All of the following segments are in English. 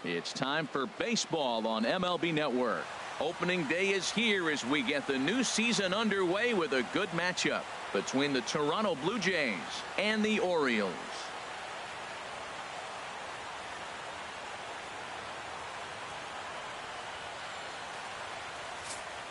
It's time for baseball on MLB Network. Opening day is here as we get the new season underway with a good matchup between the Toronto Blue Jays and the Orioles.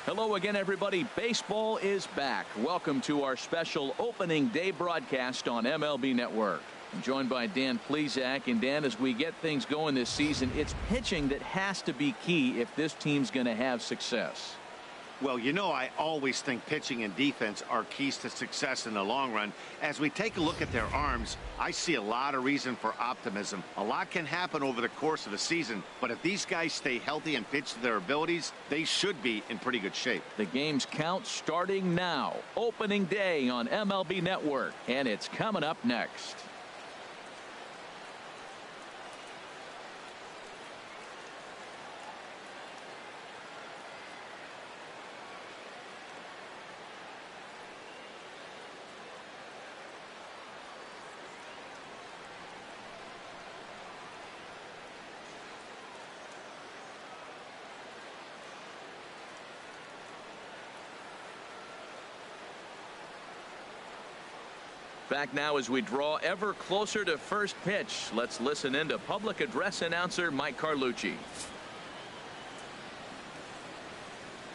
Hello again, everybody. Baseball is back. Welcome to our special opening day broadcast on MLB Network. I'm joined by Dan Plesac. And Dan, as we get things going this season, it's pitching that has to be key if this team's going to have success. Well, you know, I always think pitching and defense are keys to success in the long run. As we take a look at their arms, I see a lot of reason for optimism. A lot can happen over the course of the season, but if these guys stay healthy and pitch to their abilities, they should be in pretty good shape. The game's count starting now. Opening day on MLB Network, and it's coming up next. Back now as we draw ever closer to first pitch. Let's listen in to public address announcer Mike Carlucci.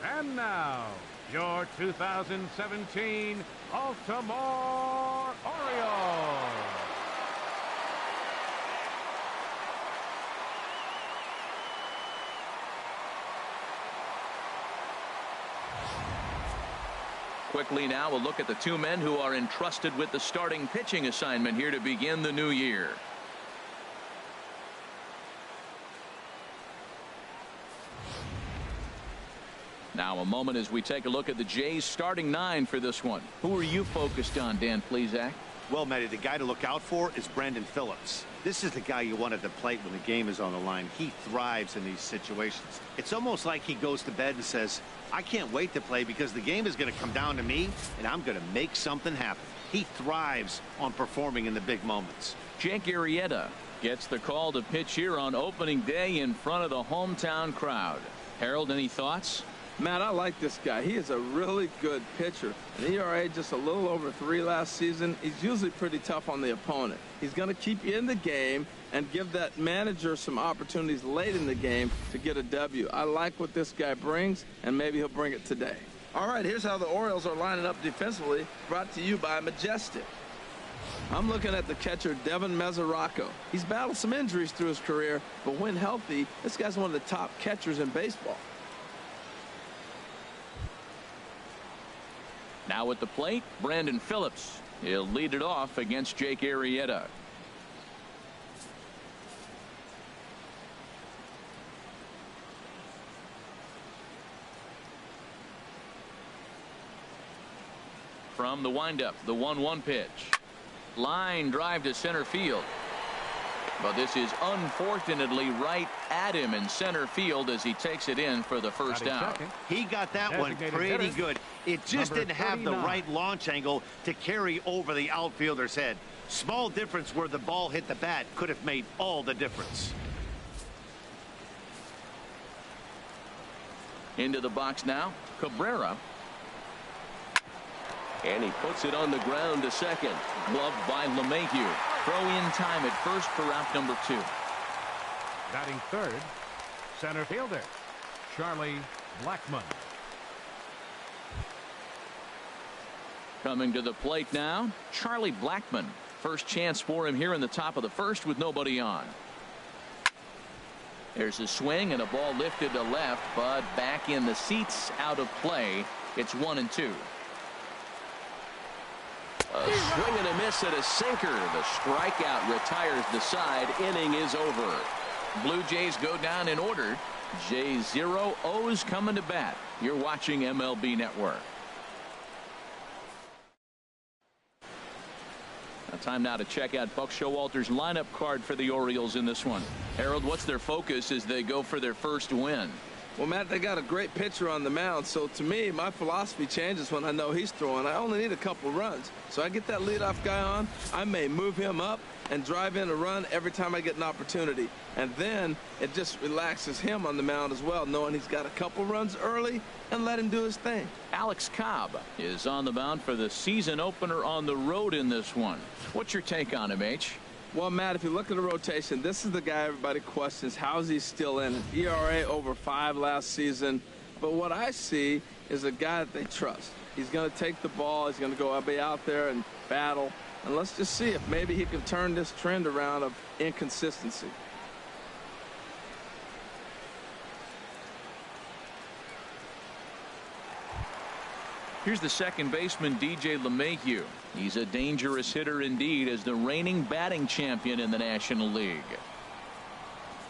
And now, your 2017 Baltimore Orioles. Quickly now, a look at the two men who are entrusted with the starting pitching assignment here to begin the new year. Now a moment as we take a look at the Jays starting nine for this one. Who are you focused on, Dan Plesac? Well, Matty, the guy to look out for is Brandon Phillips. This is the guy you want at the plate when the game is on the line. He thrives in these situations. It's almost like he goes to bed and says, I can't wait to play because the game is going to come down to me and I'm going to make something happen. He thrives on performing in the big moments. Jake Arrieta gets the call to pitch here on opening day in front of the hometown crowd. Harold, any thoughts? Man, I like this guy. He is a really good pitcher. An ERA just a little over 3 last season. He's usually pretty tough on the opponent. He's going to keep you in the game and give that manager some opportunities late in the game to get a W. I like what this guy brings, and maybe he'll bring it today. All right, here's how the Orioles are lining up defensively, brought to you by Majestic. I'm looking at the catcher, Devin Mesoraco. He's battled some injuries through his career, but when healthy, this guy's one of the top catchers in baseball. Now at the plate, Brandon Phillips. He'll lead it off against Jake Arrieta. From the windup, the 1-1 pitch. Line drive to center field. But this is unfortunately right at him in center field as he takes it in for the first out. He got that one pretty good. It just didn't have the right launch angle to carry over the outfielder's head. Small difference where the ball hit the bat could have made all the difference. Into the box now, Cabrera. And he puts it on the ground to second. Gloved by LeMahieu. Throw in time at first for out number 2. Batting third, center fielder, Charlie Blackmon. Coming to the plate now, Charlie Blackmon. First chance for him here in the top of the first with nobody on. There's a swing and a ball lifted to left, but back in the seats, out of play. It's 1-2. A swing and a miss at a sinker. The strikeout retires the side. Inning is over. Blue Jays go down in order. Jays 0, O's coming to bat. You're watching MLB Network. Time now to check out Buck Showalter's lineup card for the Orioles in this one. Harold, what's their focus as they go for their first win? Well, Matt, they got a great pitcher on the mound, so to me, my philosophy changes when I know he's throwing. I only need a couple runs. So I get that leadoff guy on, I may move him up and drive in a run every time I get an opportunity. And then it just relaxes him on the mound as well, knowing he's got a couple runs early and let him do his thing. Alex Cobb is on the mound for the season opener on the road in this one. What's your take on him, H? Well, Matt, if you look at the rotation, this is the guy everybody questions. How is he still in it? ERA over 5 last season. But what I see is a guy that they trust. He's going to take the ball. He's going to go be out there and battle. And let's just see if maybe he can turn this trend around of inconsistency. Here's the second baseman, DJ LeMahieu. He's a dangerous hitter indeed as the reigning batting champion in the National League.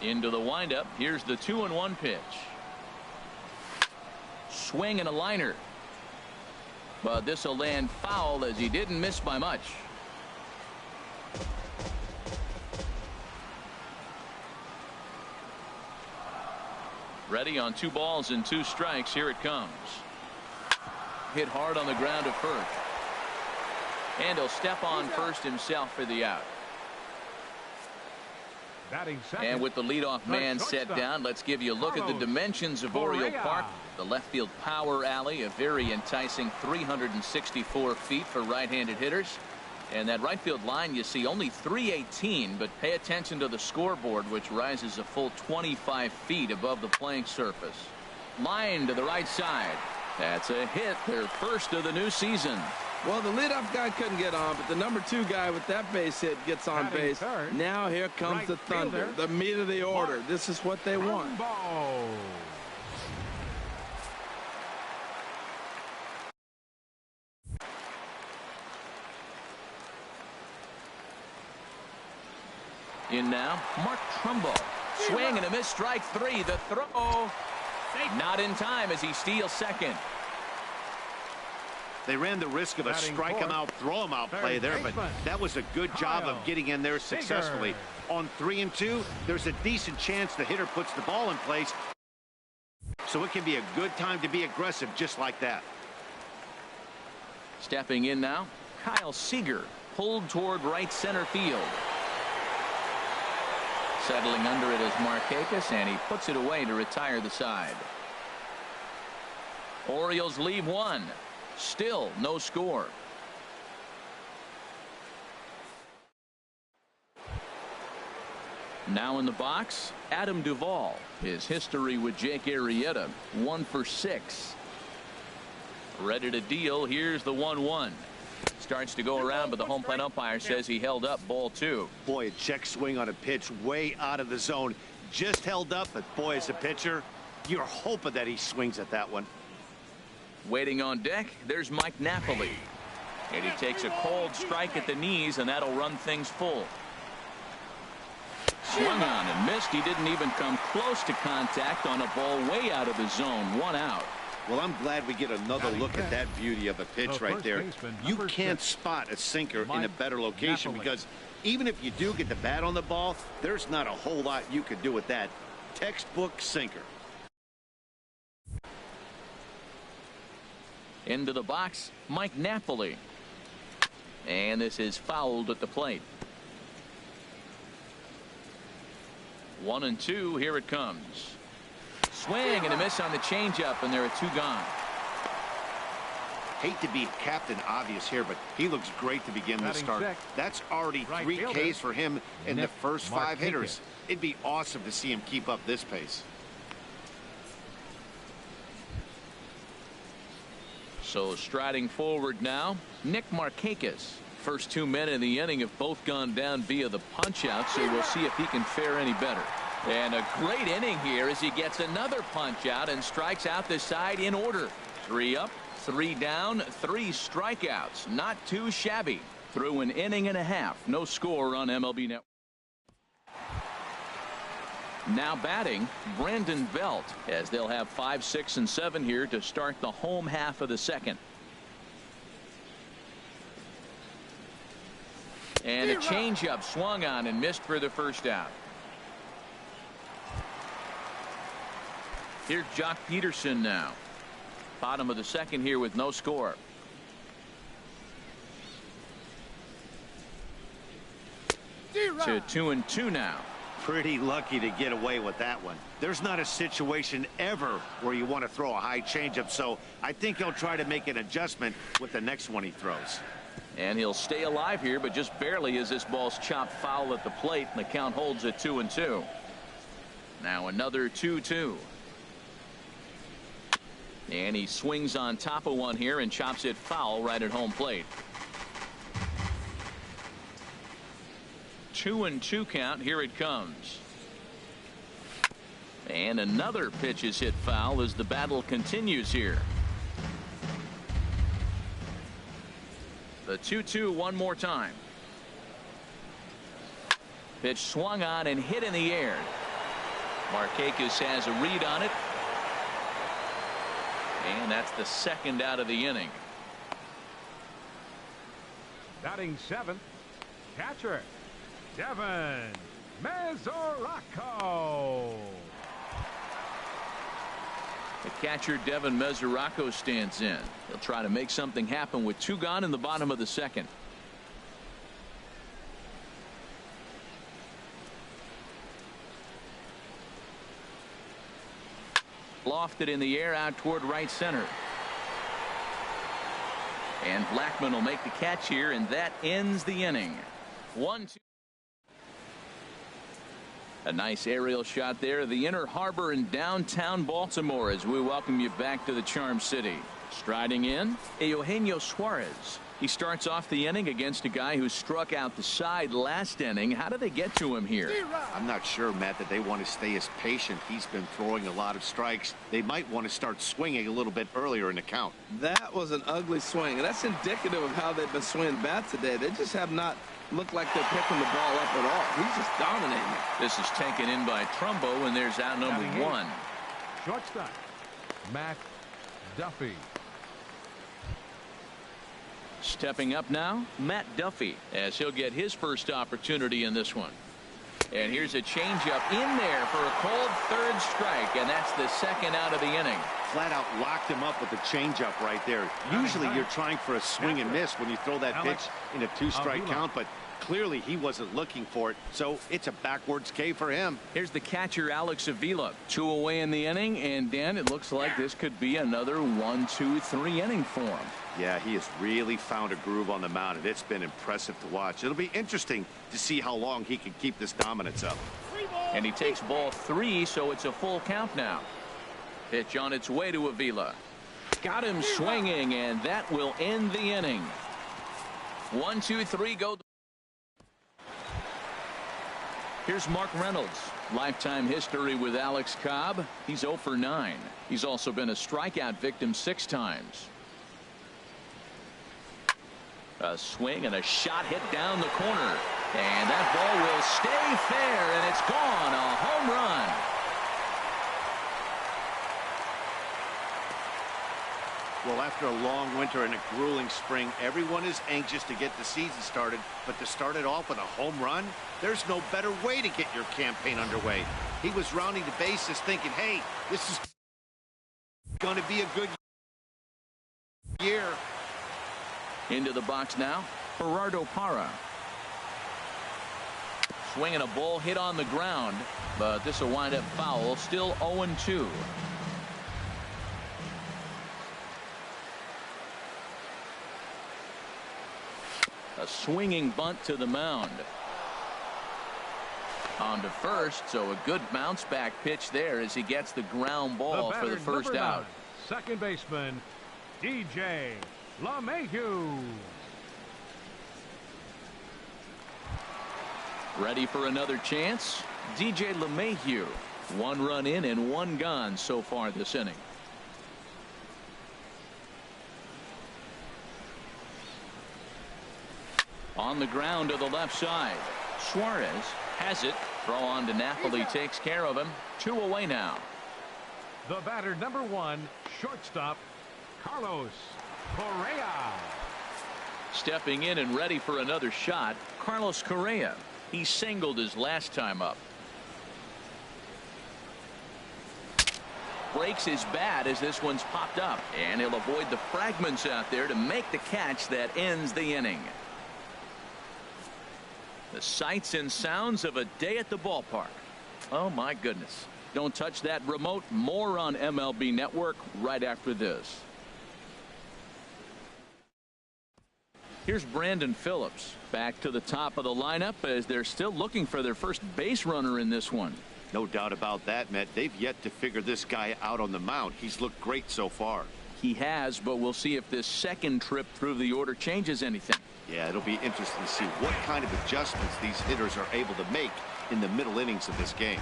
Into the windup. Here's the 2-1 pitch. Swing and a liner. But this will land foul as he didn't miss by much. Ready on 2 balls and 2 strikes. Here it comes. Hit hard on the ground to first. And he'll step on first himself for the out. And with the leadoff man set down, let's give you a look at the dimensions of Oriole Park. The left field power alley, a very enticing 364 feet for right-handed hitters. And that right field line, you see only 318, but pay attention to the scoreboard, which rises a full 25 feet above the playing surface. Line to the right side. That's a hit, their first of the new season. Well, the leadoff guy couldn't get on, but the number 2 guy with that base hit gets on base. Now here comes the thunder, the meat of the order. This is what they want. In now, Mark Trumbo. Swing and a miss, strike 3. The throw not in time as he steals second. They ran the risk of a strike him out, throw him out play there, but that was a good job of getting in there successfully. On 3 and 2, there's a decent chance the hitter puts the ball in place, so it can be a good time to be aggressive just like that. Stepping in now, Kyle Seager, pulled toward right center field. Settling under it is Markakis, and he puts it away to retire the side. Orioles leave 1. Still no score. Now in the box, Adam Duvall. His history with Jake Arrieta, 1 for 6. Ready to deal. Here's the 1-1. Starts to go around, but the home plate umpire says he held up, ball 2. Boy, a check swing on a pitch way out of the zone. Just held up, but boy, as a pitcher, you're hoping that he swings at that one. Waiting on deck, there's Mike Napoli. And he takes a cold strike at the knees, and that'll run things full. Swung on and missed. He didn't even come close to contact on a ball way out of the zone. 1 out. Well, I'm glad we get another look at that beauty of a pitch right there. You can't spot a sinker in a better location because even if you do get the bat on the ball, there's not a whole lot you could do with that. Textbook sinker. Into the box, Mike Napoli. And this is fouled at the plate. 1 and 2. Here it comes. Swing and a miss on the changeup, and there are 2 gone. Hate to be Captain Obvious here, but he looks great to begin this start. That's already 3 Ks for him in the first 5 hitters. It'd be awesome to see him keep up this pace. So striding forward now, Nick Markakis. First 2 men in the inning have both gone down via the punch-out, so we'll see if he can fare any better. And a great inning here as he gets another punch-out and strikes out the side in order. 3 up, 3 down, 3 strikeouts. Not too shabby. Through an inning and a half. No score on MLB Network. Now batting, Brandon Belt, as they'll have 5, 6, and 7 here to start the home half of the second. And a changeup swung on and missed for the first out. Here's Jock Peterson now. Bottom of the second here with no score. To 2-2 now. Pretty lucky to get away with that one. There's not a situation ever where you want to throw a high changeup, so I think he'll try to make an adjustment with the next one he throws. And he'll stay alive here, but just barely as this ball's chopped foul at the plate, and the count holds at 2-2. Now another 2-2. And he swings on top of one here and chops it foul right at home plate. 2-2 count. Here it comes. And another pitch is hit foul as the battle continues here. The 2-2 one more time. Pitch swung on and hit in the air. Markakis has a read on it. And that's the second out of the inning. Batting seventh, catcher, Devin Mesoraco. The catcher Devin Mesoraco stands in. He'll try to make something happen with 2 gone in the bottom of the second. Lofted in the air out toward right center. And Blackmon will make the catch here, and that ends the inning. 1-2. A nice aerial shot there of the Inner Harbor in downtown Baltimore as we welcome you back to the Charm City. Striding in, Eugenio Suarez. He starts off the inning against a guy who struck out the side last inning. How do they get to him here? I'm not sure, Matt, that they want to stay as patient. He's been throwing a lot of strikes. They might want to start swinging a little bit earlier in the count. That was an ugly swing, and that's indicative of how they've been swinging bat today. They just have not looked like they're picking the ball up at all. He's just dominating. This is taken in by Trumbo, and there's out number 1. Shortstop, Matt Duffy. Stepping up now, Matt Duffy, as he'll get his first opportunity in this one. And here's a changeup in there for a cold third strike, and that's the second out of the inning. Flat out locked him up with the changeup right there. Usually you're trying for a swing and miss when you throw that pitch in a 2-strike count, but clearly he wasn't looking for it, so it's a backwards K for him. Here's the catcher, Alex Avila. 2 away in the inning, and Dan, it looks like this could be another 1-2-3 inning for him. Yeah, he has really found a groove on the mound, and it's been impressive to watch. It'll be interesting to see how long he can keep this dominance up. And he takes ball 3, so it's a full count now. Pitch on its way to Avila. Got him swinging, and that will end the inning. 1-2-3 go. Here's Mark Reynolds. Lifetime history with Alex Cobb. He's 0 for 9. He's also been a strikeout victim 6 times. A swing and a shot hit down the corner. And that ball will stay fair, and it's gone. A home run. Well, after a long winter and a grueling spring, everyone is anxious to get the season started, but to start it off with a home run, there's no better way to get your campaign underway. He was rounding the bases thinking, hey, this is going to be a good year. Into the box now, Gerardo Parra. Swinging a ball hit on the ground, but this will wind up foul. Still 0-2. A swinging bunt to the mound. On to first, so a good bounce back pitch there as he gets the ground ball for the first out. Second baseman, DJ LeMahieu. Ready for another chance? DJ LeMahieu. 1 run in and 1 gone so far this inning. On the ground to the left side. Suarez has it. Throw on to Napoli takes care of him. 2 away now. The batter, number 1, shortstop, Carlos Correa. Stepping in and ready for another shot, Carlos Correa. He singled his last time up. breaks his bat as this one's popped up, and he'll avoid the fragments out there to make the catch that ends the inning. The sights and sounds of a day at the ballpark. Oh my goodness. Don't touch that remote. More on MLB Network right after this. Here's Brandon Phillips back to the top of the lineup as they're still looking for their first base runner in this one. No doubt about that, Matt. They've yet to figure this guy out on the mound. He's looked great so far. He has, but we'll see if this second trip through the order changes anything. Yeah, it'll be interesting to see what kind of adjustments these hitters are able to make in the middle innings of this game.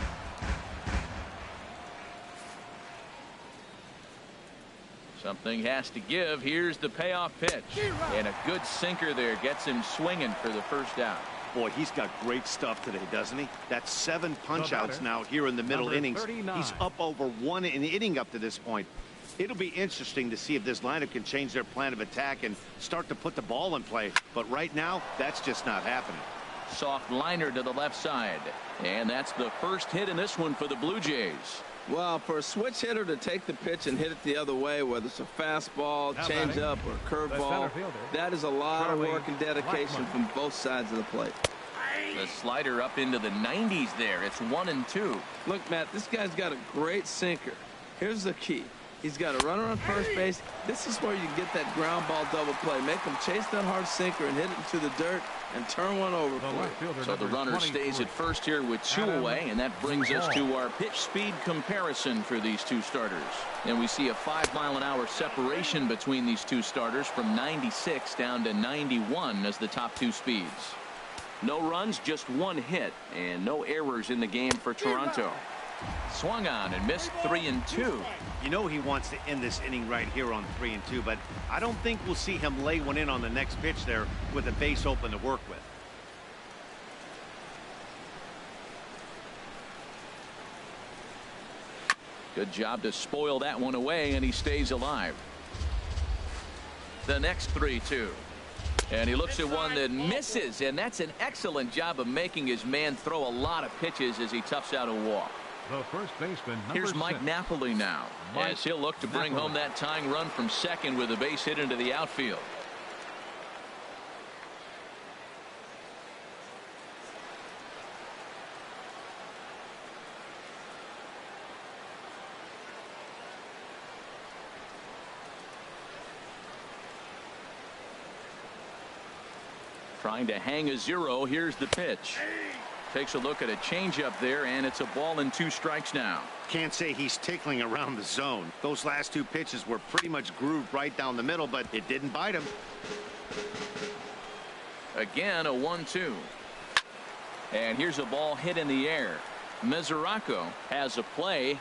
Something has to give. Here's the payoff pitch. And a good sinker there gets him swinging for the first out. Boy, he's got great stuff today, doesn't he? That's 7 punch-outs now here in the middle innings. 39. He's up over 1 inning up to this point. It'll be interesting to see if this lineup can change their plan of attack and start to put the ball in play. But right now, that's just not happening. Soft liner to the left side. And that's the first hit in this one for the Blue Jays. Well, for a switch hitter to take the pitch and hit it the other way, whether it's a fastball, changeup, or curveball, that is a lot of work and dedication from both sides of the plate. The slider up into the 90s there. It's 1-2. Look, Matt, this guy's got a great sinker. Here's the key. He's got a runner on first base. This is where you get that ground ball double play. Make him chase that hard sinker and hit it into the dirt and turn one over for you. So the runner stays at first here with 2 away, and that brings us to our pitch speed comparison for these two starters. And we see a 5-mile-an-hour separation between these two starters from 96 down to 91 as the top 2 speeds. No runs, just 1 hit, and no errors in the game for Toronto. Swung on and missed 3-2. You know he wants to end this inning right here on 3-2, but I don't think we'll see him lay one in on the next pitch there with a base open to work with. Good job to spoil that one away, and he stays alive. The next 3-2. And he looks at one that misses, and that's an excellent job of making his man throw a lot of pitches as he toughs out a walk. The first baseman, Here's Mike Napoli now, as he'll look to bring home that tying run from second with a base hit into the outfield. Trying to hang a 0. Here's the pitch. Takes a look at a changeup there, and it's a ball and 2 strikes now. Can't say he's tickling around the zone. Those last 2 pitches were pretty much grooved right down the middle, but it didn't bite him. Again, a 1-2. And here's a ball hit in the air. Mesoraco has a play.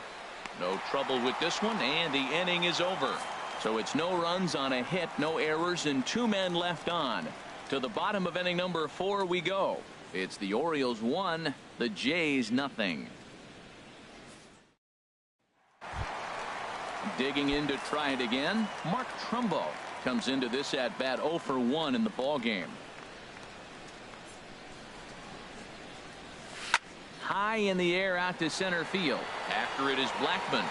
No trouble with this one, and the inning is over. So it's no runs on a hit, no errors, and 2 men left on. To the bottom of inning number 4 we go. It's the Orioles 1, the Jays nothing. Digging in to try it again, Mark Trumbo comes into this at bat 0 for 1 in the ball game. High in the air out to center field. After it is Blackmon.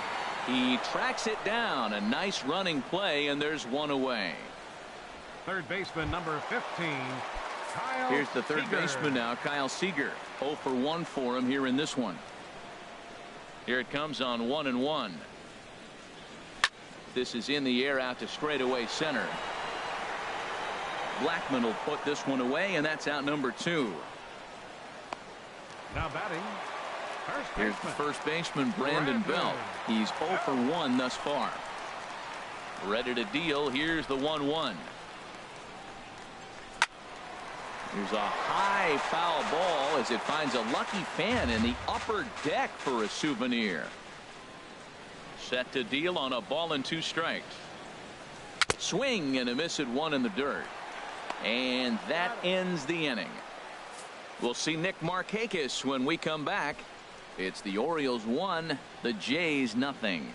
He tracks it down. A nice running play, and there's 1 away. Third baseman, number 15. Kyle Here's the third Seager. baseman now, Kyle Seager. 0 for 1 for him here in this one. Here it comes on 1-1. This is in the air out to straightaway center. Blackmon will put this one away, and that's out number 2. Now batting. Here's the first baseman, Brandon Belt. He's 0 for 1 thus far. Ready to deal. Here's the 1-1. Here's a high foul ball as it finds a lucky fan in the upper deck for a souvenir. Set to deal on a ball and 2 strikes. Swing and a miss at 1 in the dirt. And that ends the inning. We'll see Nick Markakis when we come back. It's the Orioles 1, the Jays nothing.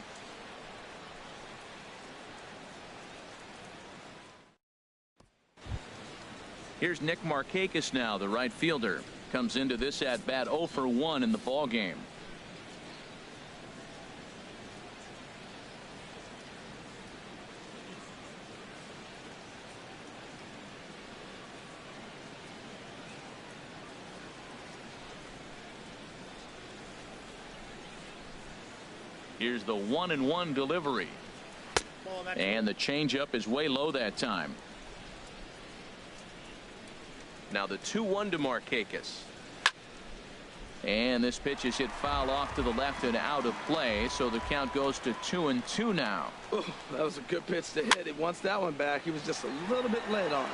Here's Nick Markakis now, the right fielder. Comes into this at bat 0 for 1 in the ball game. Here's the 1-1 delivery. And the changeup is way low that time. Now the 2-1 to Markakis. And this pitch is hit foul off to the left and out of play, so the count goes to 2-2 now. Ooh, that was a good pitch to hit. He wants that one back. He was just a little bit late on it.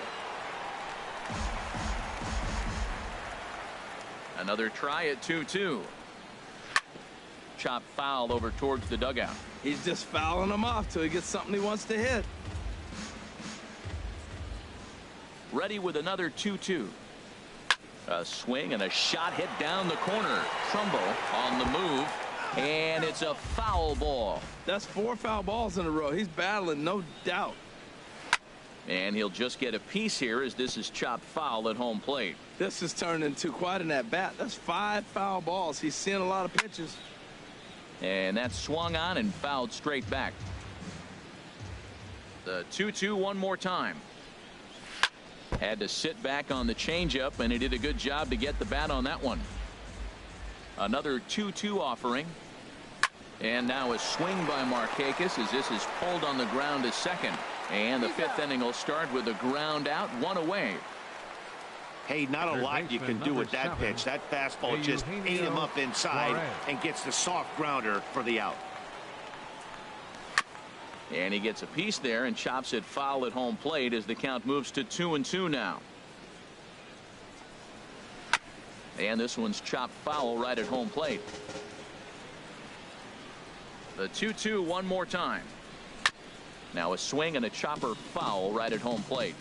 Another try at 2-2. Chop foul over towards the dugout. He's just fouling him off till he gets something he wants to hit. Ready with another 2-2. A swing and a shot hit down the corner. Trumbo on the move, and it's a foul ball. That's 4 foul balls in a row. He's battling, no doubt. And he'll just get a piece here as this is chopped foul at home plate. This has turned into quite an at-bat. That's 5 foul balls. He's seeing a lot of pitches. And that's swung on and fouled straight back. The 2-2 one more time. Had to sit back on the changeup, and he did a good job to get the bat on that one. Another 2-2 offering. And now a swing by Markakis as this is pulled on the ground to second. And the 5th inning will start with a ground out, 1 away. Hey, not a lot you can do with that pitch. That fastball just ate him up inside and gets the soft grounder for the out. And he gets a piece there and chops it foul at home plate as the count moves to 2-2 now. And this one's chopped foul right at home plate. The 2-2 one more time. Now a swing and a chopper foul right at home plate.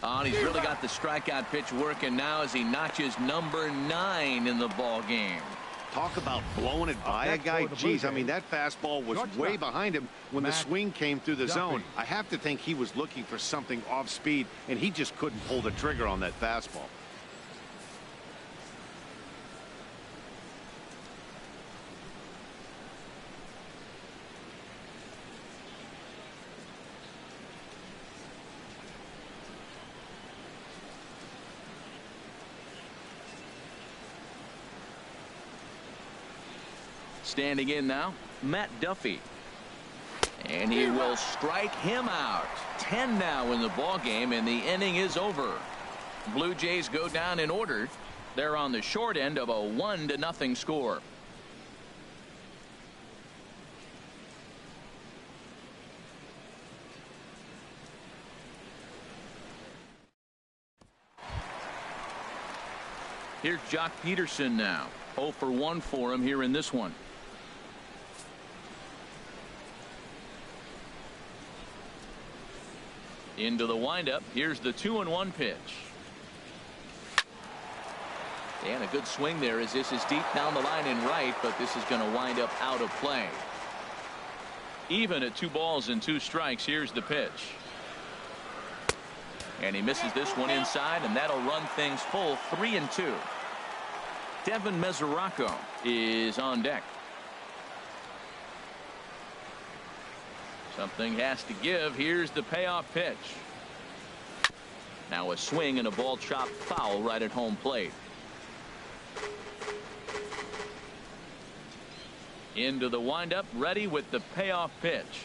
Oh, and he's really got the strikeout pitch working now as he notches number 9 in the ball game. Talk about blowing it by a guy. Geez, I mean, that fastball was way behind him when the swing came through the zone. I have to think he was looking for something off speed, and he just couldn't pull the trigger on that fastball. Standing in now, Matt Duffy. And he will strike him out. 10 now in the ball game, and the inning is over. Blue Jays go down in order. They're on the short end of a 1-0 score. Here's Jock Peterson now. 0 for 1 for him here in this one. Into the windup. Here's the 2-1 pitch. And a good swing there as this is deep down the line in right, but this is going to wind up out of play. Even at 2 balls and 2 strikes. Here's the pitch. And he misses this one inside, and that'll run things full 3-2. Devin Mesoraco is on deck. Something has to give. Here's the payoff pitch. Now a swing and a ball chopped foul right at home plate. Into the windup, ready with the payoff pitch.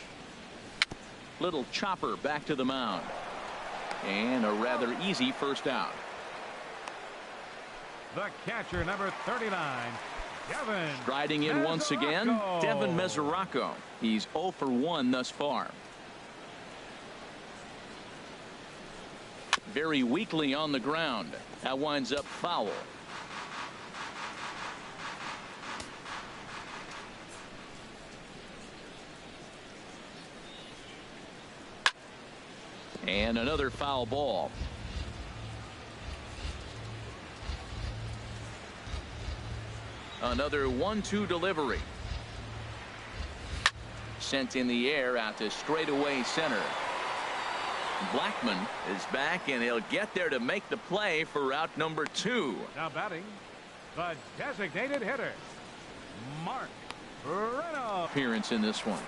Little chopper back to the mound. And a rather easy first out. The catcher, number 39. Devin Striding in once again, Devin Mesoraco. He's 0 for 1 thus far. Very weakly on the ground. That winds up foul. And another foul ball. Another 1-2 delivery. Sent in the air out to straightaway center. Blackman is back, and he'll get there to make the play for route number 2. Now batting, the designated hitter, Mark Reynolds. Appearance in this one.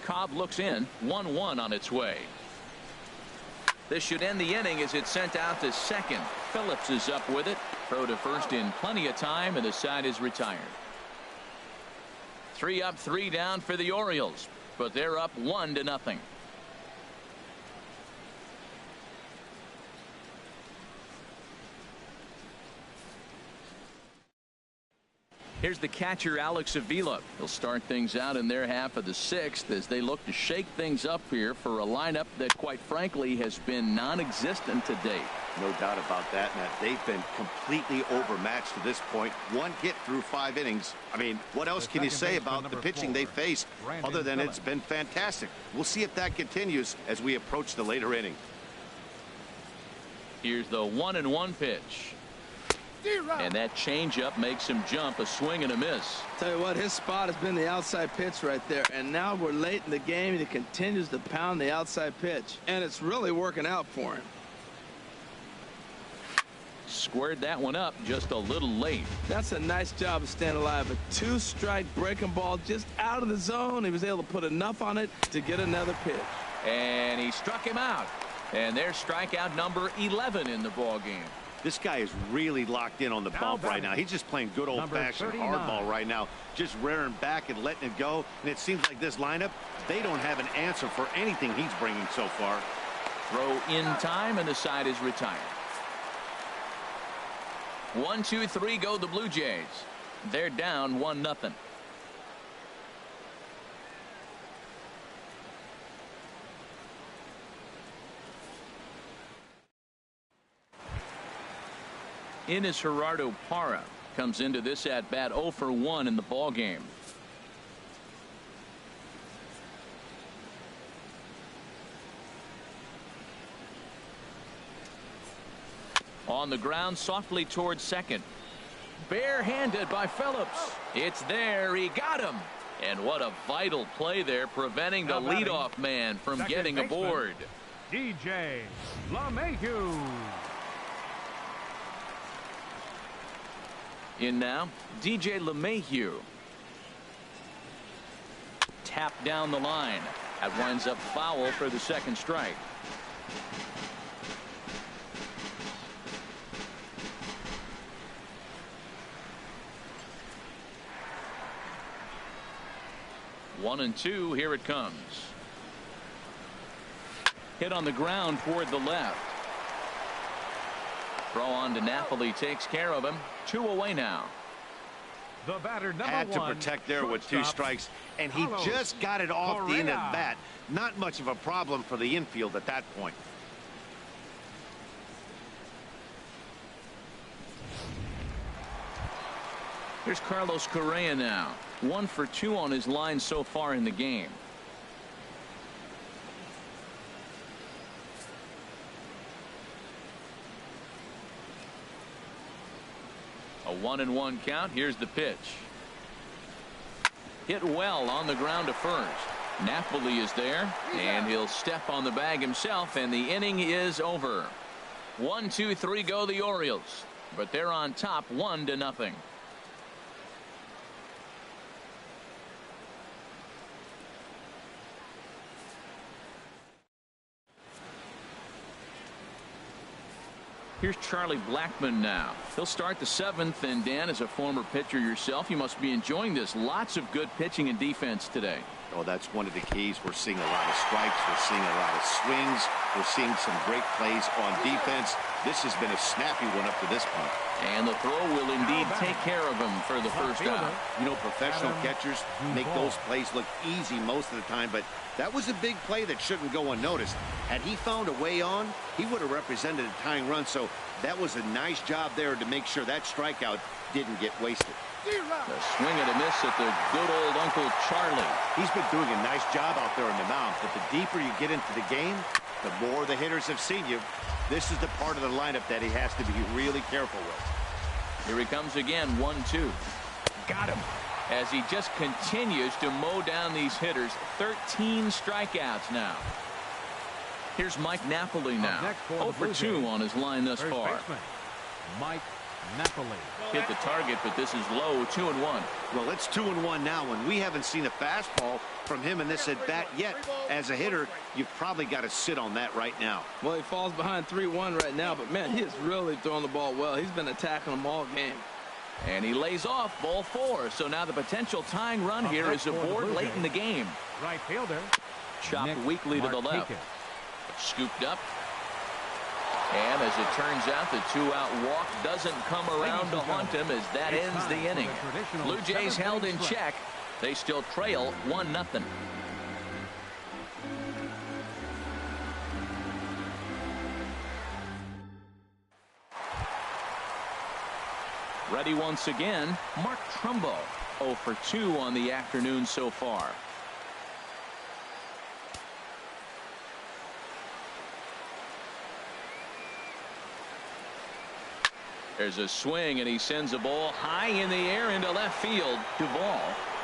Cobb looks in. 1-1 on its way. This should end the inning as it's sent out to second. Phillips is up with it. Throw to first in plenty of time, and the side is retired. 3 up, 3 down for the Orioles, but they're up 1-0. Here's the catcher, Alex Avila. He'll start things out in their half of the 6th as they look to shake things up here for a lineup that, quite frankly, has been non-existent to date. No doubt about that, Matt. They've been completely overmatched to this point. 1 hit through 5 innings. I mean, what else can you say about the pitching they faced other than it's been fantastic? We'll see if that continues as we approach the later inning. Here's the 1-1 pitch. And that changeup makes him jump. A swing and a miss. Tell you what, his spot has been the outside pitch right there, and now we're late in the game and he continues to pound the outside pitch, and it's really working out for him. Squared that one up just a little late. That's a nice job of staying alive. A 2-strike breaking ball just out of the zone. He was able to put enough on it to get another pitch. And he struck him out. And there's strikeout number 11 in the ball game. This guy is really locked in on the bump right now. He's just playing good old-fashioned hardball right now, just rearing back and letting it go. And it seems like this lineup, they don't have an answer for anything he's bringing so far. Throw in time, and the side is retired. 1, 2, 3 go the Blue Jays. They're down 1-0. In is Gerardo Parra. Comes into this at bat 0 for 1 in the ball game. On the ground softly towards second. Barehanded by Phillips. It's there. He got him. And what a vital play there, preventing the leadoff man from getting aboard. DJ LeMahieu. In now, DJ LeMahieu. Tapped down the line. That winds up foul for the second strike. One and two, here it comes. Hit on the ground toward the left. Throw on to Napoli, takes care of him. 2 away now. The batter, number Had to 1, protect there with 2 strikes, and he just got it off the end of the bat. Not much of a problem for the infield at that point. Here's Carlos Correa now. 1 for 2 on his line so far in the game. A 1-1 count. Here's the pitch. Hit well on the ground to first. Napoli is there, and he'll step on the bag himself, and the inning is over. 1, 2, 3 go the Orioles, but they're on top 1-0. Here's Charlie Blackmon now. He'll start the 7th, and Dan, as a former pitcher yourself, you must be enjoying this. Lots of good pitching and defense today. Oh, that's one of the keys. We're seeing a lot of strikes. We're seeing a lot of swings. We're seeing some great plays on defense. This has been a snappy one up to this point. And the throw will indeed take care of him for the first out. You know, professional catchers make those plays look easy most of the time, but that was a big play that shouldn't go unnoticed. Had he found a way on, he would have represented a tying run, so that was a nice job there to make sure that strikeout didn't get wasted. The swing and a miss at the good old Uncle Charlie. He's been doing a nice job out there in the mound, but the deeper you get into the game, the more the hitters have seen you. This is the part of the lineup that he has to be really careful with. Here he comes again, 1-2. Got him. As he just continues to mow down these hitters. 13 strikeouts now. Here's Mike Napoli now. 0 for 2 on his line thus far. Mike Napoli. Hit the target, but this is low. 2-1. Well, it's 2-1 now, and we haven't seen a fastball from him in this at bat yet. As a hitter, you've probably got to sit on that right now. Well, he falls behind 3-1 right now, but man, he is really throwing the ball well. He's been attacking them all game. And he lays off ball 4. So now the potential tying run here is aboard late in the game. Right fielder. Chopped weakly to the left. Scooped up. And as it turns out, the 2-out walk doesn't come around to haunt him as that ends the inning. Blue Jays held in check. They still trail 1-0. Ready once again, Mark Trumbo. 0 for 2 on the afternoon so far. There's a swing, and he sends a ball high in the air into left field. Duvall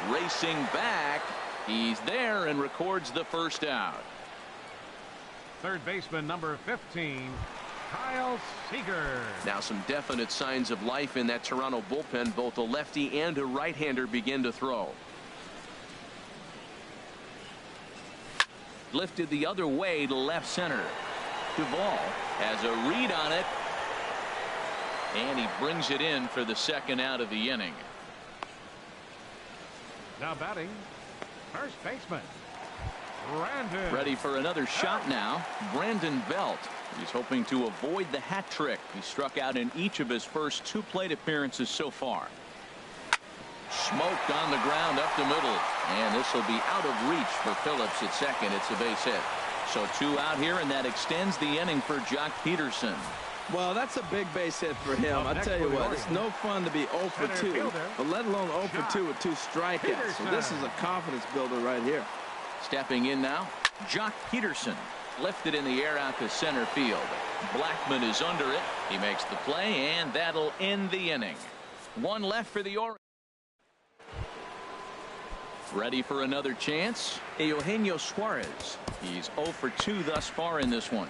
racing back. He's there and records the first out. Third baseman number 15, Kyle Seager. Now some definite signs of life in that Toronto bullpen. Both a lefty and a right-hander begin to throw. Lifted the other way to left center. Duvall has a read on it. And he brings it in for the second out of the inning. Now batting, first baseman, Brandon. Ready for another shot now. Brandon Belt. He's hoping to avoid the hat trick. He struck out in each of his first 2 plate appearances so far. Smoked on the ground up the middle. And this will be out of reach for Phillips at second. It's a base hit. So 2 out here, and that extends the inning for Jock Peterson. Well, that's a big base hit for him. I tell you what, it's no fun to be 0 for 2, but let alone 0 for 2 with 2 strikeouts. So this is a confidence builder right here. Stepping in now, Jock Peterson. Lifted in the air out to center field. Blackman is under it. He makes the play, and that'll end the inning. 1 left for the Orioles. Ready for another chance? Eugenio Suarez. He's 0 for 2 thus far in this one.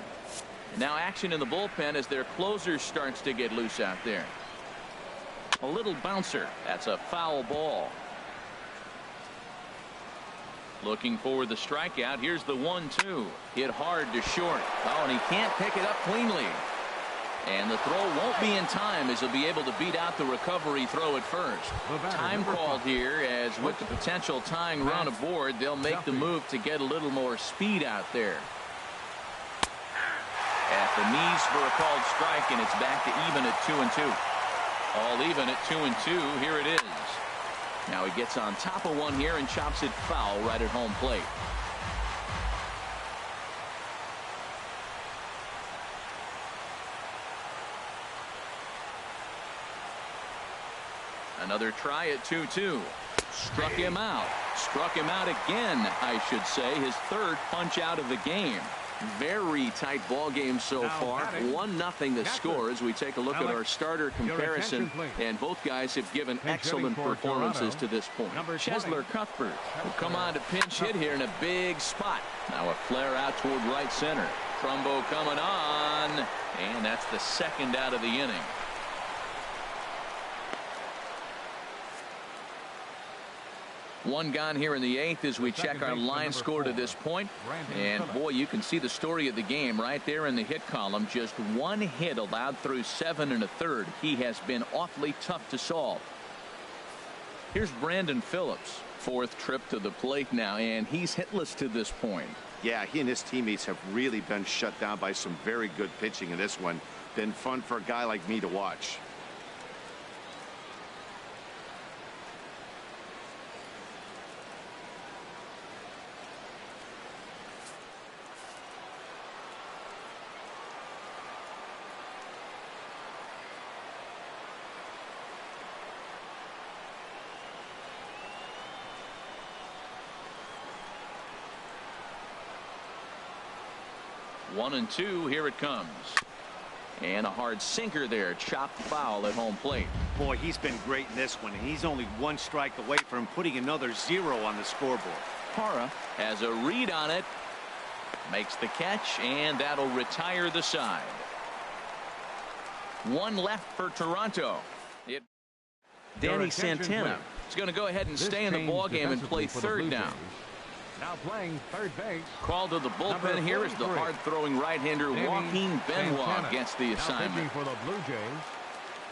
Now action in the bullpen as their closer starts to get loose out there. A little bouncer. That's a foul ball. Looking for the strikeout. Here's the 1-2. Hit hard to short. Oh, and he can't pick it up cleanly. And the throw won't be in time as he'll be able to beat out the recovery throw at first. Time called here as with the potential tying run aboard, they'll make the move to get a little more speed out there. At the knees for a called strike, and it's back to even at 2-2. All even at 2-2. Here it is. Now he gets on top of one here and chops it foul right at home plate. Another try at 2-2. Struck him out. Struck him out again, I should say. His third punch out of the game. Very tight ball game so far. 1-0 the score as we take a look at our starter comparison. And both guys have given excellent performances to this point. Chesler Cuthbert will come on to pinch hit here in a big spot. Now a flare out toward right center. Trumbo coming on. And that's the second out of the inning. One gone here in the 8th as we check our line score to this point. And boy, you can see the story of the game right there in the hit column. Just 1 hit allowed through 7 1/3. He has been awfully tough to solve. Here's Brandon Phillips. 4th trip to the plate now, and he's hitless to this point. Yeah, he and his teammates have really been shut down by some very good pitching in this one. Been fun for a guy like me to watch. One and two. Here it comes. And a hard sinker there. Chopped foul at home plate. Boy, he's been great in this one, and he's only 1 strike away from putting another 0 on the scoreboard. Parra has a read on it. Makes the catch, and that'll retire the side. One left for Toronto. Danny Santana is going to go ahead and stay in the ballgame and play third now. Now playing third base. Called to the bullpen here is the hard-throwing right-hander Joaquin Benoit gets the assignment. For the Blue Jays,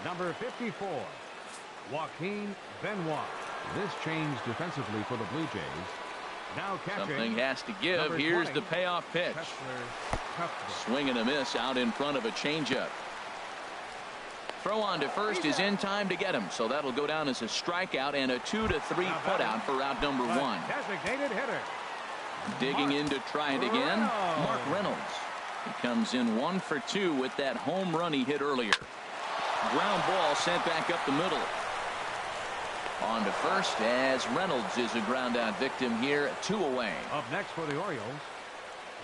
number 54, Joaquin Benoit. This change defensively for the Blue Jays. Now catching. Something has to give. Here's the payoff pitch. Swing and a miss out in front of a changeup. Throw on to first is in time to get him, so that'll go down as a strikeout and a 2-3 putout for out number 1. Designated hitter. Digging in to try it again, Mark Reynolds. He comes in 1 for 2 with that home run he hit earlier. Ground ball sent back up the middle. On to first as Reynolds is a ground out victim here, 2 away. Up next for the Orioles,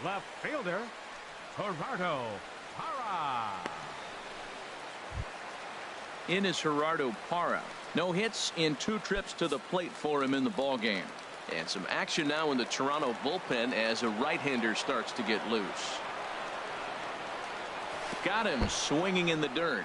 left fielder Gerardo Parra. In is Gerardo Parra. No hits in 2 trips to the plate for him in the ballgame. And some action now in the Toronto bullpen as a right-hander starts to get loose. Got him swinging in the dirt.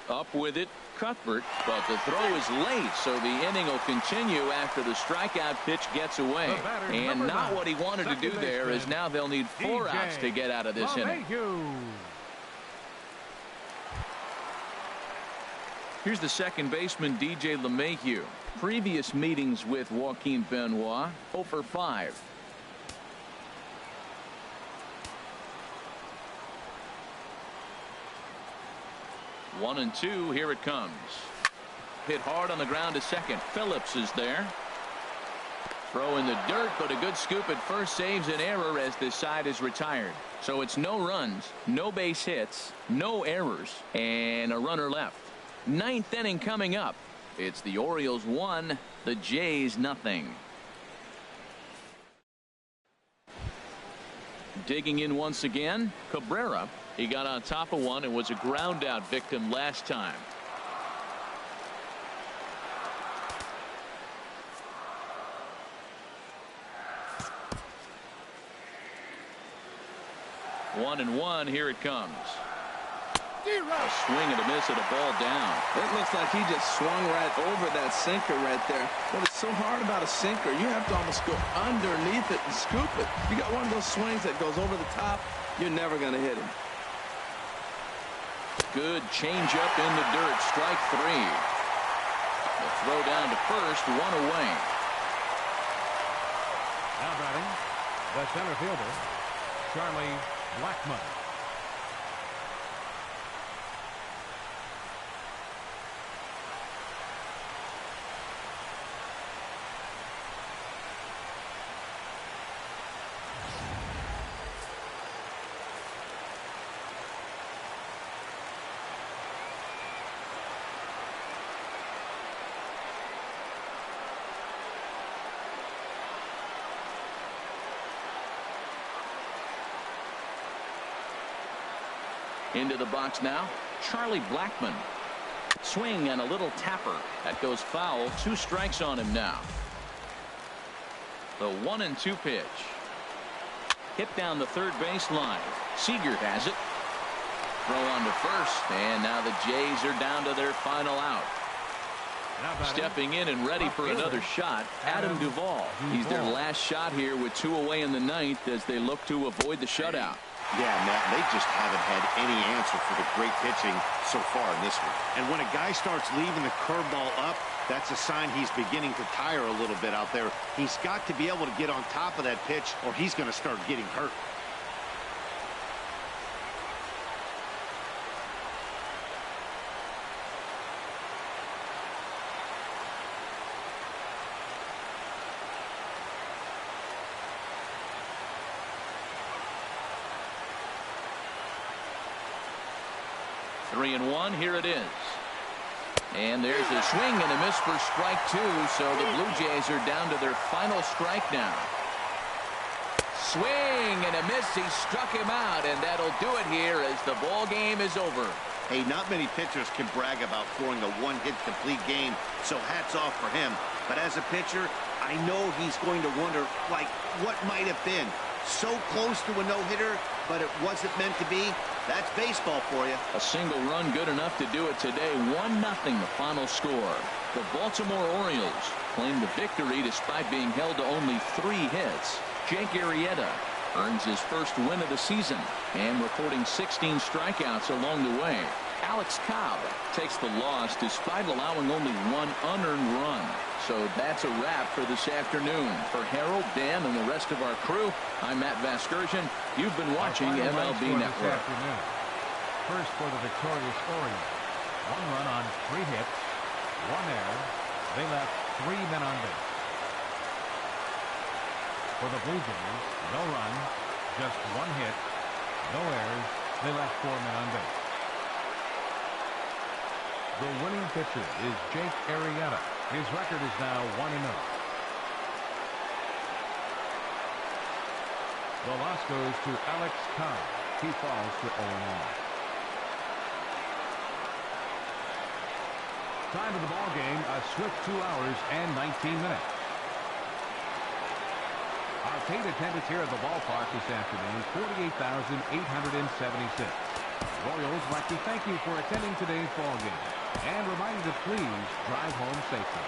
Up with it, Cuthbert, but the throw is late, so the inning will continue after the strikeout pitch gets away. And not what he wanted to do there, as now they'll need 4 outs to get out of this inning. Here's the second baseman, DJ LeMahieu. Previous meetings with Joaquin Benoit, 0 for 5. One and 2, here it comes. Hit hard on the ground to second. Phillips is there. Throw in the dirt, but a good scoop at first saves an error as this side is retired. So it's no runs, no base hits, no errors, and a runner left. 9th inning coming up. It's the Orioles 1, the Jays nothing. Digging in once again, Cabrera. He got on top of one and was a ground out victim last time. One and 1, here it comes. A swing and a miss at a ball down. It looks like he just swung right over that sinker right there. But it's so hard about a sinker. You have to almost go underneath it and scoop it. You got one of those swings that goes over the top, you're never going to hit him. Good change up in the dirt. Strike 3. The throw down to first, 1 away. Now batting, the center fielder, Charlie Blackmon. Into the box now, Charlie Blackmon. Swing and a little tapper. That goes foul. 2 strikes on him now. The 1 and 2 pitch. Hit down the third baseline. Seager has it. Throw on to first, and now the Jays are down to their final out. Stepping in and ready for another shot, Adam Duvall. He's their last shot here with 2 away in the 9th as they look to avoid the shutout. Yeah, Matt, they just haven't had any answer for the great pitching so far in this one. And when a guy starts leaving the curveball up, that's a sign he's beginning to tire a little bit out there. He's got to be able to get on top of that pitch or he's going to start getting hurt. Three and 1, here it is. And there's a swing and a miss for strike 2, so the Blue Jays are down to their final strike now. Swing and a miss. He struck him out, and that'll do it here as the ball game is over. Hey, not many pitchers can brag about throwing a one-hit complete game, so hats off for him. But as a pitcher, I know he's going to wonder, like, what might have been? So close to a no-hitter, but it wasn't meant to be. That's baseball for you. A single run good enough to do it today. 1-0 the final score. The Baltimore Orioles claim the victory despite being held to only 3 hits. Jake Arrieta earns his first win of the season and recording 16 strikeouts along the way. Alex Cobb takes the loss despite allowing only 1 unearned run. So that's a wrap for this afternoon. For Harold, Dan, and the rest of our crew, I'm Matt Vasgersian. You've been watching MLB Network. First for the victorious Orioles. 1 run on 3 hits, 1 error. They left 3 men on base. For the Blue Jays, no run, just 1 hit, no errors. They left 4 men on base. The winning pitcher is Jake Arrieta. His record is now 1-0. The loss goes to Alex Cobb. He falls to 0-1. Time of the ball game, a swift 2 hours and 19 minutes. Our paid attendance here at the ballpark this afternoon, 48,876. Royals would like to thank you for attending today's ball game and remind you to please drive home safely.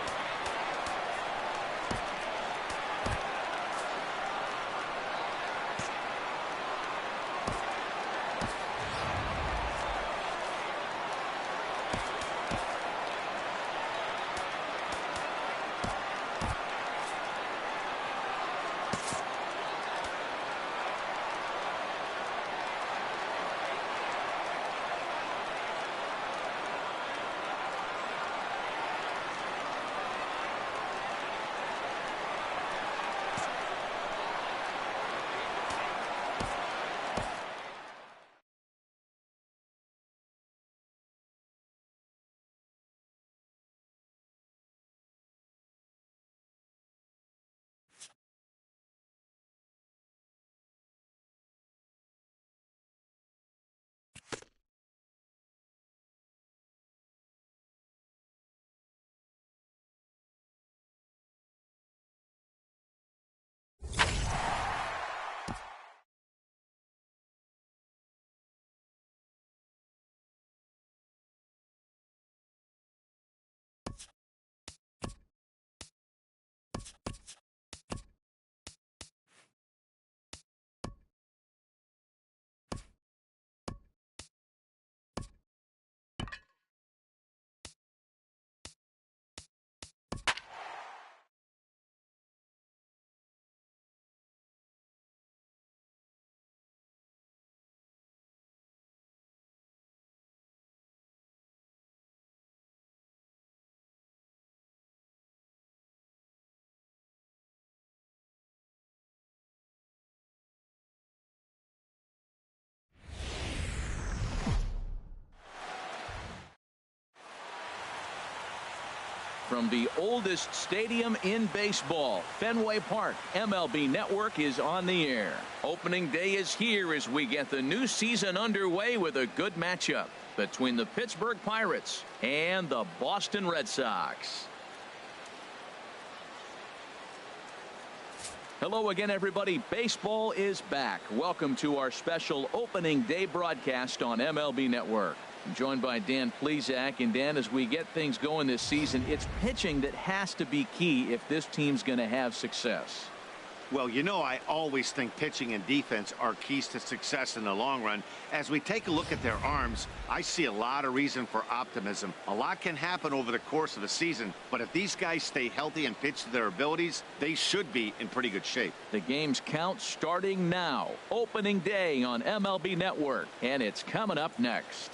From the oldest stadium in baseball, Fenway Park, MLB Network is on the air. Opening day is here as we get the new season underway with a good matchup between the Pittsburgh Pirates and the Boston Red Sox. Hello again, everybody. Baseball is back. Welcome to our special opening day broadcast on MLB Network. I'm joined by Dan Plesac. And Dan, as we get things going this season, it's pitching that has to be key if this team's going to have success. Well, you know, I always think pitching and defense are keys to success in the long run. As we take a look at their arms, I see a lot of reason for optimism. A lot can happen over the course of the season, but if these guys stay healthy and pitch to their abilities, they should be in pretty good shape. The game's count starting now. Opening day on MLB Network, and it's coming up next.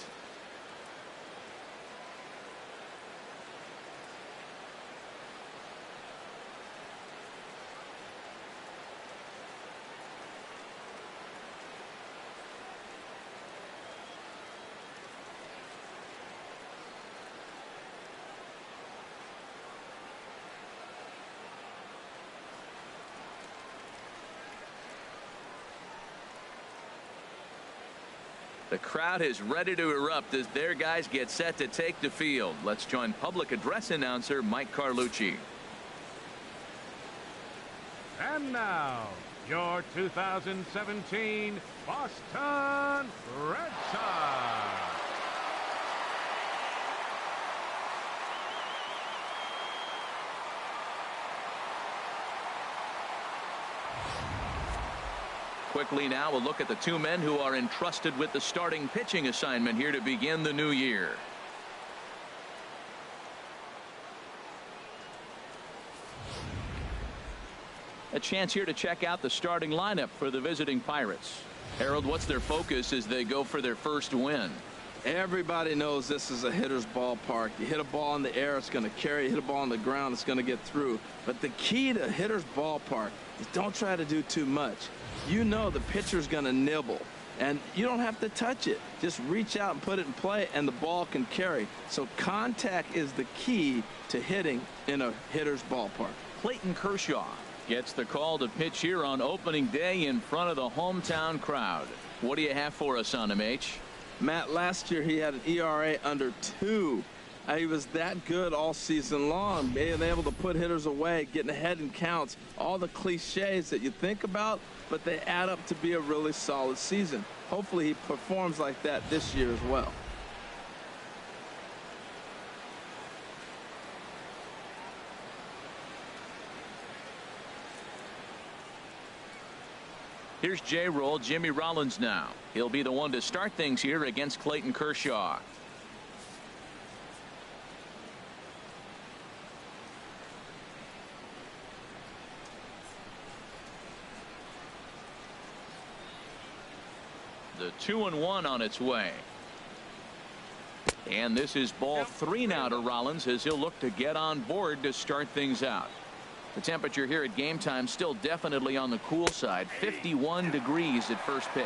The crowd is ready to erupt as their guys get set to take the field. Let's join public address announcer Mike Carlucci. And now, your 2017 Boston Red Sox. Quickly now, a look at the two men who are entrusted with the starting pitching assignment here to begin the new year. A chance here to check out the starting lineup for the visiting Pirates. Harold, what's their focus as they go for their first win? Everybody knows this is a hitter's ballpark. You hit a ball in the air, it's going to carry. You hit a ball on the ground, it's going to get through. But the key to hitter's ballpark is don't try to do too much. You know the pitcher's going to nibble, and you don't have to touch it. Just reach out and put it in play, and the ball can carry. So contact is the key to hitting in a hitter's ballpark. Clayton Kershaw gets the call to pitch here on opening day in front of the hometown crowd. What do you have for us on him, H? Matt, last year he had an ERA under 2. He was that good all season long, being able to put hitters away, getting ahead in counts, all the cliches that you think about, but they add up to be a really solid season. Hopefully he performs like that this year as well. Here's J-Roll, Jimmy Rollins now. He'll be the one to start things here against Clayton Kershaw. The 2-1 on its way. And this is ball 3 now to Rollins as he'll look to get on board to start things out. The temperature here at game time still definitely on the cool side. 51 degrees at first pitch.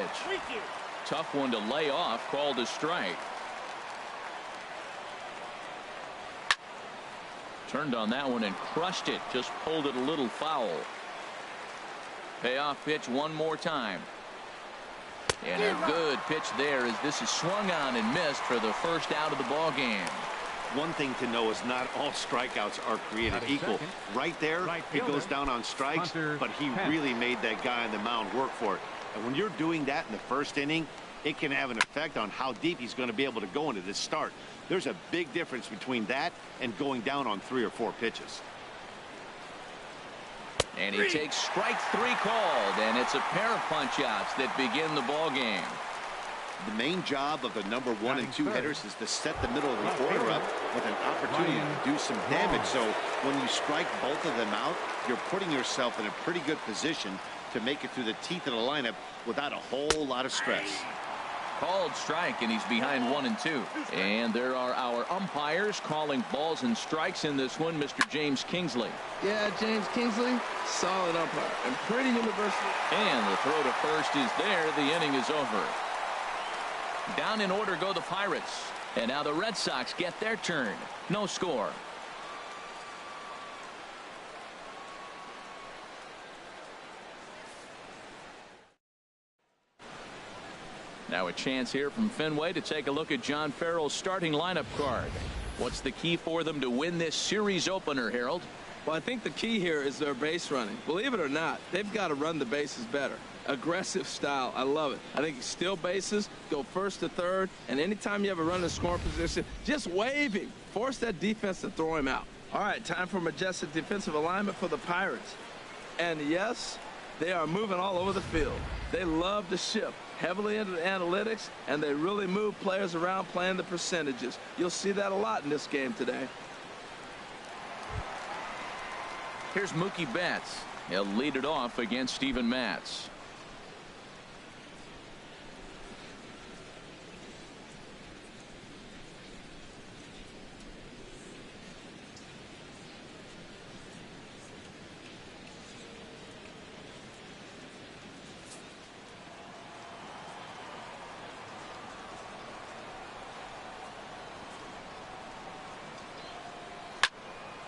Tough one to lay off, called a strike. Turned on that one and crushed it. Just pulled it a little foul. Payoff pitch one more time. And a good pitch there as this is swung on and missed for the first out of the ball game. One thing to know is not all strikeouts are created equal. Right there, he goes down on strikes, but he really made that guy on the mound work for it. And when you're doing that in the first inning, it can have an effect on how deep he's going to be able to go into this start. There's a big difference between that and going down on 3 or 4 pitches. And he takes strike 3 called, and it's a pair of punch-outs that begin the ball game. The main job of the number 1 and 2 hitters is to set the middle of the order up with an opportunity to do some damage. So when you strike both of them out, you're putting yourself in a pretty good position to make it through the teeth of the lineup without a whole lot of stress. Called strike, and he's behind 1 and 2. And there are our umpires calling balls and strikes in this one. Mr. James Kingsley. Yeah, James Kingsley, solid umpire and pretty universal. And the throw to first is there. The inning is over. Down in order go the Pirates. And now the Red Sox get their turn. No score. Now a chance here from Fenway to take a look at John Farrell's starting lineup card. What's the key for them to win this series opener, Harold? Well, I think the key here is their base running. Believe it or not, they've got to run the bases better. Aggressive style. I love it. I think steal bases, go first to third, and anytime you have a runner in scoring position, just wave him. Force that defense to throw him out. All right, time for majestic defensive alignment for the Pirates. And yes, they are moving all over the field. They love to shift heavily into the analytics, and they really move players around playing the percentages. You'll see that a lot in this game today. Here's Mookie Betts. He'll lead it off against Steven Matz.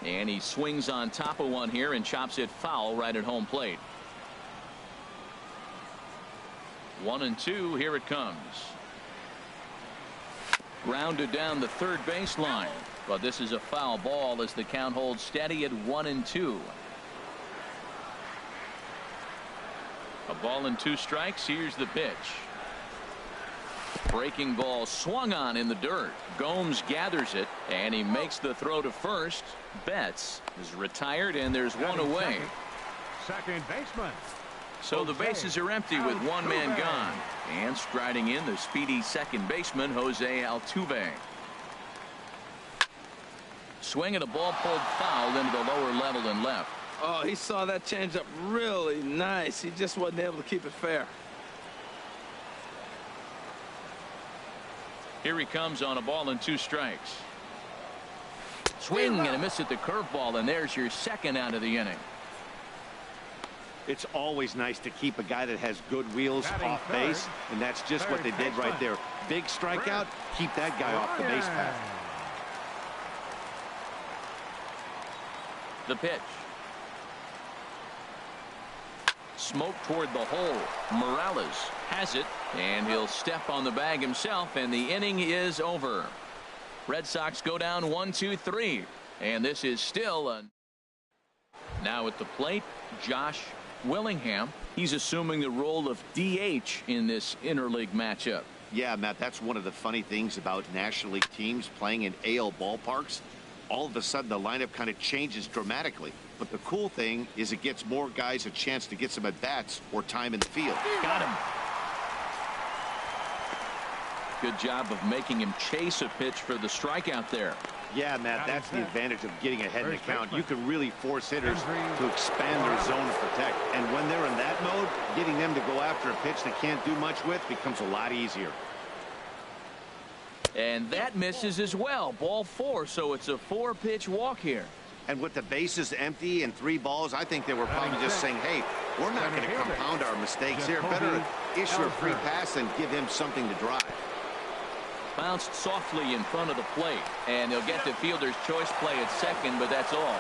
And he swings on top of one here and chops it foul right at home plate. 1 and 2. Here it comes. Grounded down the third baseline. But this is a foul ball as the count holds steady at 1 and 2. A ball and 2 strikes. Here's the pitch. Breaking ball swung on in the dirt. Gomes gathers it, and he makes the throw to first. Betts is retired, and there's one away. Second baseman. So the bases are empty with one man gone. And striding in, the speedy second baseman, Jose Altuve. Swing and a ball pulled foul into the lower level and left. Oh, he saw that changeup really nice. He just wasn't able to keep it fair. Here he comes on a ball and 2 strikes. Swing and a miss at the curveball, and there's your second out of the inning. It's always nice to keep a guy that has good wheels off base, and that's just what they did right there. Big strikeout, keep that guy off the base path. The pitch. Smoke toward the hole. Morales has it, and he'll step on the bag himself, and the inning is over. Red Sox go down 1-2-3, and this is still a... Now at the plate, Josh Willingham. He's assuming the role of DH in this interleague matchup. Yeah, Matt, that's one of the funny things about National League teams playing in AL ballparks. All of a sudden, the lineup kind of changes dramatically. But the cool thing is it gets more guys a chance to get some at-bats or time in the field. Got him. Good job of making him chase a pitch for the strikeout there. Yeah, Matt, that's the advantage of getting ahead in the count. You can really force hitters to expand their zone to protect. And when they're in that mode, getting them to go after a pitch they can't do much with becomes a lot easier. And that misses as well. Ball 4, so it's a 4-pitch walk here. And with the bases empty and 3 balls, I think they were probably just saying, hey, we're not going to compound our mistakes here. Better issue a free pass and give him something to drive. Bounced softly in front of the plate, and he'll get the fielder's choice play at second, but that's all.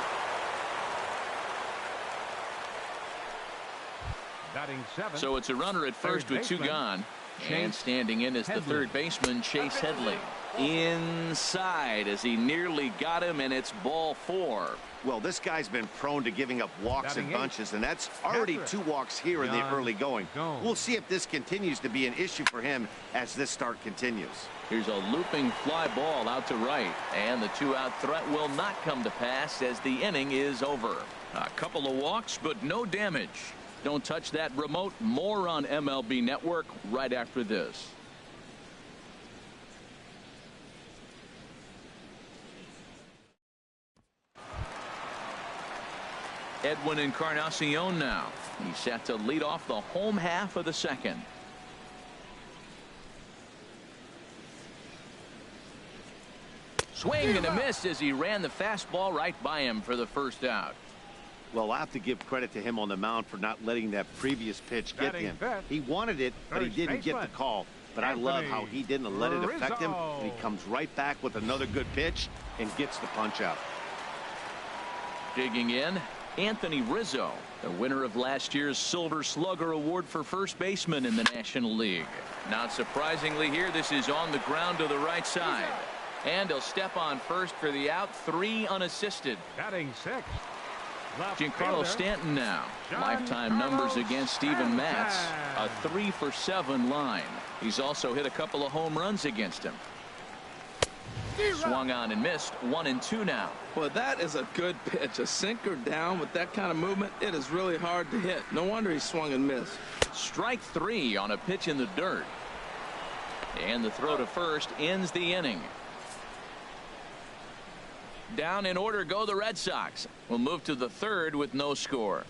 Batting 7. So it's a runner at first with 2 gone. And standing in is the third baseman, Chase Headley. Inside as he nearly got him, and it's ball 4. Well, this guy's been prone to giving up walks in bunches, and that's already 2 walks here in the early going. We'll see if this continues to be an issue for him as this start continues. Here's a looping fly ball out to right, and the 2-out threat will not come to pass as the inning is over. A couple of walks, but no damage. Don't touch that remote. More on MLB Network right after this. Edwin Encarnacion now. He's set to lead off the home half of the second. Swing and a miss as he ran the fastball right by him for the first out. Well, I'll have to give credit to him on the mound for not letting that previous pitch get him. He wanted it, but he didn't get the call. But I love how he didn't let it affect him. And he comes right back with another good pitch and gets the punch out. Digging in, Anthony Rizzo, the winner of last year's Silver Slugger Award for first baseman in the National League. Not surprisingly here, this is on the ground to the right side. And he'll step on first for the out, 3 unassisted. Batting 6. Giancarlo Stanton now. Lifetime numbers against Steven Matz. A 3-for-7 line. He's also hit a couple of home runs against him. Swung on and missed. 1-2 now. Well, that is a good pitch. A sinker down with that kind of movement. It is really hard to hit. No wonder he swung and missed. Strike 3 on a pitch in the dirt. And the throw to first ends the inning. Down in order go the Red Sox. We'll move to the third with no score.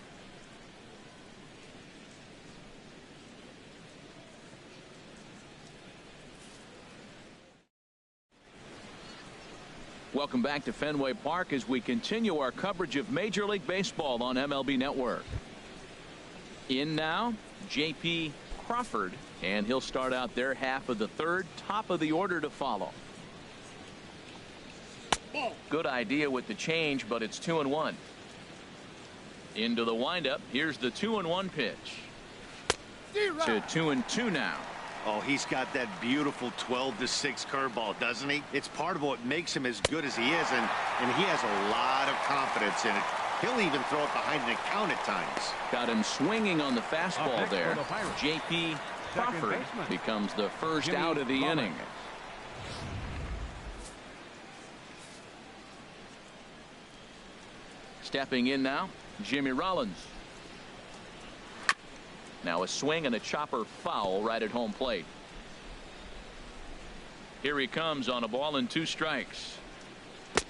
Welcome back to Fenway Park as we continue our coverage of Major League Baseball on MLB Network. In now, J.P. Crawford, and he'll start out their half of the third. Top of the order to follow. Good idea with the change, but it's 2-1. Into the windup. Here's the 2-1 pitch. To 2-2 now. Oh, he's got that beautiful 12-6 curveball, doesn't he? It's part of what makes him as good as he is, and he has a lot of confidence in it. He'll even throw it behind an account at times. Got him swinging on the fastball there. J.P. Crawford becomes the first out of the inning. Stepping in now, Jimmy Rollins. Now a swing and a chopper foul right at home plate. Here he comes on a ball and 2 strikes.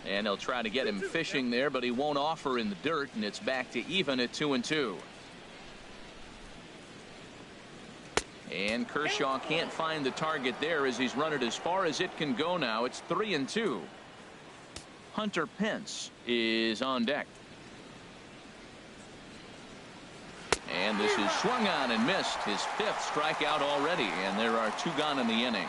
And they'll try to get him fishing there, but he won't offer in the dirt, and it's back to even at 2-2. And Kershaw can't find the target there as he's run it as far as it can go now. It's 3-2. Hunter Pence is on deck. And this is swung on and missed. His 5th strikeout already, and there are 2 gone in the inning.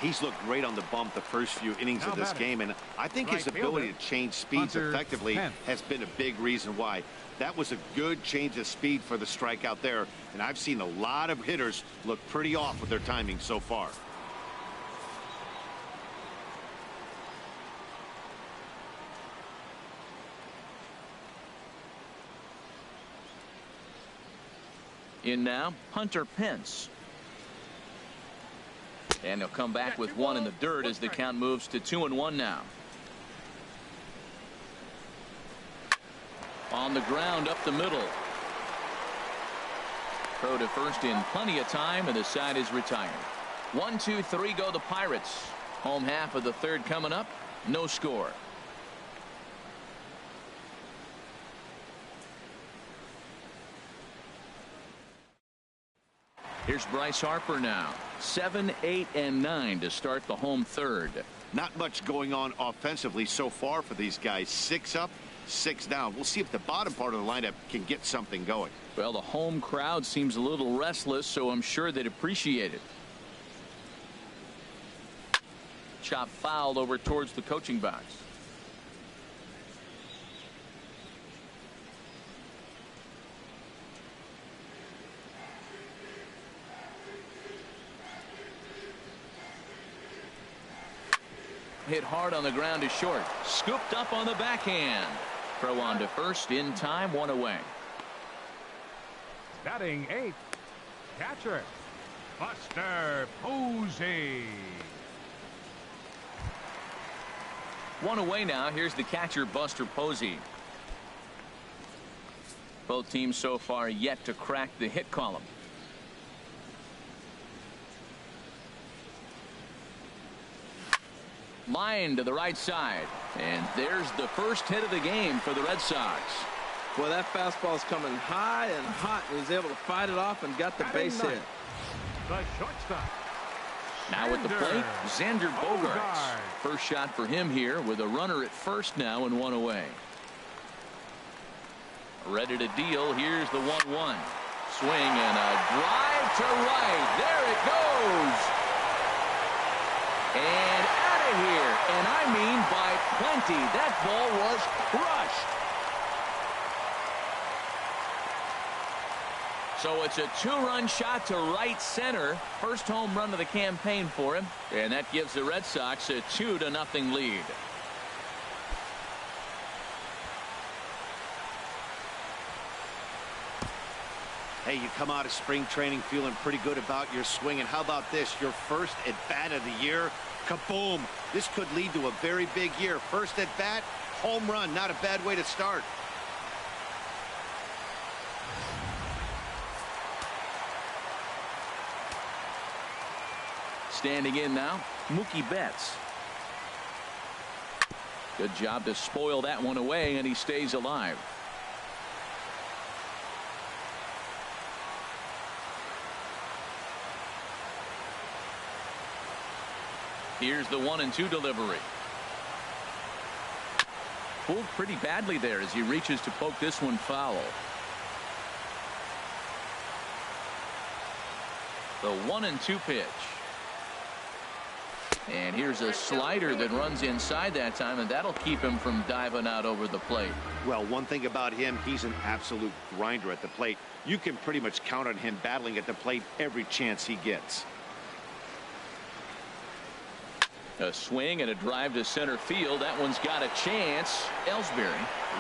He's looked great on the bump the first few innings of this game, and I think his ability to change speeds effectively has been a big reason why. That was a good change of speed for the strikeout there, and I've seen a lot of hitters look pretty off with their timing so far. In now, Hunter Pence. And he'll come back with 1 in the dirt as the count moves to 2-1 now. On the ground up the middle. Throw to first in plenty of time, and the side is retired. 1, 2, 3 go the Pirates. Home half of the 3rd coming up. No score. Here's Bryce Harper now. 7, 8, and 9 to start the home 3rd. Not much going on offensively so far for these guys. 6 up, 6 down. We'll see if the bottom part of the lineup can get something going. Well, the home crowd seems a little restless, so I'm sure they'd appreciate it. Chop fouled over towards the coaching box. Hit hard on the ground to short. Scooped up on the backhand. Throw on to first in time. 1 away. Batting 8th, catcher Buster Posey. 1 away now. Here's the catcher, Buster Posey. Both teams so far yet to crack the hit column. Line to the right side, and there's the first hit of the game for the Red Sox. Well, that fastball's coming high and hot, and he's able to fight it off and got the base hit. The shortstop. Now at the plate, Xander Bogaerts. First shot for him here with a runner at first now and 1 away. Ready to deal. Here's the 1-1. Swing and a drive to right. There it goes. And out of here. And I mean by plenty. That ball was crushed. So it's a 2-run shot to right center. First home run of the campaign for him. And that gives the Red Sox a 2-0 lead. Hey, you come out of spring training feeling pretty good about your swing, and how about this? Your first at bat of the year. Kaboom! This could lead to a very big year. First at bat, home run. Not a bad way to start. Standing in now, Mookie Betts. Good job to spoil that one away, and he stays alive. Here's the 1-2 delivery. Pulled pretty badly there as he reaches to poke this one foul. The 1-2 pitch. And here's a slider that runs inside that time, and that'll keep him from diving out over the plate. Well, one thing about him, he's an absolute grinder at the plate. You can pretty much count on him battling at the plate every chance he gets. A swing and a drive to center field. That one's got a chance. Ellsbury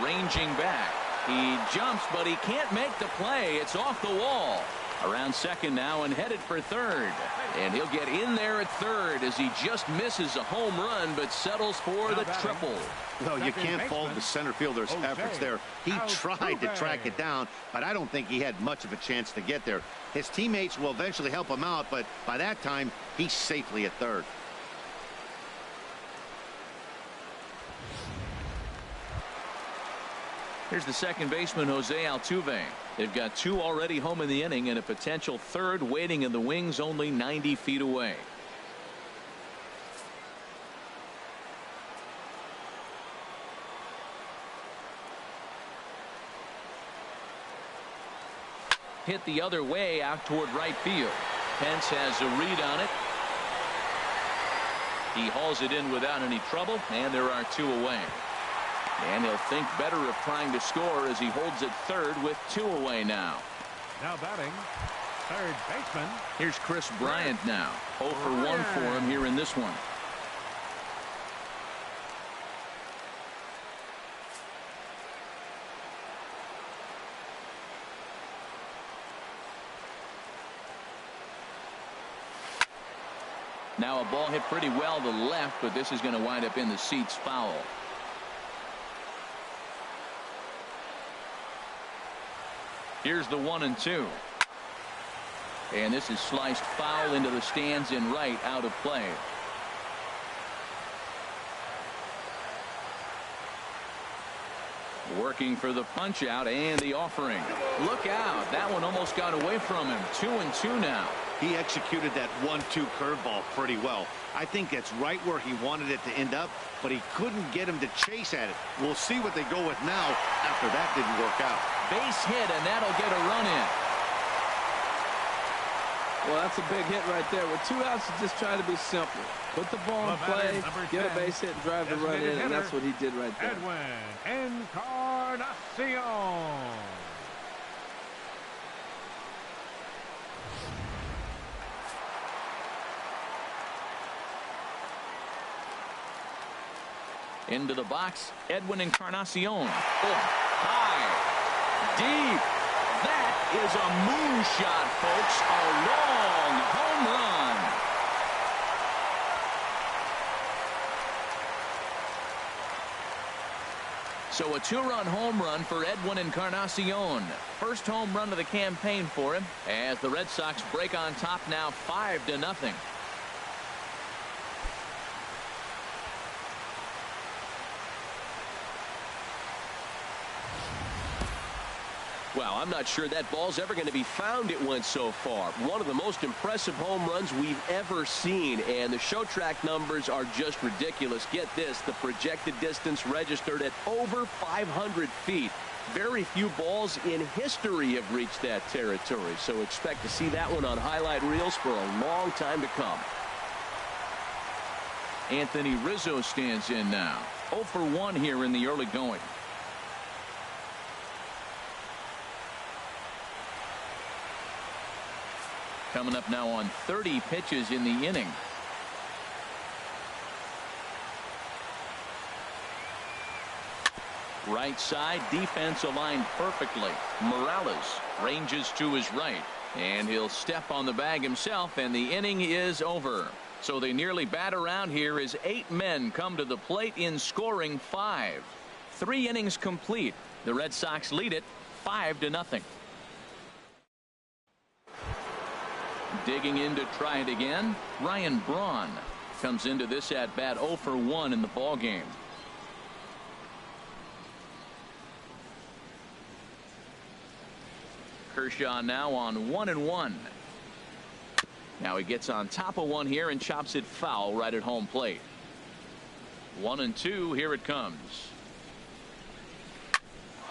ranging back. He jumps, but he can't make the play. It's off the wall. Around second now and headed for third. And he'll get in there at third as he just misses a home run but settles for the triple. Well, you can't fault the center fielder's efforts there. He tried to track it down, but I don't think he had much of a chance to get there. His teammates will eventually help him out, but by that time, he's safely at third. Here's the second baseman, Jose Altuve. They've got two already home in the inning and a potential third waiting in the wings only 90 feet away. Hit the other way out toward right field. Pence has a read on it. He hauls it in without any trouble, and there are two away. And he'll think better of trying to score as he holds it third with two away now. Now batting, third baseman. Here's Chris Bryant now. 0 for 1 for him here in this one. Now a ball hit pretty well to the left, but this is going to wind up in the seats foul. Here's the 1-2. And this is sliced foul into the stands in right, out of play. Working for the punch out and the offering. Look out. That one almost got away from him. 2-2 now. He executed that 1-2 curveball pretty well. I think that's right where he wanted it to end up, but he couldn't get him to chase at it. We'll see what they go with now after that didn't work out. Base hit, and that'll get a run in. Well, that's a big hit right there. With two outs, you just try to be simple. Put the ball in play, get a base hit, and drive the run in, and that's what he did right there. Edwin Encarnacion. Into the box, Edwin Encarnacion. Oh, high, deep. That is a moonshot, folks. A long home run. So a two-run home run for Edwin Encarnacion. First home run of the campaign for him as the Red Sox break on top now 5-0. Well, I'm not sure that ball's ever going to be found. It went so far. One of the most impressive home runs we've ever seen, and the show track numbers are just ridiculous. Get this, the projected distance registered at over 500 feet. Very few balls in history have reached that territory, so expect to see that one on highlight reels for a long time to come. Anthony Rizzo stands in now. 0 for 1 here in the early going. Coming up now on 30 pitches in the inning. Right side, defense aligned perfectly. Morales ranges to his right, and he'll step on the bag himself, and the inning is over. So they nearly bat around here as 8 men come to the plate in scoring 5. 3 innings complete. The Red Sox lead it 5-0. Digging in to try it again, Ryan Braun comes into this at bat 0 for 1 in the ball game. Kershaw now on 1-1. Now he gets on top of one here and chops it foul right at home plate. 1-2. Here it comes.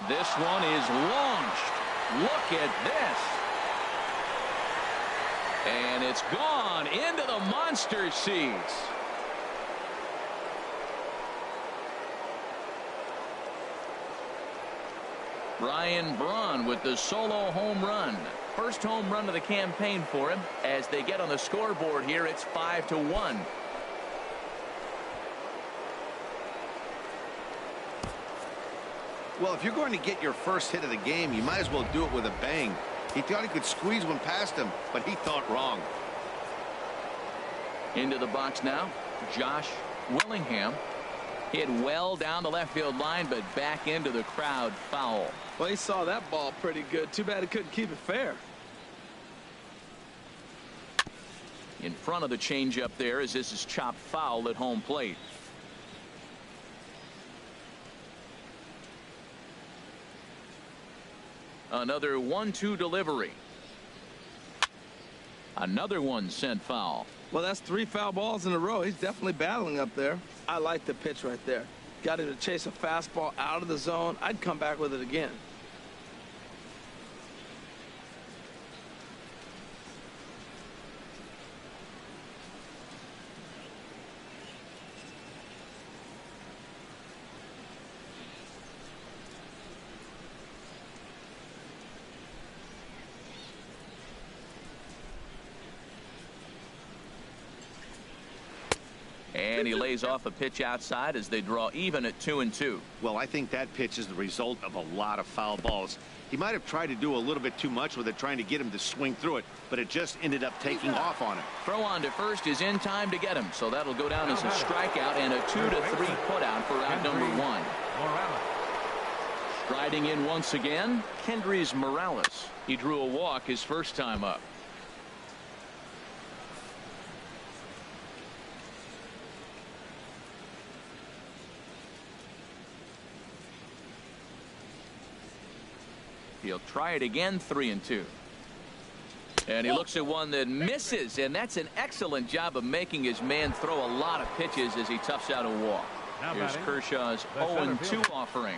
This one is launched. Look at this. And it's gone into the monster seats. Ryan Braun with the solo home run. First home run of the campaign for him. As they get on the scoreboard here, it's 5-1. Well, if you're going to get your first hit of the game, you might as well do it with a bang. He thought he could squeeze one past him, but he thought wrong. Into the box now, Josh Willingham. Hit well down the left field line, but back into the crowd, foul. Well, he saw that ball pretty good. Too bad he couldn't keep it fair. In front of the changeup there, as this is chopped foul at home plate. Another 1-2 delivery. Another one sent foul. Well, that's 3 foul balls in a row. He's definitely battling up there. I like the pitch right there. Got him to chase a fastball out of the zone. I'd come back with it again. And he lays off a pitch outside as they draw even at 2-2. Well, I think that pitch is the result of a lot of foul balls. He might have tried to do a little bit too much with it, trying to get him to swing through it, but it just ended up taking off on him. Throw on to first is in time to get him, so that'll go down as a strikeout and a 2-3 putout for out number 1. Striding in once again, Kendrys Morales. He drew a walk his first time up. He'll try it again, 3-2. And he looks at one that misses, and that's an excellent job of making his man throw a lot of pitches as he toughs out a walk. Here's Kershaw's 0-2 offering.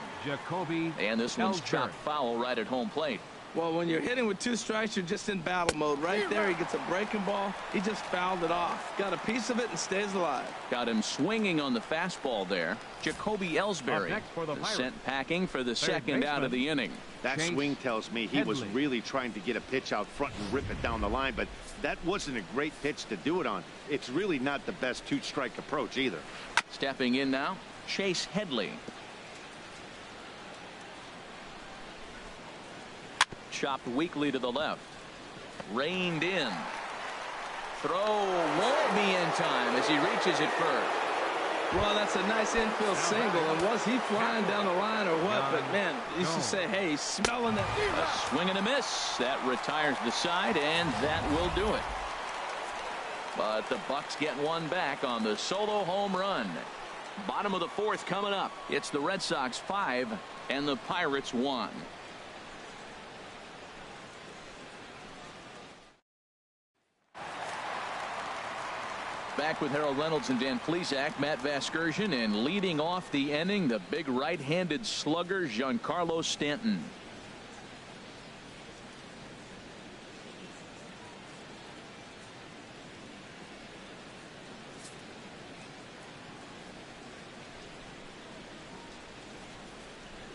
And this one's chopped foul right at home plate. Well, when you're hitting with 2 strikes, you're just in battle mode. Right there, he gets a breaking ball. He just fouled it off. Got a piece of it and stays alive. Got him swinging on the fastball there. Jacoby Ellsbury sent packing for the second out of the inning. That swing tells me he was really trying to get a pitch out front and rip it down the line, but that wasn't a great pitch to do it on. It's really not the best 2-strike approach either. Stepping in now, Chase Headley. Chopped weakly to the left. Reined in. Throw won't be in time as he reaches it first. Well, that's a nice infield single, and was he flying down the line or what? But man, you should say, hey, he's smelling it. A swing and a miss. That retires the side, and that will do it. But the Bucks get one back on the solo home run. Bottom of the 4th coming up. It's the Red Sox 5 and the Pirates 1. Back with Harold Reynolds and Dan Plesac, Matt Vasgersian, and leading off the inning, the big right-handed slugger, Giancarlo Stanton.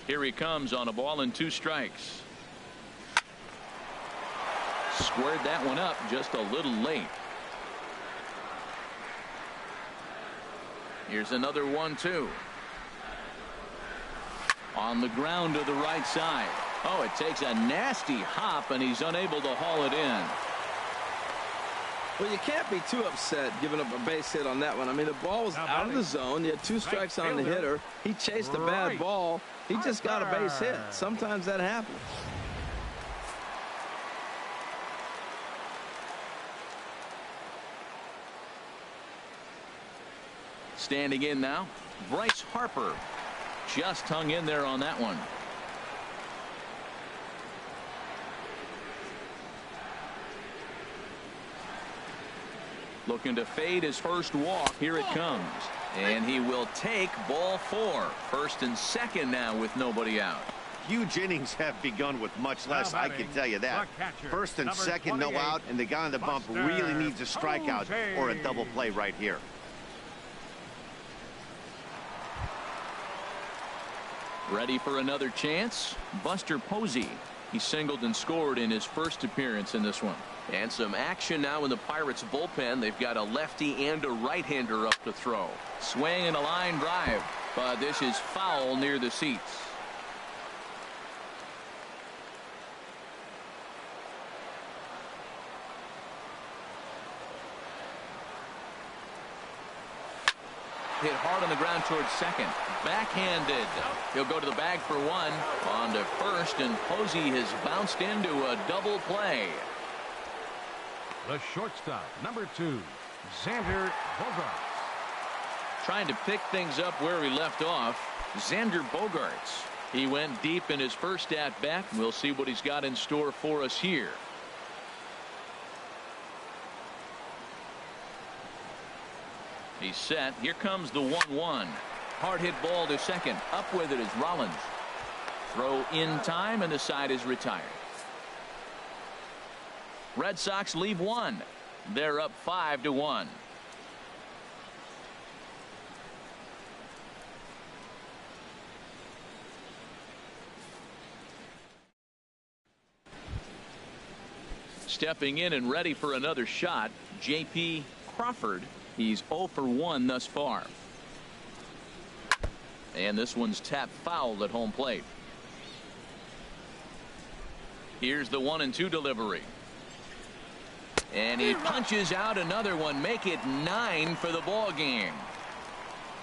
Here he comes on a ball and 2 strikes. Squared that one up just a little late. Here's another 1-2. On the ground to the right side. Oh, it takes a nasty hop, and he's unable to haul it in. Well, you can't be too upset giving up a base hit on that one. I mean, the ball was out of the zone. You had 2 strikes on the hitter. He chased a bad ball. He just got a base hit. Sometimes that happens. Standing in now, Bryce Harper. Just hung in there on that one. Looking to fade his first walk. Here it comes. And he will take ball 4. First and second now with nobody out. Huge innings have begun with much less, I can tell you that. First and second, no out, and the guy on the bump really needs a strikeout or a double play right here. Ready for another chance? Buster Posey. He singled and scored in his first appearance in this one. And some action now in the Pirates bullpen. They've got a lefty and a right-hander up to throw. Swing and a line drive, but this is foul near the seats. hit hard on the ground towards second. Backhanded. He'll go to the bag for one. On to first, and Posey has bounced into a double play. The shortstop, number 2, Xander Bogaerts. Trying to pick things up where he left off, Xander Bogaerts. He went deep in his first at bat. We'll see what he's got in store for us here. He's set. Here comes the 1-1. Hard hit ball to second. Up with it is Rollins. Throw in time, and the side is retired. Red Sox leave one. They're up 5-1. Stepping in and ready for another shot, J.P. Crawford. He's 0 for 1 thus far. And this one's tapped foul at home plate. Here's the 1-2 delivery. And he punches out another one. Make it 9 for the ball game.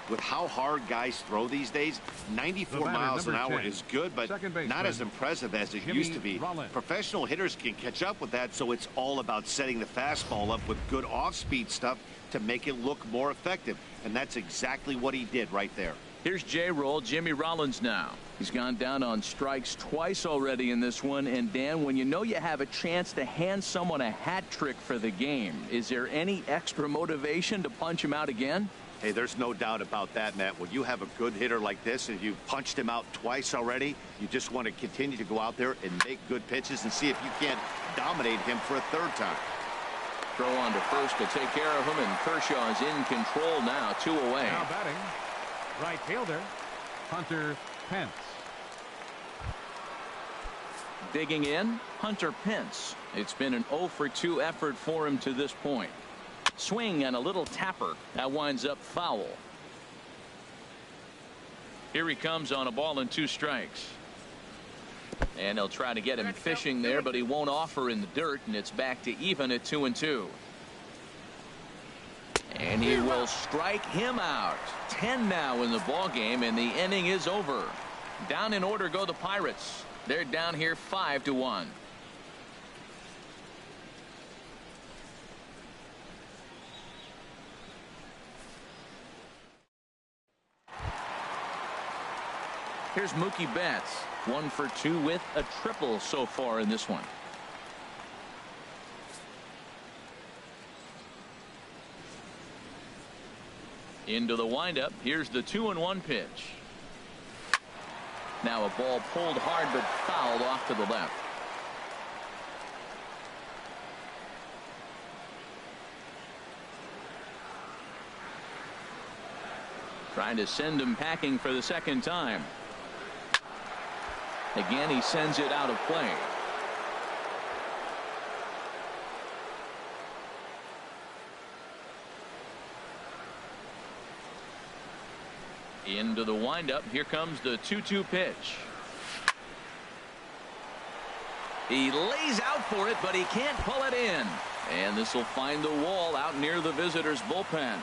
With how hard guys throw these days, 94 miles an hour is good, but not as impressive as it used to be. Professional hitters can catch up with that, so it's all about setting the fastball up with good off-speed stuff to make it look more effective. And that's exactly what he did right there. Here's J-Roll, Jimmy Rollins now. He's gone down on strikes twice already in this one. And Dan, when you know you have a chance to hand someone a hat trick for the game, is there any extra motivation to punch him out again? Hey, there's no doubt about that, Matt. When you have a good hitter like this and you punched him out twice already, you just want to continue to go out there and make good pitches and see if you can't dominate him for a third time. Throw on to first to take care of him, and Kershaw is in control now, 2 away. Now batting, right fielder, Hunter Pence. Digging in, Hunter Pence. It's been an 0 for 2 effort for him to this point. Swing and a little tapper. That winds up foul. Here he comes on a ball and 2 strikes. And they'll try to get him fishing there, but he won't offer in the dirt, and it's back to even at 2-2. And he will strike him out. 10 now in the ball game, and the inning is over. Down in order go the Pirates. They're down here 5-1. Here's Mookie Betts, 1 for 2 with a triple so far in this one. Into the windup. Here's the 2-1 pitch. Now a ball pulled hard but fouled off to the left. Trying to send him packing for the second time. Again, he sends it out of play. Into the windup. Here comes the 2-2 pitch. He lays out for it, but he can't pull it in. And this will find the wall out near the visitors' bullpen.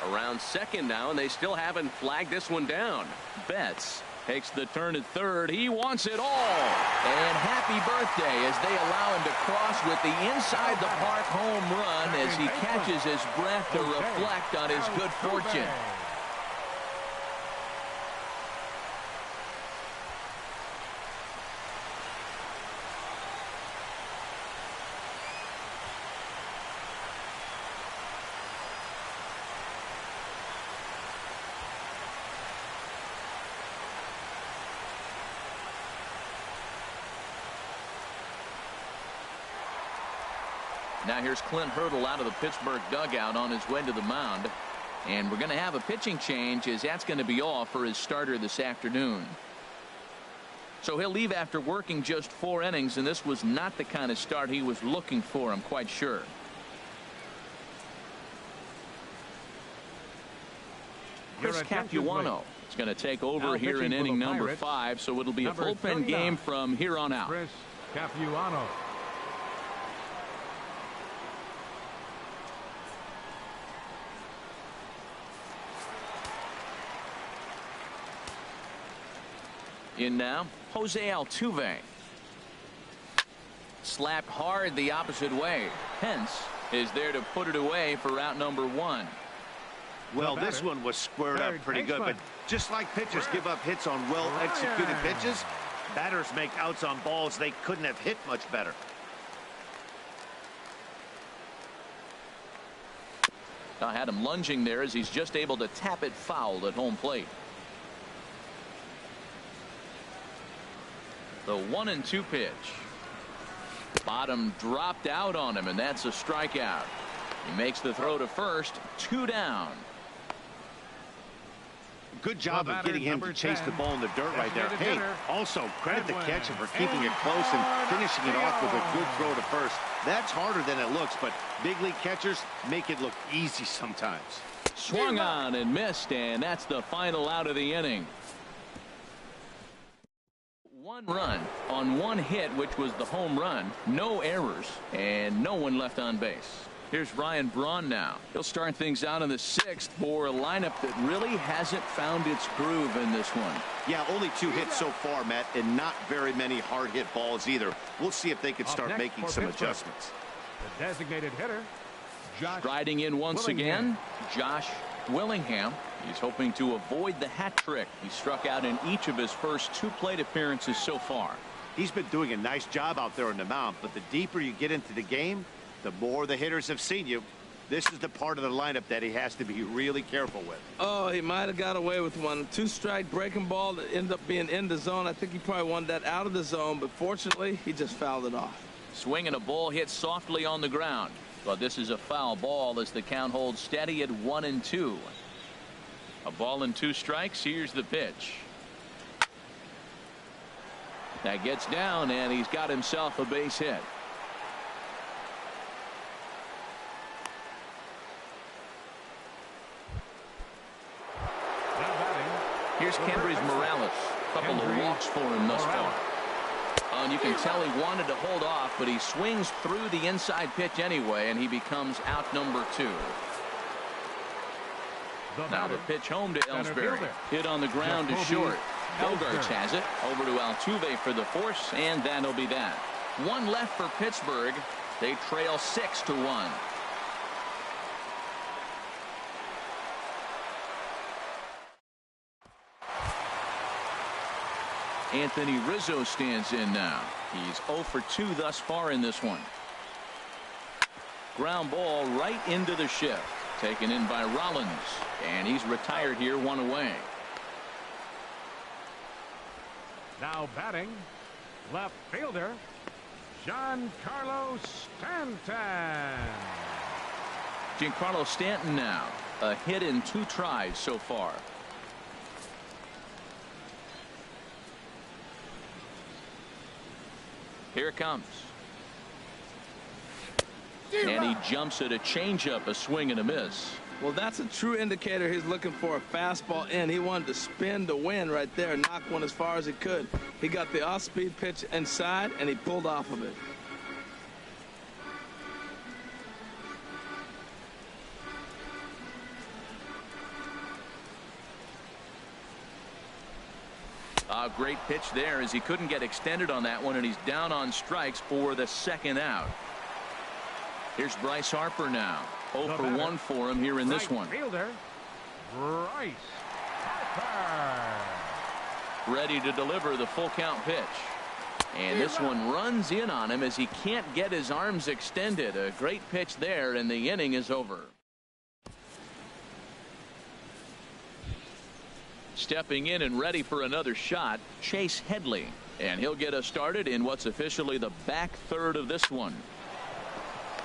Around second now, and they still haven't flagged this one down. Betts takes the turn at third. He wants it all. And happy birthday as they allow him to cross with the inside the park home run as he catches his breath to reflect on his good fortune. Now here's Clint Hurdle out of the Pittsburgh dugout on his way to the mound. And we're going to have a pitching change, as that's going to be all for his starter this afternoon. So he'll leave after working just 4 innings, and this was not the kind of start he was looking for, I'm quite sure. Chris Capuano is going to take over here in inning number 5, so it'll be a bullpen game from here on out. Chris Capuano. In now, Jose Altuve. Slapped hard the opposite way. Pence is there to put it away for out number 1. Well, this one was squared up pretty good, but just like pitchers give up hits on well-executed pitches, batters make outs on balls they couldn't have hit much better. I had him lunging there as he's just able to tap it foul at home plate. The 1-2 pitch. Bottom dropped out on him, and that's a strikeout. He makes the throw to first. 2 down. Good job of getting him to chase the ball in the dirt right there. Hey, also credit the catcher for keeping it close and finishing it off with a good throw to first. That's harder than it looks, but big league catchers make it look easy sometimes. Swung on and missed, and that's the final out of the inning. 1 run on 1 hit, which was the home run. No errors, and no one left on base. Here's Ryan Braun now. He'll start things out in the 6th for a lineup that really hasn't found its groove in this one. Yeah, only 2 hits so far, Matt, and not very many hard hit balls either. We'll see if they can start making some adjustments. The designated hitter, Josh Striding in once again, Josh Willingham. He's hoping to avoid the hat trick. He struck out in each of his first 2 plate appearances so far. He's been doing a nice job out there on the mound, but the deeper you get into the game, the more the hitters have seen you. This is the part of the lineup that he has to be really careful with. Oh, he might have got away with one. 2-strike breaking ball that ended up being in the zone. I think he probably wanted that out of the zone, but fortunately, he just fouled it off. Swinging a ball hit softly on the ground. But this is a foul ball as the count holds steady at 1-2. A ball and 2 strikes. Here's the pitch. That gets down, and he's got himself a base hit. Here's Kendrys Morales. A couple of walks for him thus far. And you can tell he wanted to hold off, but he swings through the inside pitch anyway, and he becomes out number 2. Now the pitch home to Ellsbury. Hit on the ground to short. Bogarts has it. Over to Altuve for the force, and that'll be that. 1 left for Pittsburgh. They trail 6-1. Anthony Rizzo stands in now. He's 0 for 2 thus far in this one. Ground ball right into the shift. Taken in by Rollins. And he's retired here, 1 away. Now batting, left fielder, Giancarlo Stanton. Giancarlo Stanton now. A hit in 2 tries so far. Here it comes. And he jumps at a changeup, a swing and a miss. Well, that's a true indicator he's looking for a fastball in. He wanted to spin the wind right there and knock one as far as he could. He got the off-speed pitch inside, and he pulled off of it. A great pitch there as he couldn't get extended on that one, and he's down on strikes for the 2nd out. Here's Bryce Harper now. 0 for 1 for him here in this one. Fielder, Bryce Harper. Ready to deliver the full count pitch. And this one runs in on him as he can't get his arms extended. A great pitch there, and the inning is over. Stepping in and ready for another shot, Chase Headley. And he'll get us started in what's officially the back third of this one.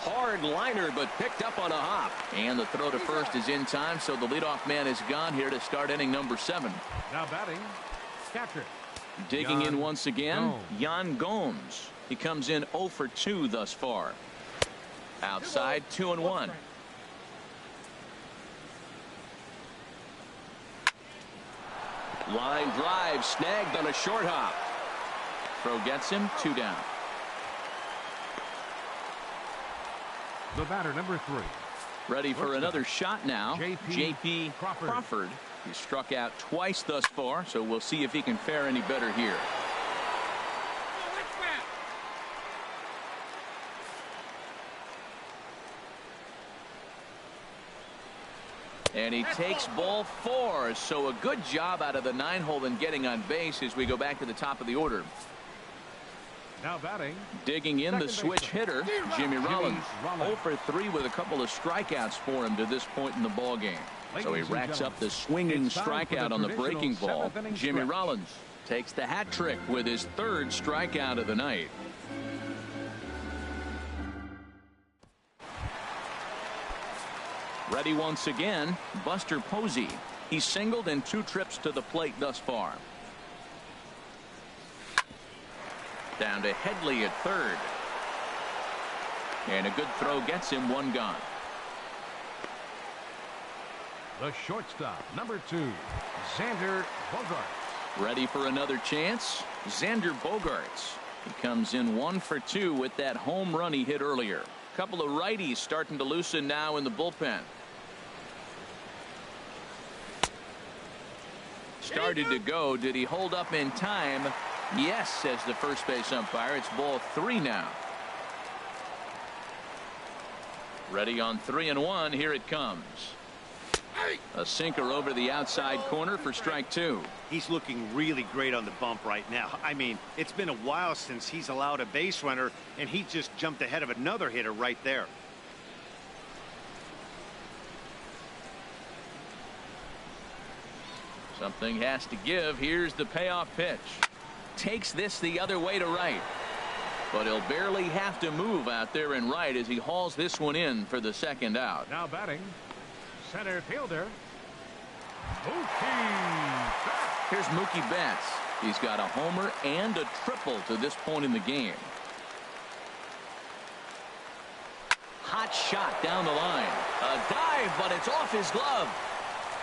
Hard liner, but picked up on a hop. And the throw to first is in time, so the leadoff man is gone here to start inning number 7. Now batting, catcher. Digging in once again, Yan Gomes. He comes in 0 for 2 thus far. Outside, 2-1. Line drive snagged on a short hop. Throw gets him, 2 down. The batter, number 3. Ready for another shot now. J.P. Crawford. He's struck out twice thus far, so we'll see if he can fare any better here. And he takes ball 4, so a good job out of the 9-hole in getting on base as we go back to the top of the order. Now batting. Digging in the switch hitter, Jimmy Rollins. 0 for 3 with a couple of strikeouts for him to this point in the ball game. So he racks up the swinging strikeout on the breaking ball. Jimmy Rollins takes the hat trick with his 3rd strikeout of the night. Ready once again, Buster Posey. He's singled in 2 trips to the plate thus far. Down to Headley at 3rd. And a good throw gets him 1 gone. The shortstop, number 2, Xander Bogaerts. Ready for another chance? Xander Bogaerts. He comes in 1 for 2 with that home run he hit earlier. Couple of righties starting to loosen now in the bullpen. Started to go. Did he hold up in time? Yes, says the first base umpire. It's ball 3 now. Ready on 3-1. Here it comes. A sinker over the outside corner for strike 2. He's looking really great on the bump right now. I mean, it's been a while since he's allowed a base runner, and he just jumped ahead of another hitter right there. Something has to give. Here's the payoff pitch. Takes this the other way to right. But he'll barely have to move out there in right as he hauls this one in for the 2nd out. Now batting, center fielder, Mookie. Here's Mookie Betts. He's got a homer and a triple to this point in the game. Hot shot down the line. A dive, but it's off his glove.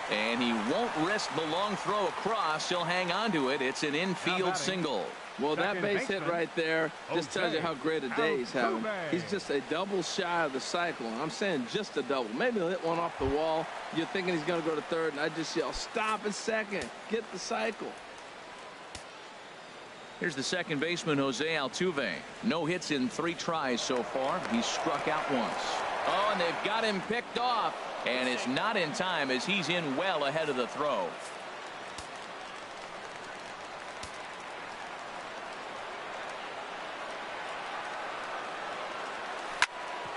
And he won't risk the long throw across. He'll hang on to it. It's an infield single. Well, that base hit right there just tells you how great a day he's having. He's just a double shy of the cycle. I'm saying just a double. Maybe he'll hit one off the wall. You're thinking he's going to go to 3rd, and I just yell, stop at 2nd. Get the cycle. Here's the second baseman, Jose Altuve. No hits in 3 tries so far. He's struck out once. Oh, and they've got him picked off. And it's not in time as he's in well ahead of the throw.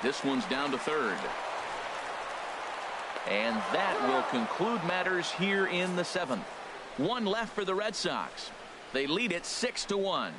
This one's down to 3rd. And that will conclude matters here in the 7th. 1 left for the Red Sox. They lead it 6-1.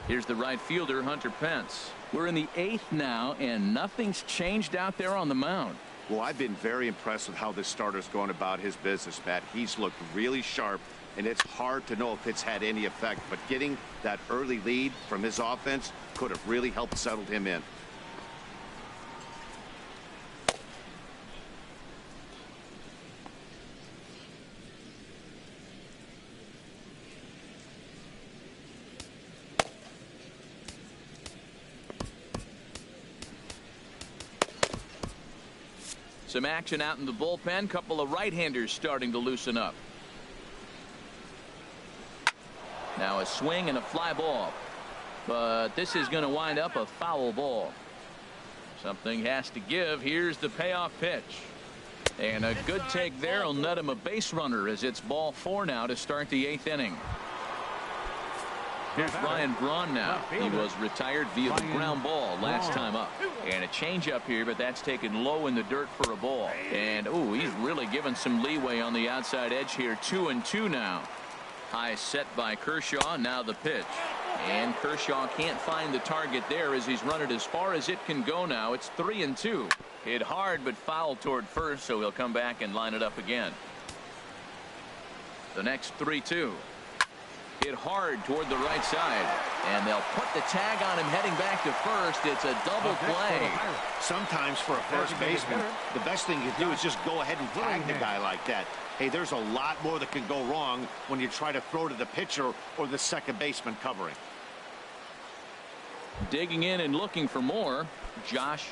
Here's the right fielder, Hunter Pence. We're in the 8th now, and nothing's changed out there on the mound. Well, I've been very impressed with how this starter's going about his business, Matt. He's looked really sharp, and it's hard to know if it's had any effect. But getting that early lead from his offense could have really helped settle him in. Some action out in the bullpen. Couple of right-handers starting to loosen up. Now a swing and a fly ball. But this is going to wind up a foul ball. Something has to give. Here's the payoff pitch. And a good take there will net him a base runner as it's ball 4 now to start the 8th inning. Here's Ryan Braun now. He was retired via the ground ball last time up. And a changeup here, but that's taken low in the dirt for a ball. And, ooh, he's really given some leeway on the outside edge here. 2-2 now. High set by Kershaw. Now the pitch. And Kershaw can't find the target there as he's run it as far as it can go now. It's 3-2. Hit hard, but foul toward first, so he'll come back and line it up again. The next 3-2. Hit hard toward the right side, and they'll put the tag on him heading back to first. It's a double play. Sometimes for a first baseman, the best thing you do is just go ahead and tag the guy like that. Hey, there's a lot more that can go wrong when you try to throw to the pitcher or the second baseman covering. Digging in and looking for more, Josh.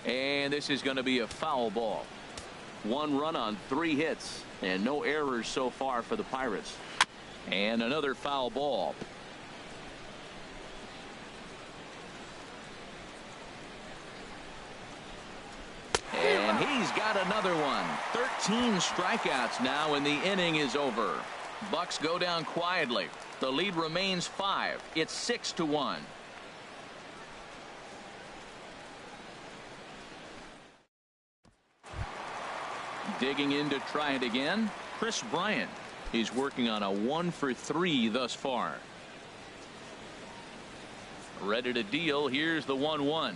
And this is going to be a foul ball. 1 run on 3 hits and no errors so far for the Pirates. And another foul ball. And he's got another one. 13 strikeouts now, and the inning is over. Bucks go down quietly. The lead remains 5. It's 6-1. Digging in to try it again, Chris Bryant. He's working on a 1 for 3 thus far. Ready to deal. Here's the 1-1.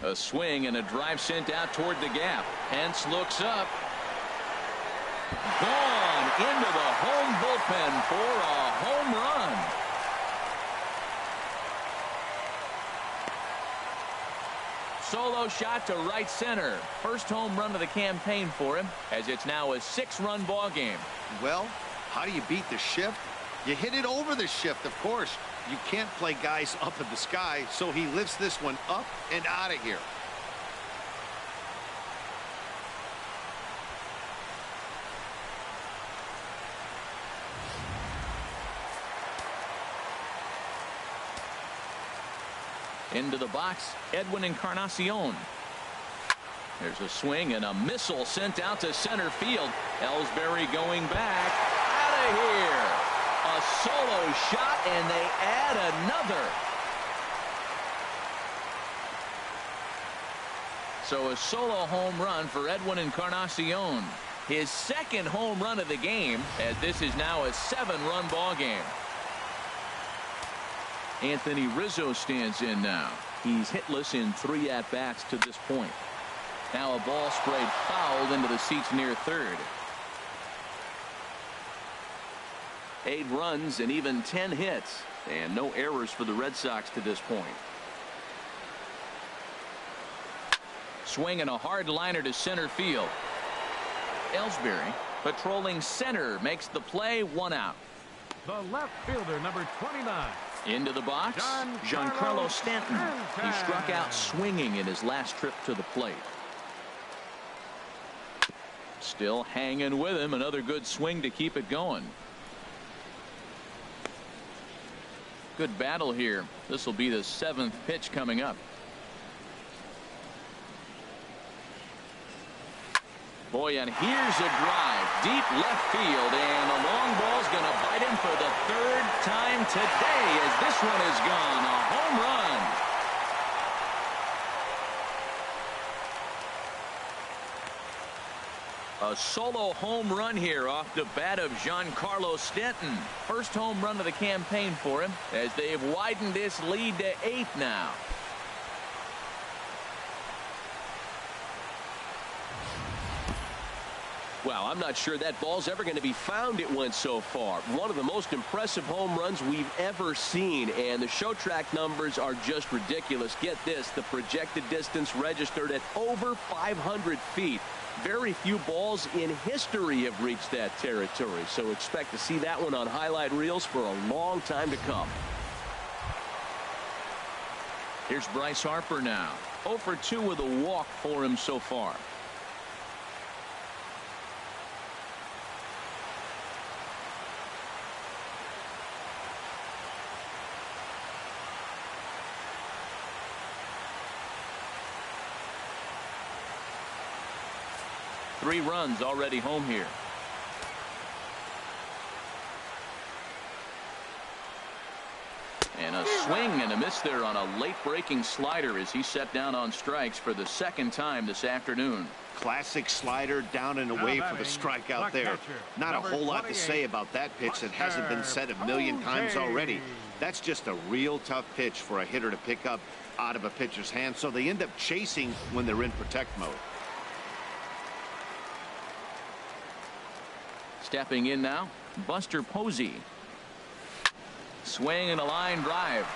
A swing and a drive sent out toward the gap. Hence looks up. Gone into the home bullpen for a home run. Solo shot to right center. First home run of the campaign for him, as it's now a 6-run ball game. Well, how do you beat the shift? You hit it over the shift, of course. You can't play guys up in the sky, so he lifts this one up and out of here. Into the box, Edwin Encarnacion. There's a swing and a missile sent out to center field. Ellsbury going back. Out of here. A solo shot, and they add another. So a solo home run for Edwin Encarnacion. His second home run of the game, as this is now a 7-run ball game. Anthony Rizzo stands in now. He's hitless in 3 at-bats to this point. Now a ball sprayed fouled into the seats near third. 8 runs and even 10 hits, and no errors for the Red Sox to this point. Swing and a hard liner to center field. Ellsbury patrolling center makes the play. 1 out. The left fielder, number 29. Into the box, Giancarlo Stanton. He struck out swinging in his last trip to the plate. Still hanging with him. Another good swing to keep it going. Good battle here. This will be the 7th pitch coming up. Boy, and here's a drive deep left field, and the long ball's going to bite him for the 3rd time today, as this one is gone. A home run. A solo home run here off the bat of Giancarlo Stanton. First home run of the campaign for him, as they've widened this lead to 8 now. Well, I'm not sure that ball's ever going to be found. It went so far. One of the most impressive home runs we've ever seen, and the show track numbers are just ridiculous. Get this, the projected distance registered at over 500 feet. Very few balls in history have reached that territory, so expect to see that one on highlight reels for a long time to come. Here's Bryce Harper now. 0 for 2 with a walk for him so far. Three runs already home here. And a swing and a miss there on a late breaking slider as he set down on strikes for the 2nd time this afternoon. Classic slider down and away for the strikeout there. Not a whole lot to say about that pitch that hasn't been said a million times already. That's just a real tough pitch for a hitter to pick up out of a pitcher's hand, so they end up chasing when they're in protect mode. Stepping in now, Buster Posey. Swing and a line drive,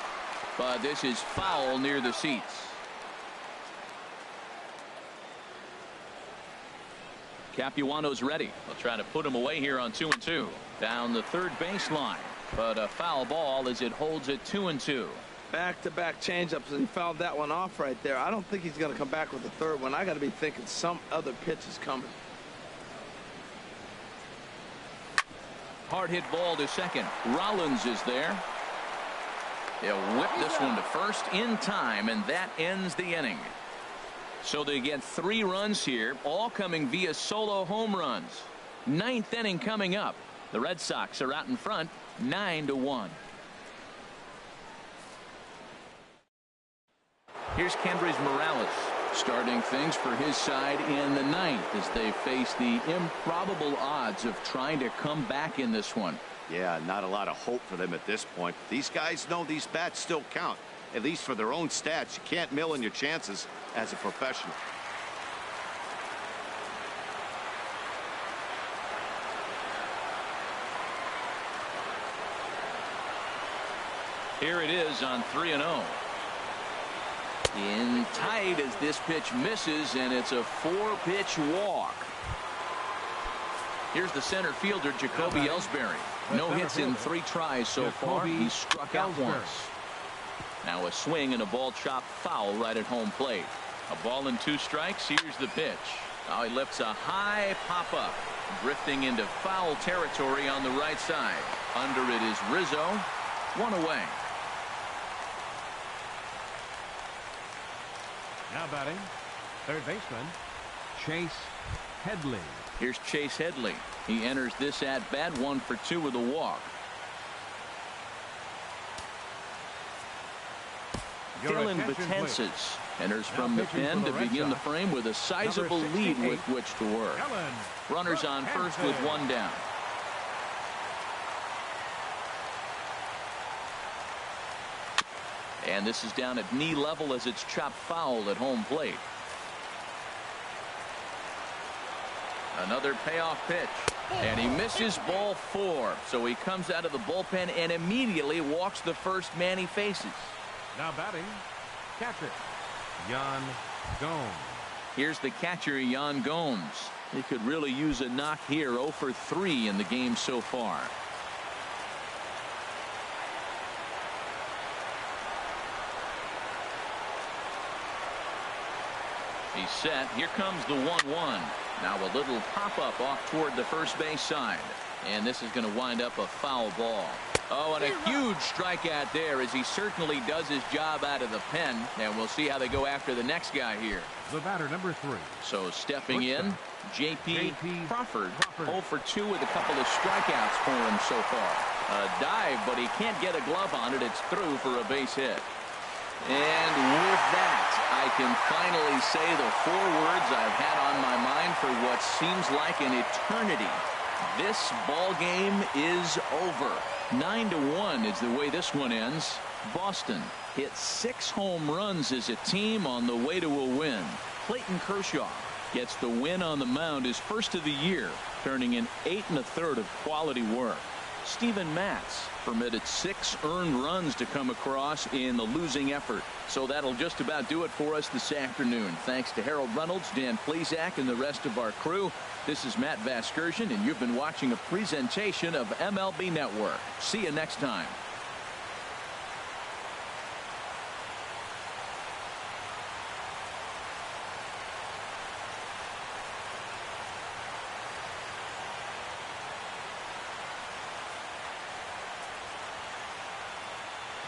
but this is foul near the seats. Capuano's ready. They'll try to put him away here on 2-2. Down the third baseline, but a foul ball as it holds it 2-2. Back-to-back changeups, and he fouled that one off right there. I don't think he's going to come back with the third one. I got to be thinking some other pitch is coming. Hard hit ball to second. Rollins is there. He'll whip this one to first in time, and that ends the inning. So they get 3 runs here, all coming via solo home runs. 9th inning coming up. The Red Sox are out in front, 9-1. Here's Kendrys Morales starting things for his side in the 9th as they face the improbable odds of trying to come back in this one. Yeah, not a lot of hope for them at this point. These guys know these bats still count, at least for their own stats. You can't mill in your chances as a professional. Here it is on 3-0. In tight as this pitch misses, and it's a 4-pitch walk. Here's the center fielder, Jacoby Ellsbury. No hits in 3 tries so far. He struck out once. Now a swing and a ball chopped foul right at home plate. A ball and 2 strikes. Here's the pitch. Now he lifts a high pop-up, drifting into foul territory on the right side. Under it is Rizzo. 1 away. Now batting, third baseman, Chase Headley. Here's Chase Headley. He enters this at-bat 1 for 2 with a walk. Dylan Betances enters from the pen to begin the frame with a sizable lead with which to work. Runners on first with 1 down. And this is down at knee level as it's chopped foul at home plate. Another payoff pitch, and he misses ball 4. So he comes out of the bullpen and immediately walks the first man he faces. Now batting, catcher Yan Gomes. Here's the catcher, Yan Gomes. He could really use a knock here. 0 for 3 in the game so far. He's set. Here comes the 1-1. Now a little pop-up off toward the first base side. And this is going to wind up a foul ball. Oh, and a huge strikeout there as he certainly does his job out of the pen. And we'll see how they go after the next guy here. The batter, number 3. So stepping in, J.P. Crawford. 0 for 2 with a couple of strikeouts for him so far. A dive, but he can't get a glove on it. It's through for a base hit. And with that, I can finally say the 4 words I've had on my mind for what seems like an eternity. This ball game is over. 9-1 is the way this one ends. Boston hit 6 home runs as a team on the way to a win. Clayton Kershaw gets the win on the mound, his first of the year, turning in 8 1/3 of quality work. Steven Matz permitted 6 earned runs to come across in the losing effort. So that'll just about do it for us this afternoon. Thanks to Harold Reynolds, Dan Plesac, and the rest of our crew. This is Matt Vasgersian, and you've been watching a presentation of MLB Network. See you next time.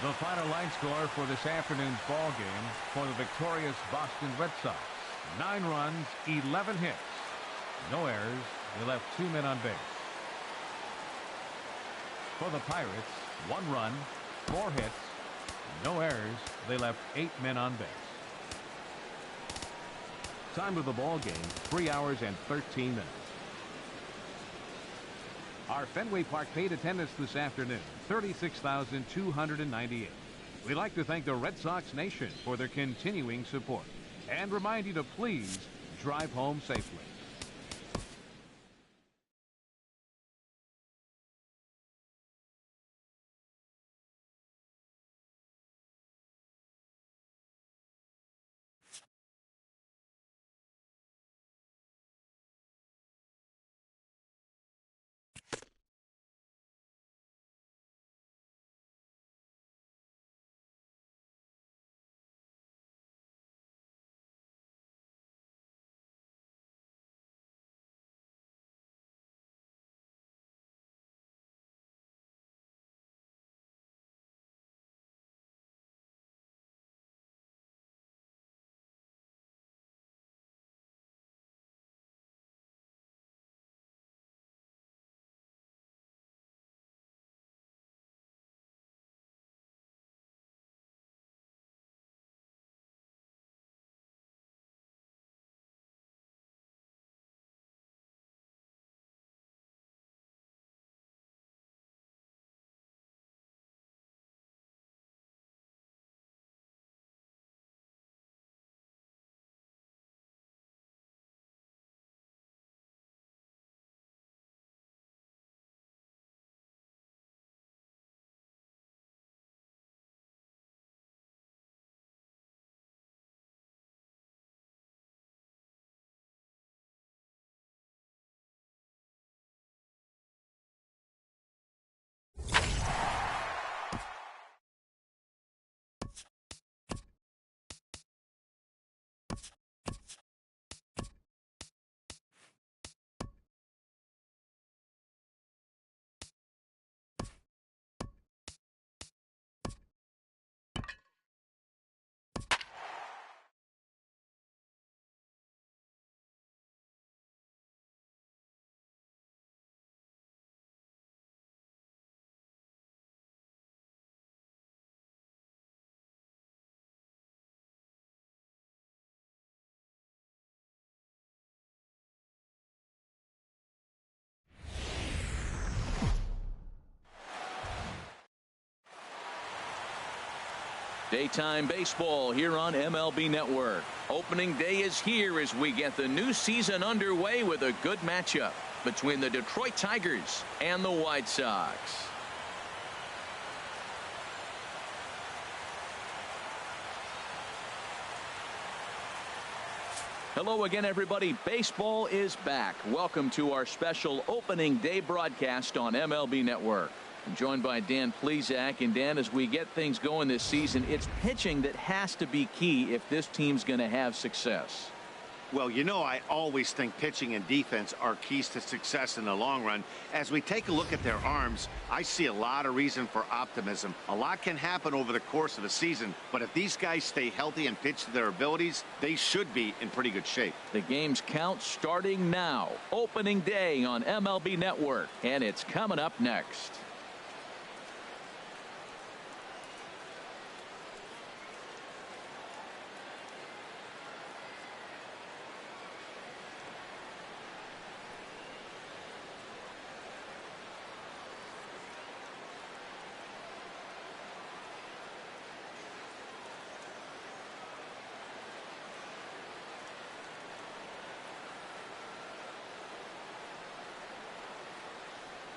The final line score for this afternoon's ball game for the victorious Boston Red Sox. 9 runs, 11 hits. No errors. They left 2 men on base. For the Pirates, 1 run, 4 hits. No errors. They left 8 men on base. Time of the ball game, 3 hours and 13 minutes. Our Fenway Park paid attendance this afternoon, 36,298. We'd like to thank the Red Sox Nation for their continuing support and remind you to please drive home safely. Daytime baseball here on MLB Network. Opening day is here as we get the new season underway with a good matchup between the Detroit Tigers and the White Sox. Hello again, everybody. Baseball is back. Welcome to our special opening day broadcast on MLB Network. I'm joined by Dan Plesac. And Dan, as we get things going this season, it's pitching that has to be key if this team's going to have success. Well, you know, I always think pitching and defense are keys to success in the long run. As we take a look at their arms, I see a lot of reason for optimism. A lot can happen over the course of a season, but if these guys stay healthy and pitch to their abilities, they should be in pretty good shape. The game's count starting now. Opening day on MLB Network, and it's coming up next.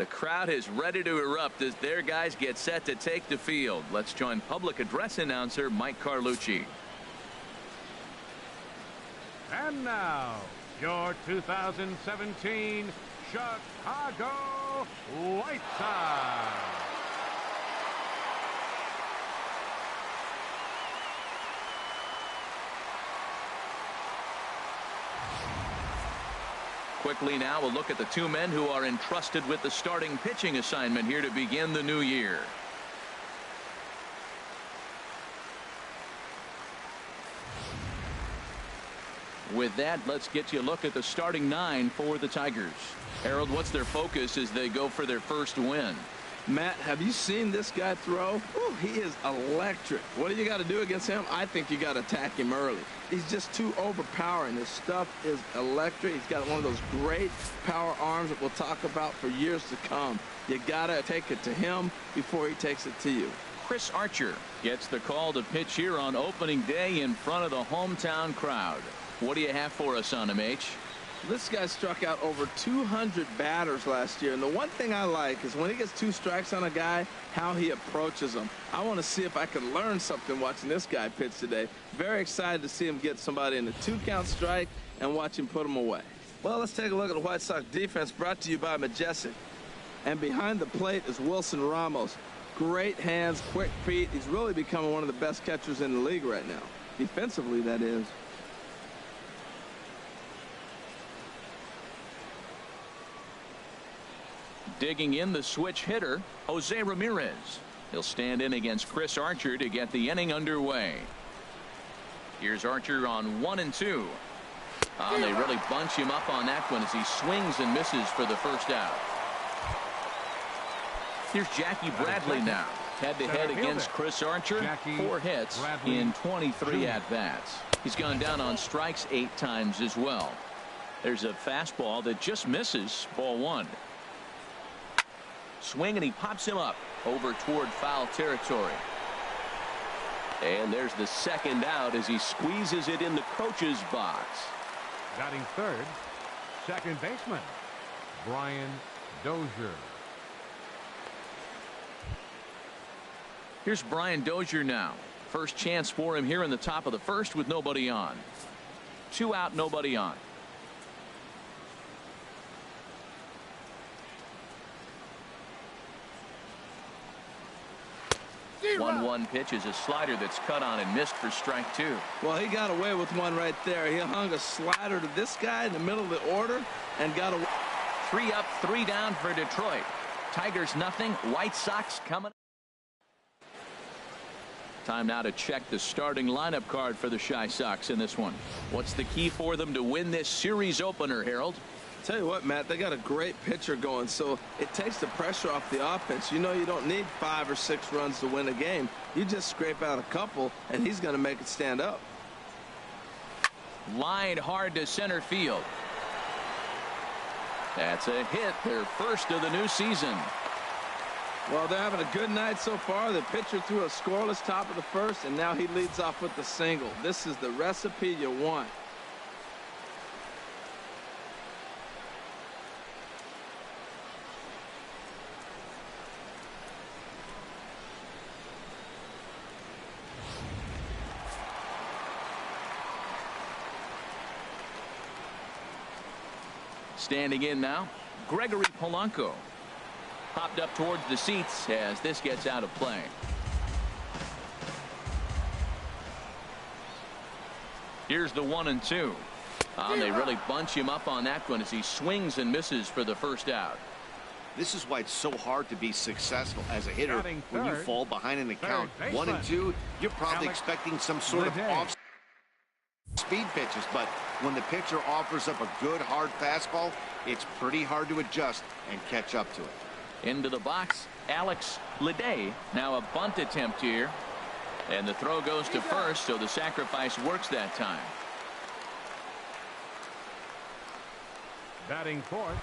The crowd is ready to erupt as their guys get set to take the field. Let's join public address announcer Mike Carlucci. And now, your 2017 Chicago White Sox. Quickly now, we'll look at the two men who are entrusted with the starting pitching assignment here to begin the new year. With that, let's get you a look at the starting nine for the Tigers. Harold, what's their focus as they go for their first win? Matt, have you seen this guy throw? Ooh, he is electric. What do you got to do against him? I think you got to attack him early. He's just too overpowering. His stuff is electric. He's got one of those great power arms that we'll talk about for years to come. You got to take it to him before he takes it to you. Chris Archer gets the call to pitch here on opening day in front of the hometown crowd. What do you have for us on him, H? This guy struck out over 200 batters last year, and the one thing I like is when he gets 2 strikes on a guy, how he approaches them. I want to see if I can learn something watching this guy pitch today. Very excited to see him get somebody in a 2-count strike and watch him put them away. Well, let's take a look at the White Sox defense, brought to you by Majestic. And behind the plate is Wilson Ramos. Great hands, quick feet. He's really becoming one of the best catchers in the league right now. Defensively, that is. Digging in, the switch hitter, Jose Ramirez. He'll stand in against Chris Archer to get the inning underway. Here's Archer on 1 and 2. They really bunch him up on that one as he swings and misses for the first out. Here's Jackie Bradley now. Head-to-head against Chris Archer. 4 hits in 23 at-bats. He's gone down on strikes 8 times as well. There's a fastball that just misses, ball 1. Swing, and he pops him up over toward foul territory. And there's the second out as he squeezes it in the coach's box. Batting third, second baseman, Brian Dozier. Here's Brian Dozier now. First chance for him here in the top of the first with nobody on. 2 out, nobody on. 1-1 pitch is a slider that's cut on and missed for strike 2. Well, he got away with one right there. He hung a slider to this guy in the middle of the order and got away. 3 up, 3 down for Detroit. Tigers nothing. White Sox coming. Time now to check the starting lineup card for the Chi Sox in this one. What's the key for them to win this series opener, Harold? Tell you what, Matt, they got a great pitcher going, so it takes the pressure off the offense. You know, you don't need 5 or 6 runs to win a game. You just scrape out a couple, and he's going to make it stand up. Line hard to center field. That's a hit, their first of the new season. Well, they're having a good night so far. The pitcher threw a scoreless top of the first, and now he leads off with the single. This is the recipe you want. Standing in now, Gregory Polanco. Popped up towards the seats as this gets out of play. Here's the 1 and 2. They really bunch him up on that one as he swings and misses for the first out. This is why it's so hard to be successful as a hitter when you fall behind in the count. 1 and 2, you're probably expecting some sort of off-speed pitches, but when the pitcher offers up a good hard fastball, it's pretty hard to adjust and catch up to it. Into the box, Alex Leday. Now a bunt attempt here. And the throw goes to first, so the sacrifice works that time. Batting fourth,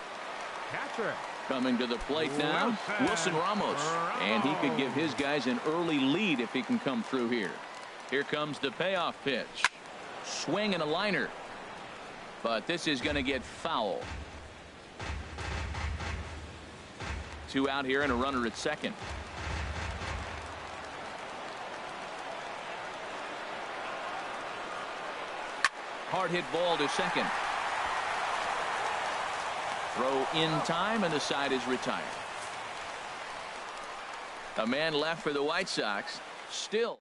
catcher. Coming to the plate now, Wilson Ramos. And he could give his guys an early lead if he can come through here. Here comes the payoff pitch. Swing and a liner. But this is going to get foul. 2 out here and a runner at second. Hard hit ball to second. Throw in time and the side is retired. A man left for the White Sox. Still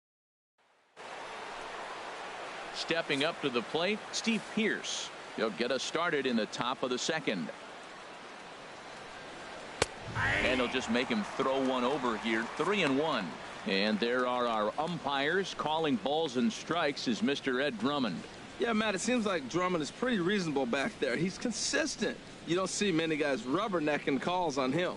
stepping up to the plate, Steve Pearce. He'll get us started in the top of the second. And he'll just make him throw one over here. 3-1. And there are our umpires calling balls and strikes is Mr. Ed Drummond. Yeah, Matt, it seems like Drummond is pretty reasonable back there. He's consistent. You don't see many guys rubbernecking calls on him.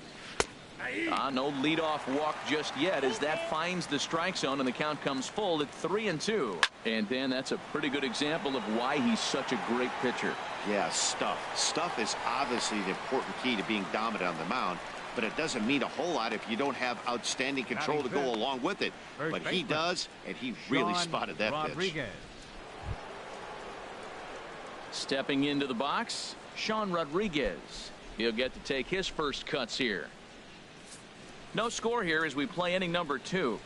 No leadoff walk just yet as that finds the strike zone and the count comes full at 3-2. And Dan, that's a pretty good example of why he's such a great pitcher. Yeah, stuff is obviously the important key to being dominant on the mound, but it doesn't mean a whole lot if you don't have outstanding control to go along with it. But he does, and he really spotted that pitch. Stepping into the box, Sean Rodriguez. He'll get to take his first cuts here. No score here as we play inning number 2.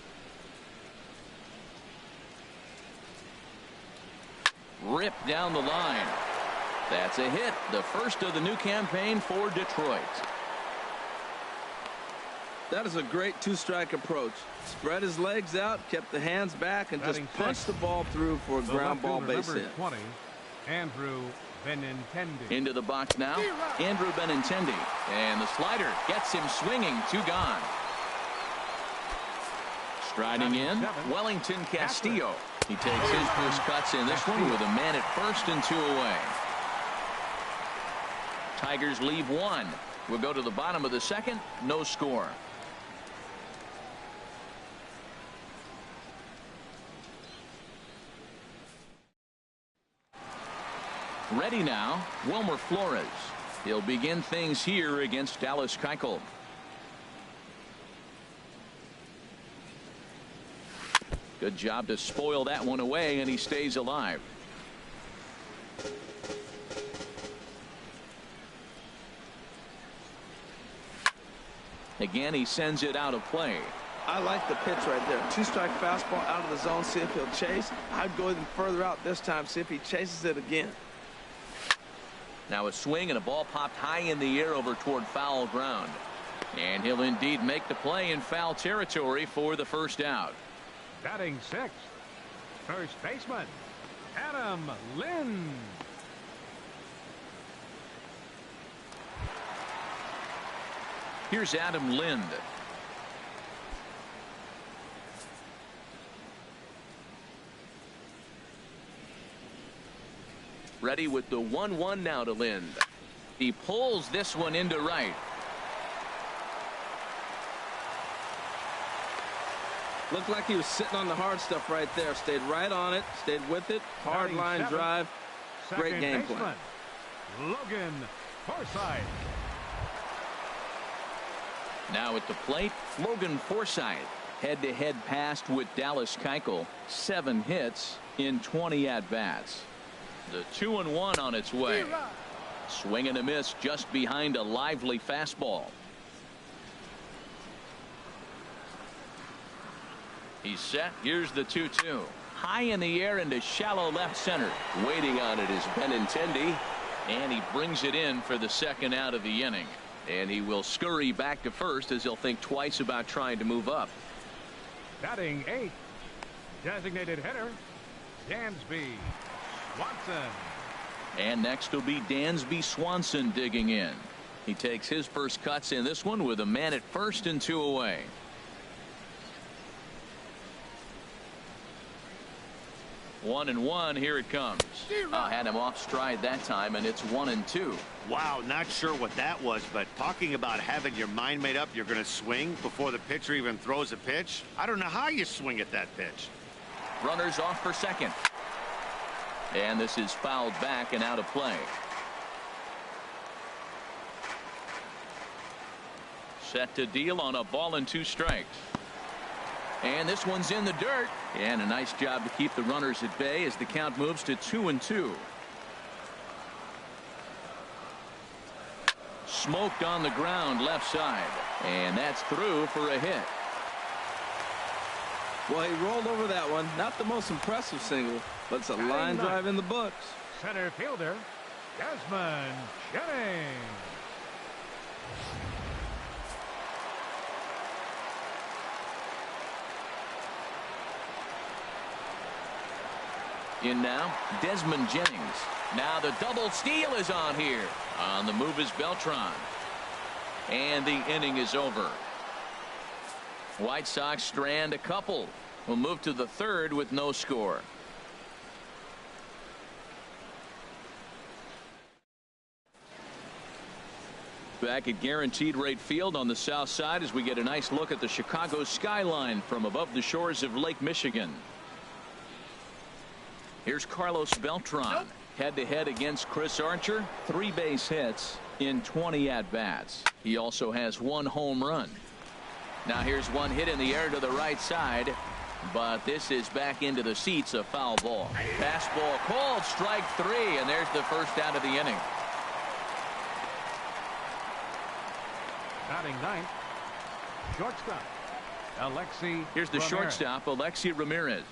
Ripped down the line. That's a hit, the first of the new campaign for Detroit. That is a great two-strike approach. Spread his legs out, kept the hands back, and just punched the ball through for a ground ball base hit. 20, Andrew Benintendi. Into the box now, Andrew Benintendi. And the slider gets him swinging. 2 gone. Striding in, Wellington Castillo. He takes his first cuts in this one with a man at first and 2 away. Tigers leave 1. We'll go to the bottom of the second. No score. Ready now, Wilmer Flores. He'll begin things here against Dallas Keuchel. Good job to spoil that one away, and he stays alive. Again, he sends it out of play. I like the pitch right there. Two-strike fastball out of the zone. See if he'll chase. I'd go even further out this time. See if he chases it again. Now a swing and a ball popped high in the air over toward foul ground. And he'll indeed make the play in foul territory for the first out. Batting 6th, first baseman, Adam Lind. Here's Adam Lind. Ready with the 1-1 now to Lind. He pulls this one into right. Looked like he was sitting on the hard stuff right there. Stayed right on it. Stayed with it. Hard line drive. Great game plan. Logan Forsythe. Now at the plate, Logan Forsythe. Head-to-head passed with Dallas Keuchel. 7 hits in 20 at-bats. The 2-1 on its way. Swing and a miss just behind a lively fastball. He's set. Here's the 2-2. High in the air into shallow left center. Waiting on it is Benintendi. And he brings it in for the second out of the inning. And he will scurry back to first as he'll think twice about trying to move up. Batting 8th, designated hitter, Dansby Swanson. And next will be Dansby Swanson digging in. He takes his first cuts in this one with a man at first and 2 away. One and one. Here it comes. Had him off stride that time, and it's 1-2. Wow, not sure what that was, but talking about having your mind made up you're going to swing before the pitcher even throws a pitch. I don't know how you swing at that pitch. Runners off for second. And this is fouled back and out of play. Set to deal on a ball and 2 strikes. And this one's in the dirt. And a nice job to keep the runners at bay as the count moves to 2-2. Smoked on the ground left side. And that's through for a hit. Well, he rolled over that one. Not the most impressive single, but it's a line drive in the books. Center fielder, Desmond Jennings. In now, Desmond Jennings. Now the double steal is on here. On the move is Beltran. And the inning is over. White Sox strand a couple. We'll move to the third with no score. Back at Guaranteed Rate Field on the south side as we get a nice look at the Chicago skyline from above the shores of Lake Michigan. Here's Carlos Beltran head-to-head against Chris Archer. 3 base hits in 20 at-bats. He also has 1 home run. Now here's one hit in the air to the right side, but this is back into the seats, a foul ball. Fastball called, strike 3, and there's the first out of the inning. Batting ninth, shortstop, Alexi Here's the Ramirez. shortstop, Alexi Ramirez.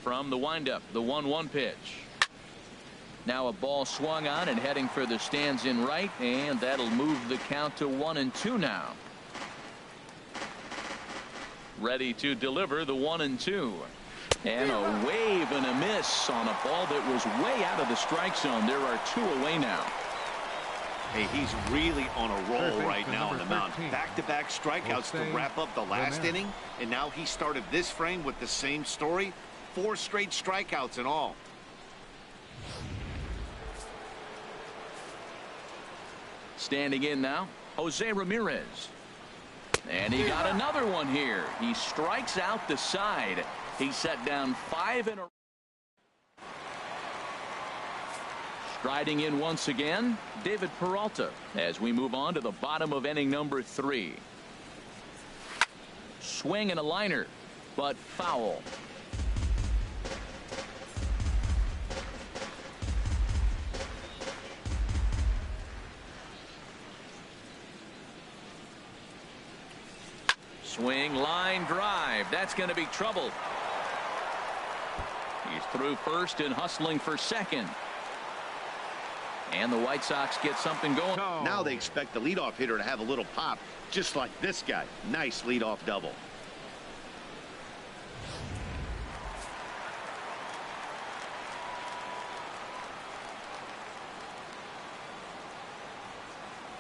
From the windup, the 1-1 pitch. Now a ball swung on and heading for the stands in right, and that'll move the count to 1-2 now. Ready to deliver the 1-2. And a wave and a miss on a ball that was way out of the strike zone. There are 2 away now. Hey, he's really on a roll Perfect right for now on number the mound. 13. Back-to-back strikeouts to wrap up the last inning, and now he started this frame with the same story. 4 straight strikeouts in all. Standing in now, Jose Ramirez. And he got another one here. He strikes out the side. He set down 5 in a row. Striding in once again, David Peralta, as we move on to the bottom of inning number 3. Swing and a liner, but foul. Swing, line drive. That's going to be trouble. He's through first and hustling for second. And the White Sox get something going. Now they expect the leadoff hitter to have a little pop, just like this guy. Nice leadoff double.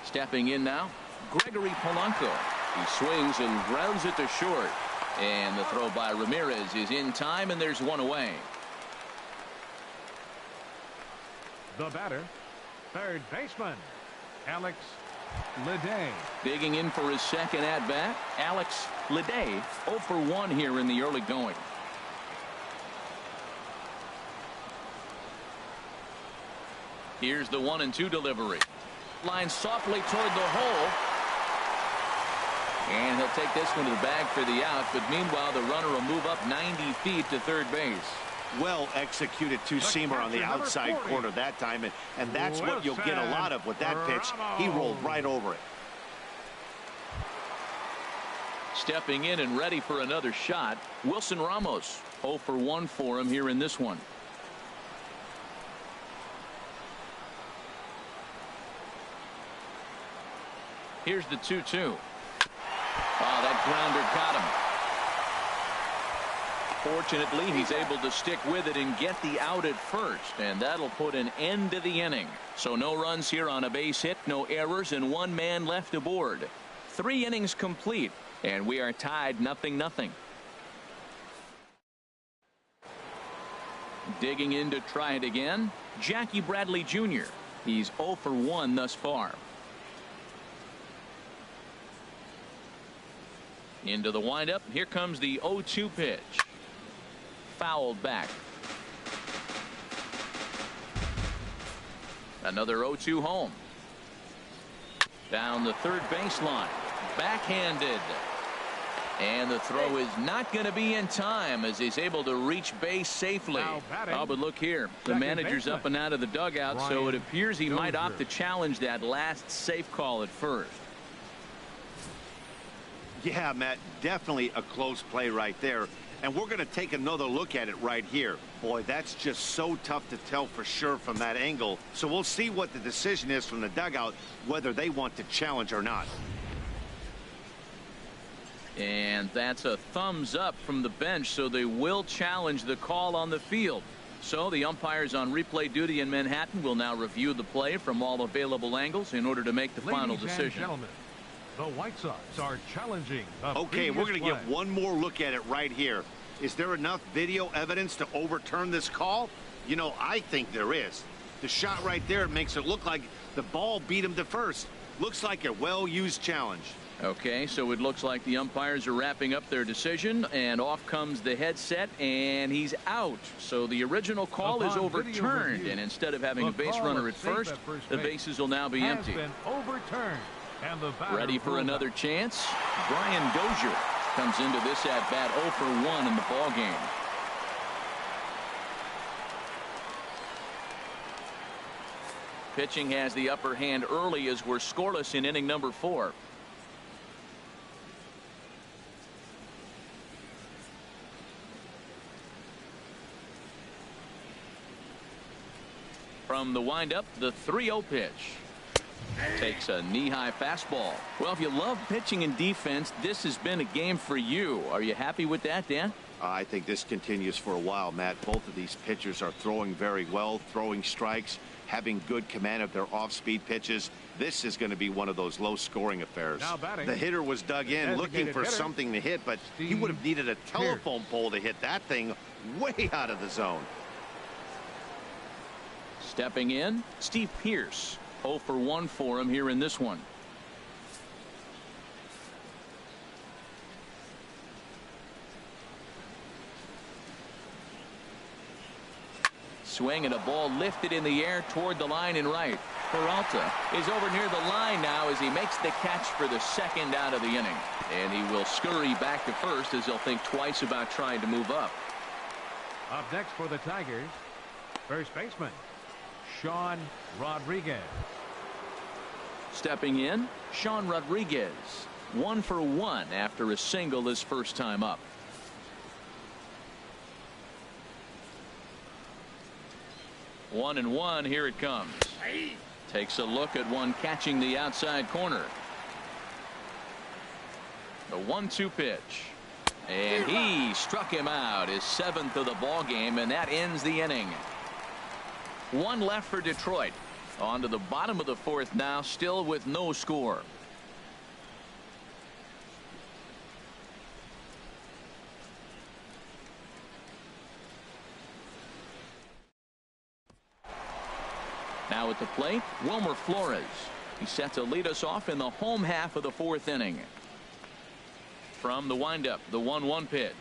Stepping in now, Gregory Polanco. He swings and grounds it to short. And the throw by Ramirez is in time, and there's 1 away. The batter, third baseman, Alex Leday. Digging in for his second at-bat, Alex Leday, 0 for 1 here in the early going. Here's the 1-2 delivery. Line softly toward the hole. And he'll take this one to the bag for the out, but meanwhile the runner will move up 90 feet to third base. Well executed two-seamer on the outside corner that time, and that's what you'll get a lot of with that pitch. He rolled right over it. Stepping in and ready for another shot, Wilson Ramos. 0 for 1 for him here in this one. Here's the 2-2. Oh, that grounder caught him. Fortunately, he's able to stick with it and get the out at first, and that'll put an end to the inning. So no runs here on a base hit, no errors, and 1 man left aboard. 3 innings complete, and we are tied 0-0. Digging in to try it again, Jackie Bradley Jr. He's 0 for 1 thus far. Into the windup. Here comes the 0-2 pitch. Fouled back. Another 0-2 home. Down the third baseline. Backhanded. And the throw is not going to be in time as he's able to reach base safely. Oh, but look here. The manager's up and out of the dugout, so it appears he might opt to challenge that last safe call at first. Yeah, Matt, definitely a close play right there. And we're going to take another look at it right here. Boy, that's just so tough to tell for sure from that angle. So we'll see what the decision is from the dugout, whether they want to challenge or not. And that's a thumbs up from the bench, so they will challenge the call on the field. So the umpires on replay duty in Manhattan will now review the play from all available angles in order to make the final decision. Ladies and gentlemen, the White Sox are challenging the Okay, we're going to play. get one more look at it right here. Is there enough video evidence to overturn this call? You know, I think there is. The shot right there makes it look like the ball beat him to first. Looks like a well-used challenge. Okay, so it looks like the umpires are wrapping up their decision, and off comes the headset, and he's out. So the original call is overturned, and instead of having a base runner at first, the bases will now be empty. Been overturned, and the batter Ready for another chance? Brian Dozier comes into this at bat 0 for 1 in the ball game. Pitching has the upper hand early as we're scoreless in inning number 4. From the windup, the 3-0 pitch. Takes a knee-high fastball. Well, if you love pitching and defense, this has been a game for you. Are you happy with that, Dan? I think this continues for a while, Matt. Both of these pitchers are throwing very well, throwing strikes, having good command of their off-speed pitches. This is going to be one of those low-scoring affairs. The hitter was dug in looking for something to hit, but he would have needed a telephone pole to hit that thing way out of the zone. Stepping in, Steve Pearce. 0 for 1 for him here in this one. Swing and a ball lifted in the air toward the line and right. Peralta is over near the line now as he makes the catch for the second out of the inning. And he will scurry back to first as he'll think twice about trying to move up. Up next for the Tigers, first baseman Sean Rodriguez. Stepping in, Sean Rodriguez. 1 for 1 after a single his first time up. One and one, here it comes. Takes a look at one catching the outside corner. The 1-2 pitch. And he struck him out, his 7th of the ball game, and that ends the inning. One left for Detroit. On to the bottom of the 4th now, still with no score. Now at the plate, Wilmer Flores. He's set to lead us off in the home half of the 4th inning. From the windup, the 1-1 pitch.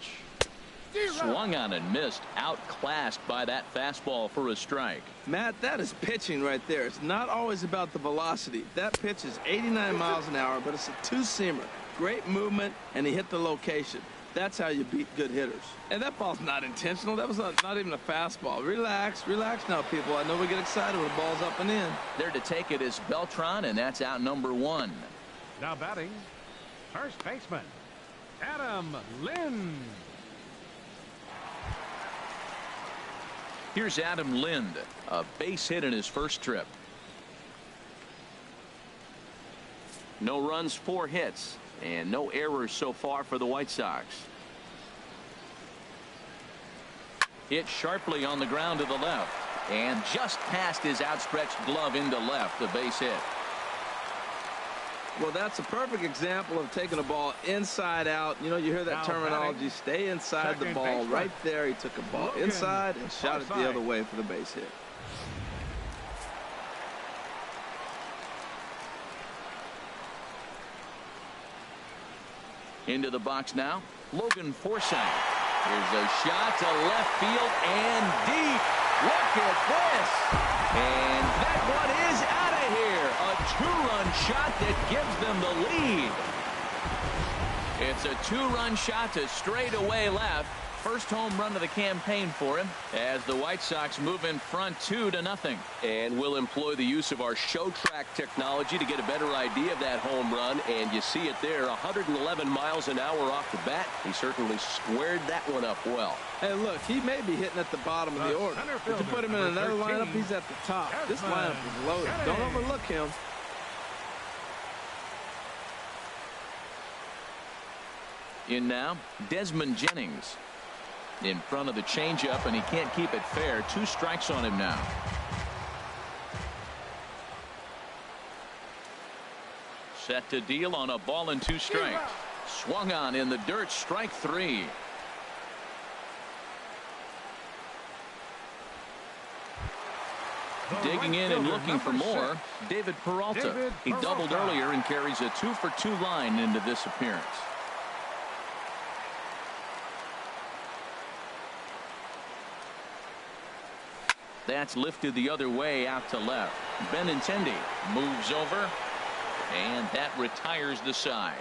Swung on and missed, outclassed by that fastball for a strike. Matt, that is pitching right there. It's not always about the velocity. That pitch is 89 miles an hour, but it's a two-seamer. Great movement, and he hit the location. That's how you beat good hitters. And that ball's not intentional. That was not even a fastball. Relax now, people. I know we get excited when the ball's up and in. There to take it is Beltran, and that's out number 1. Now batting, first baseman Adam Lind. Here's Adam Lind, a base hit in his first trip. No runs, 4 hits, and no errors so far for the White Sox. Hit sharply on the ground to the left, and just past his outstretched glove into left, the base hit. Well, that's a perfect example of taking a ball inside out. You know, you hear that terminology, stay inside the ball. Right there, he took a ball inside and shot it the other way for the base hit. Into the box now, Logan Forsythe. Here's a shot to left field and deep. Look at this. And that one is out of here. A 2-run shot that gives them the lead. It's a 2-run shot to straightaway left. First home run of the campaign for him as the White Sox move in front 2-0. And we'll employ the use of our show track technology to get a better idea of that home run. And you see it there, 111 miles an hour off the bat. He certainly squared that one up well. Hey, look, he may be hitting at the bottom of the order. If you put him in another lineup, he's at the top. This lineup is loaded. Don't overlook him. In now, Desmond Jennings. In front of the changeup, and he can't keep it fair. 2 strikes on him now. Set to deal on a ball and 2 strikes. Swung on in the dirt, strike 3. Digging in and looking for more, David Peralta. He doubled earlier and carries a 2-for-2 line into this appearance. That's lifted the other way out to left. Benintendi moves over, and that retires the side.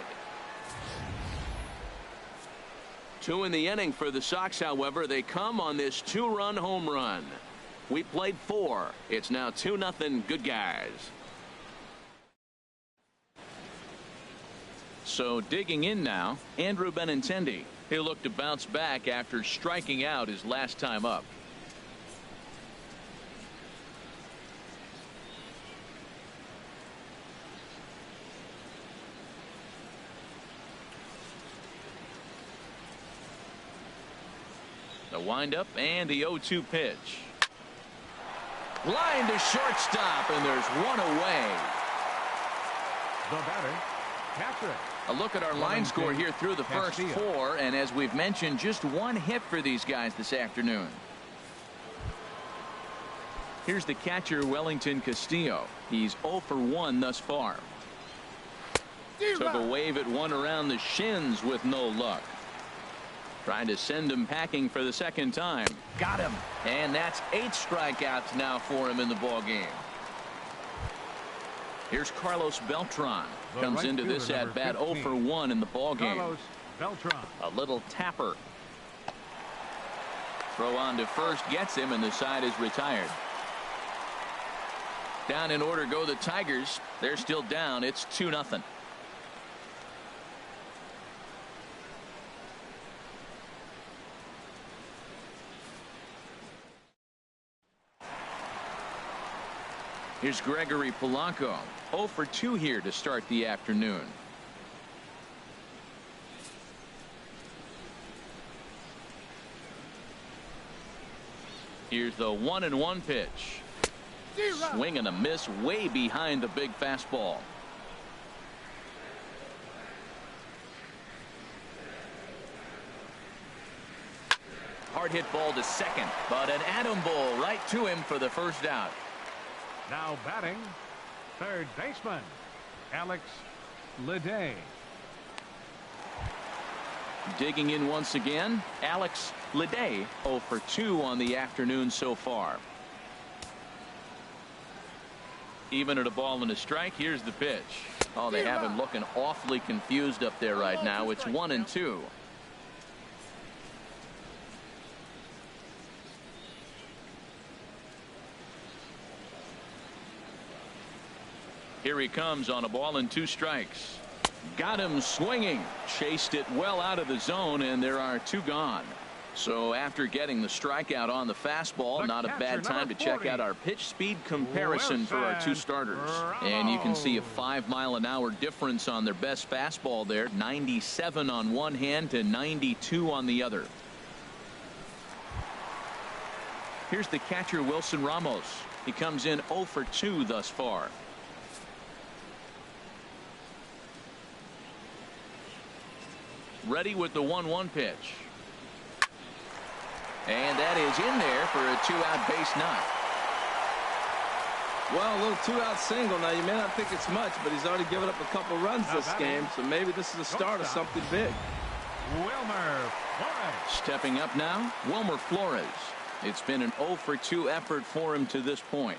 2 in the inning for the Sox, however. They come on this 2-run home run. We played 4. It's now 2-0 good guys. So digging in now, Andrew Benintendi. He'll look to bounce back after striking out his last time up. The windup and the 0-2 pitch. Line to shortstop, and there's one away. The batter, catcher. A look at our line score here through the first 4, and as we've mentioned, just 1 hit for these guys this afternoon. Here's the catcher, Wellington Castillo. He's 0 for 1 thus far. Took a wave at one around the shins with no luck. Trying to send him packing for the second time. Got him. And that's 8 strikeouts now for him in the ball game. Here's Carlos Beltran. Comes into this at bat 0 for 1 in the ball game. Carlos Beltran. A little tapper. Throw on to first gets him, and the side is retired. Down in order go the Tigers. They're still down. It's 2-0. Here's Gregory Polanco. 0 for 2 here to start the afternoon. Here's the 1-1 pitch. Swing and a miss way behind the big fastball. Hard hit ball to second, but an atom ball right to him for the first out. Now batting, third baseman, Alex Leday. Digging in once again, Alex Leday, 0 for 2 on the afternoon so far. Even at a ball and a strike, here's the pitch. Oh, they have him looking awfully confused up there right now. It's 1-2. Here he comes on a ball and 2 strikes. Got him swinging. Chased it well out of the zone, and there are 2 gone. So after getting the strikeout on the fastball, not a bad time to check out our pitch speed comparison for our 2 starters. And you can see a 5-mile-an-hour difference on their best fastball there. 97 on one hand to 92 on the other. Here's the catcher, Wilson Ramos. He comes in 0 for 2 thus far. Ready with the 1-1 pitch. And that is in there for a 2-out base knock. Well, a little 2-out single. Now, you may not think it's much, but he's already given up a couple runs this game, so maybe this is the start of something big. Wilmer Flores. Stepping up now, Wilmer Flores. It's been an 0 for 2 effort for him to this point.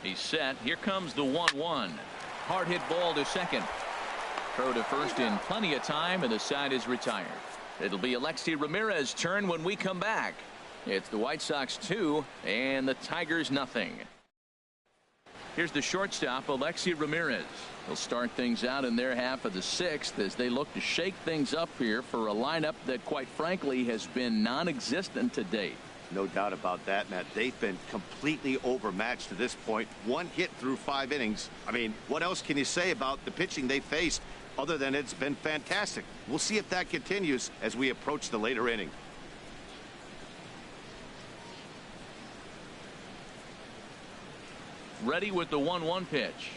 He's set. Here comes the 1-1. Hard hit ball to second. Throw to first in plenty of time, and the side is retired. It'll be Alexi Ramirez's turn when we come back. It's the White Sox 2 and the Tigers nothing. Here's the shortstop, Alexi Ramirez. He'll start things out in their half of the 6th as they look to shake things up here for a lineup that, quite frankly, has been non-existent to date. No doubt about that, Matt. They've been completely overmatched to this point. 1 hit through 5 innings. I mean, what else can you say about the pitching they faced? Other than it's been fantastic. We'll see if that continues as we approach the later inning. Ready with the 1-1 pitch.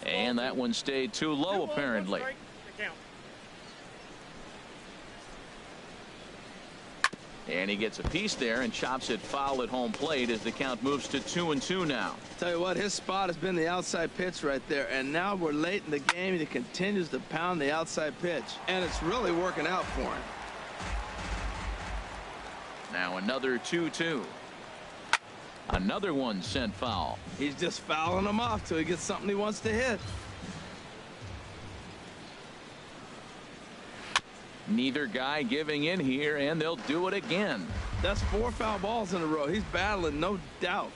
And that one stayed too low, apparently. And he gets a piece there and chops it foul at home plate as the count moves to 2-2 now. Tell you what, his spot has been the outside pitch right there, and now we're late in the game and he continues to pound the outside pitch, and it's really working out for him. Now another 2-2. Another one sent foul. He's just fouling him off till he gets something he wants to hit. Neither guy giving in here, and they'll do it again. That's 4 foul balls in a row. He's battling, no doubt.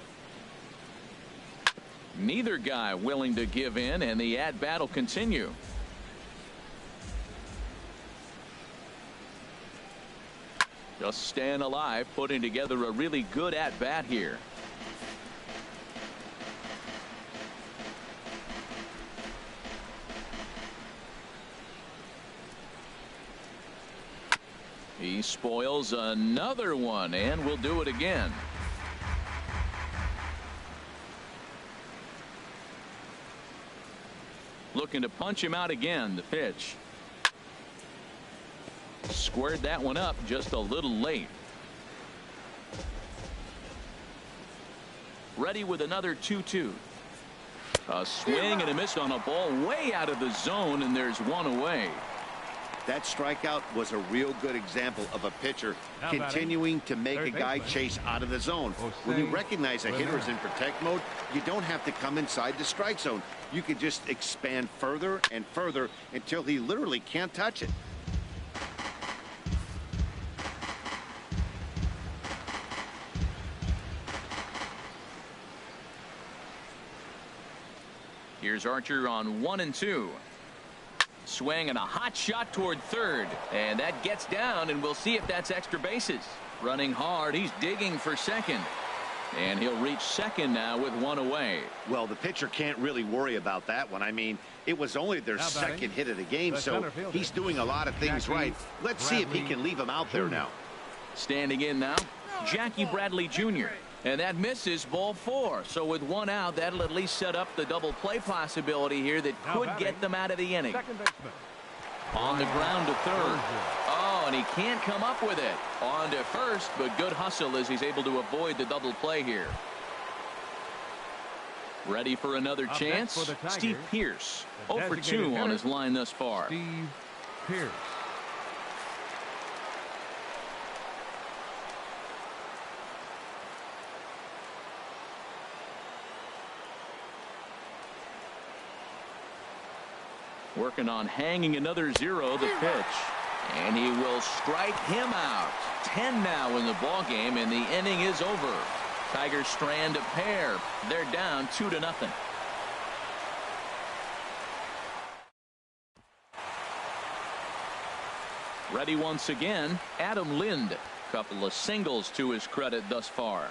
Neither guy willing to give in, and the at-bat will continue. Just staying alive, putting together a really good at-bat here. He spoils another one, and will do it again. Looking to punch him out again. The pitch. Squared that one up just a little late. Ready with another 2-2. A swing and a miss on a ball way out of the zone, and there's one away. That strikeout was a real good example of a pitcher continuing to make a guy chase out of the zone. When you recognize a hitter is in protect mode, you don't have to come inside the strike zone. You can just expand further and further until he literally can't touch it. Here's Archer on 1-2. Swing and a hot shot toward third, and that gets down, and we'll see if that's extra bases. Running hard, he's digging for second, and he'll reach second now with one away. Well, the pitcher can't really worry about that one. I mean, it was only their second hit of the game, so he's doing a lot of things right. Let's see if he can leave him out there now. Standing in now, Jackie Bradley Jr. And that misses, ball 4. So with one out, that'll at least set up the double play possibility here that could get them out of the inning. On the ground to third. Oh, and he can't come up with it. On to first, but good hustle as he's able to avoid the double play here. Ready for another chance? Steve Pearce. 0 for 2 on his line thus far. Steve Pearce. Working on hanging another 0, the pitch. And he will strike him out. 10 now in the ball game, and the inning is over. Tigers strand a pair. They're down 2-0. Ready once again, Adam Lind. Couple of singles to his credit thus far.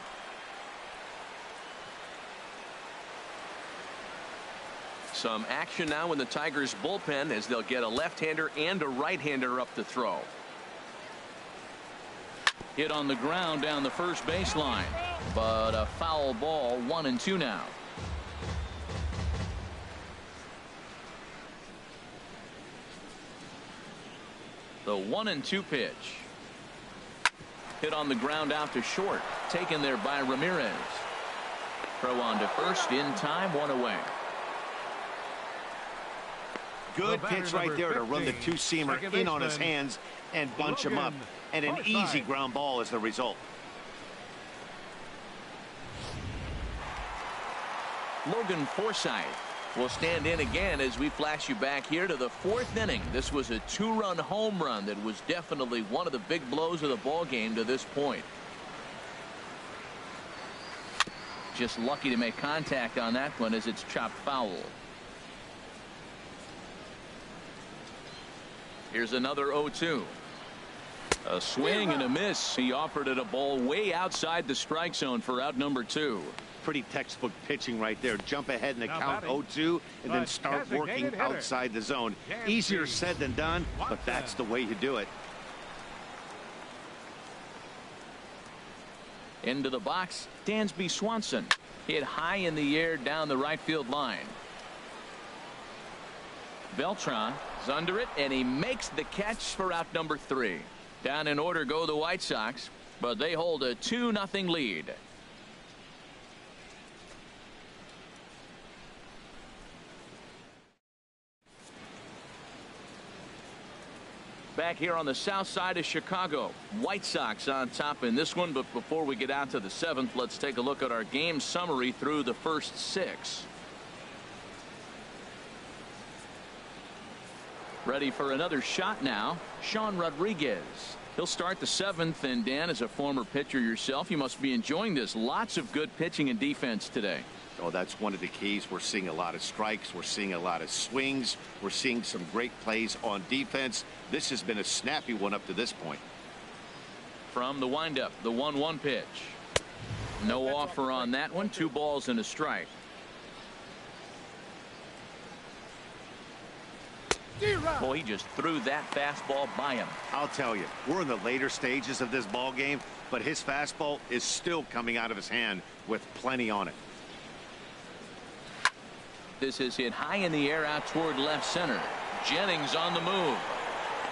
Some action now in the Tigers bullpen as they'll get a left-hander and a right-hander up to throw. Hit on the ground down the first baseline, but a foul ball. 1-2 now. The 1-2 pitch. Hit on the ground out to short, taken there by Ramirez. Throw on to first in time, one away. Good pitch right there to run the two-seamer in on his hands and bunch him up. And an easy ground ball is the result. Logan Forsythe will stand in again as we flash you back here to the 4th inning. This was a 2-run home run that was definitely one of the big blows of the ball game to this point. Just lucky to make contact on that one as it's chopped foul. Here's another 0-2. A swing and a miss. He offered it a ball way outside the strike zone for out number 2. Pretty textbook pitching right there. Jump ahead in the count 0-2 and then start working outside the zone. Easier said than done, but that's the way you do it. Into the box, Dansby Swanson. Hit high in the air down the right field line. Beltran is under it, and he makes the catch for out number 3. Down in order go the White Sox, but they hold a 2-0 lead. Back here on the south side of Chicago, White Sox on top in this one. But before we get out to the 7th, let's take a look at our game summary through the first 6. Ready for another shot now, Sean Rodriguez. He'll start the 7th, and Dan, as a former pitcher yourself, you must be enjoying this. Lots of good pitching and defense today. Oh, that's one of the keys. We're seeing a lot of strikes. We're seeing a lot of swings. We're seeing some great plays on defense. This has been a snappy one up to this point. From the windup, the 1-1 pitch. No offer on that one. 2 balls and a strike. Boy, he just threw that fastball by him. I'll tell you, we're in the later stages of this ball game, but his fastball is still coming out of his hand with plenty on it. This is hit high in the air out toward left center. Jennings on the move.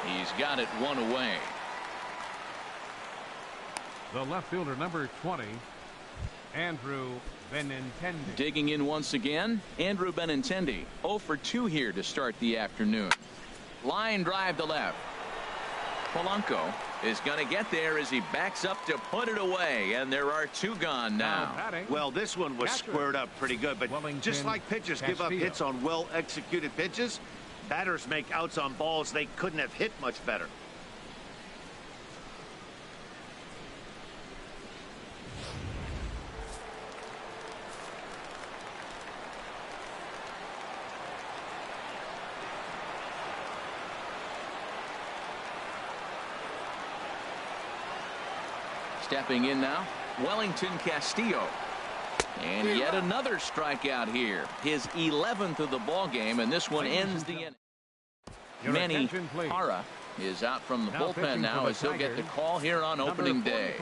He's got it 1 away. The left fielder, number 20, Andrew Benintendi. Digging in once again, Andrew Benintendi. 0 for 2 here to start the afternoon. Line drive to left. Polanco is going to get there as he backs up to put it away, and there are 2 gone now. Well, this one was squared up pretty good, but just like pitchers give up hits on well-executed pitches, batters make outs on balls they couldn't have hit much better. Stepping in now, Wellington Castillo. And yet another strikeout here. His 11th of the ball game, and this one ends the inning. Manny Parra is out from the bullpen now as he'll get the call here on opening day.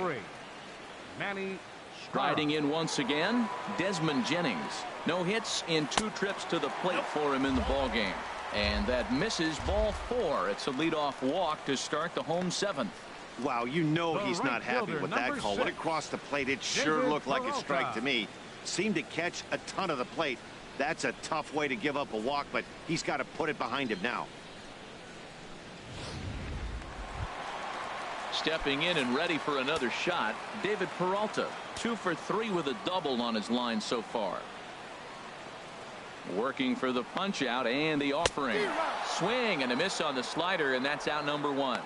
Manny Striding in once again, Desmond Jennings. No hits in 2 trips to the plate for him in the ball game. And that misses ball 4. It's a leadoff walk to start the home 7th. Wow, you know he's not happy with that call. When it crossed the plate, it sure looked like a strike to me. Seemed to catch a ton of the plate. That's a tough way to give up a walk, but he's got to put it behind him now. Stepping in and ready for another shot, David Peralta. 2 for 3 with a double on his line so far. Working for the punch out and the offering. Swing and a miss on the slider, and that's out number 1.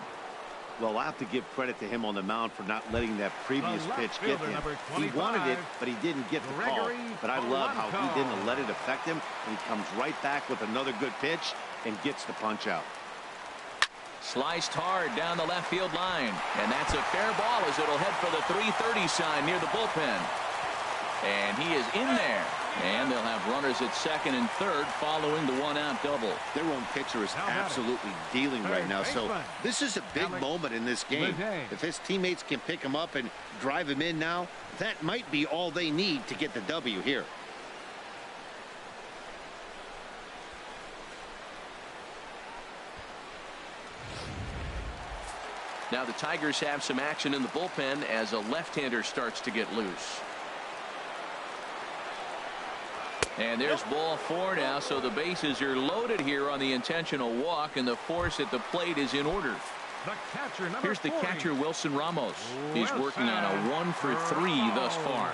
Well, I'll have to give credit to him on the mound for not letting that previous pitch get him. He wanted it, but he didn't get the call. But I love how he didn't let it affect him. And he comes right back with another good pitch and gets the punch out. Sliced hard down the left field line. And that's a fair ball as it'll head for the 330 sign near the bullpen. And he is in there. And they'll have runners at second and third following the 1-out double. Their own pitcher is absolutely dealing right now. So this is a big moment in this game. If his teammates can pick him up and drive him in now, that might be all they need to get the W here. Now the Tigers have some action in the bullpen as a left-hander starts to get loose. And there's ball 4 now, so the bases are loaded here on the intentional walk, and the force at the plate is in order. Here's the catcher, Wilson Ramos. He's working on a 1 for 3 thus far.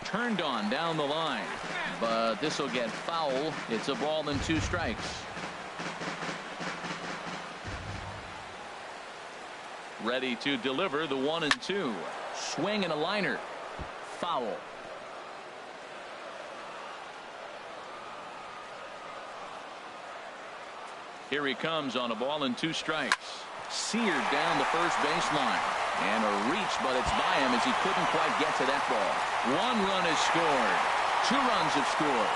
Turned on down the line, but this will get foul. It's a ball and 2 strikes. Ready to deliver the 1-2. Swing and a liner. Foul. Here he comes on a ball and 2 strikes. Seared down the first baseline. And a reach, but it's by him as he couldn't quite get to that ball. 1 run is scored. 2 runs have scored.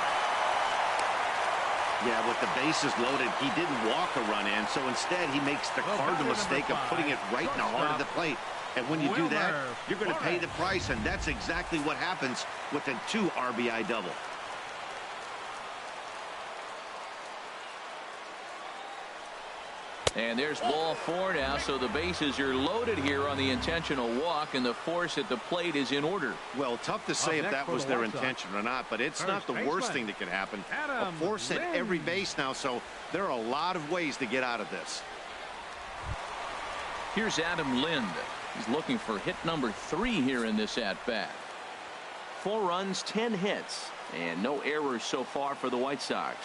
Yeah, with the bases loaded, he didn't walk a run in, so instead he makes the cardinal mistake of putting it right in the heart of the plate. And when you do that, you're going to pay the price, and that's exactly what happens with a 2 RBI double. And there's ball 4 now, so the bases are loaded here on the intentional walk, and the force at the plate is in order. Well, tough to say if that was their intention or not, but it's not the worst thing that could happen. A force at every base now, so there are a lot of ways to get out of this. Here's Adam Lind. He's looking for hit number 3 here in this at-bat. 4 runs, 10 hits, and no errors so far for the White Sox.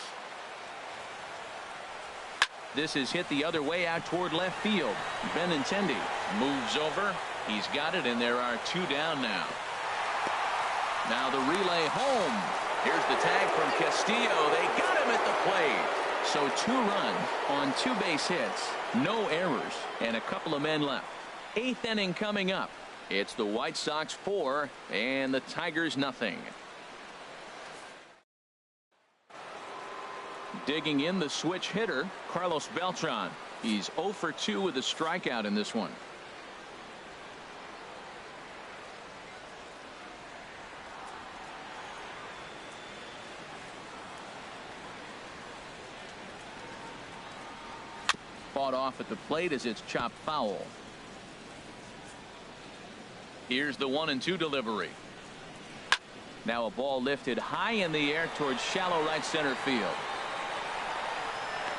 This is hit the other way out toward left field. Benintendi moves over. He's got it, and there are 2 down now. Now the relay home. Here's the tag from Castillo. They got him at the plate. So 2 runs on 2 base hits, no errors, and a couple of men left. 8th inning coming up. It's the White Sox 4 and the Tigers nothing. Digging in the switch hitter, Carlos Beltran. He's 0 for 2 with a strikeout in this one. Fought off at the plate as it's chopped foul. Here's the 1-2 delivery. Now a ball lifted high in the air towards shallow right center field.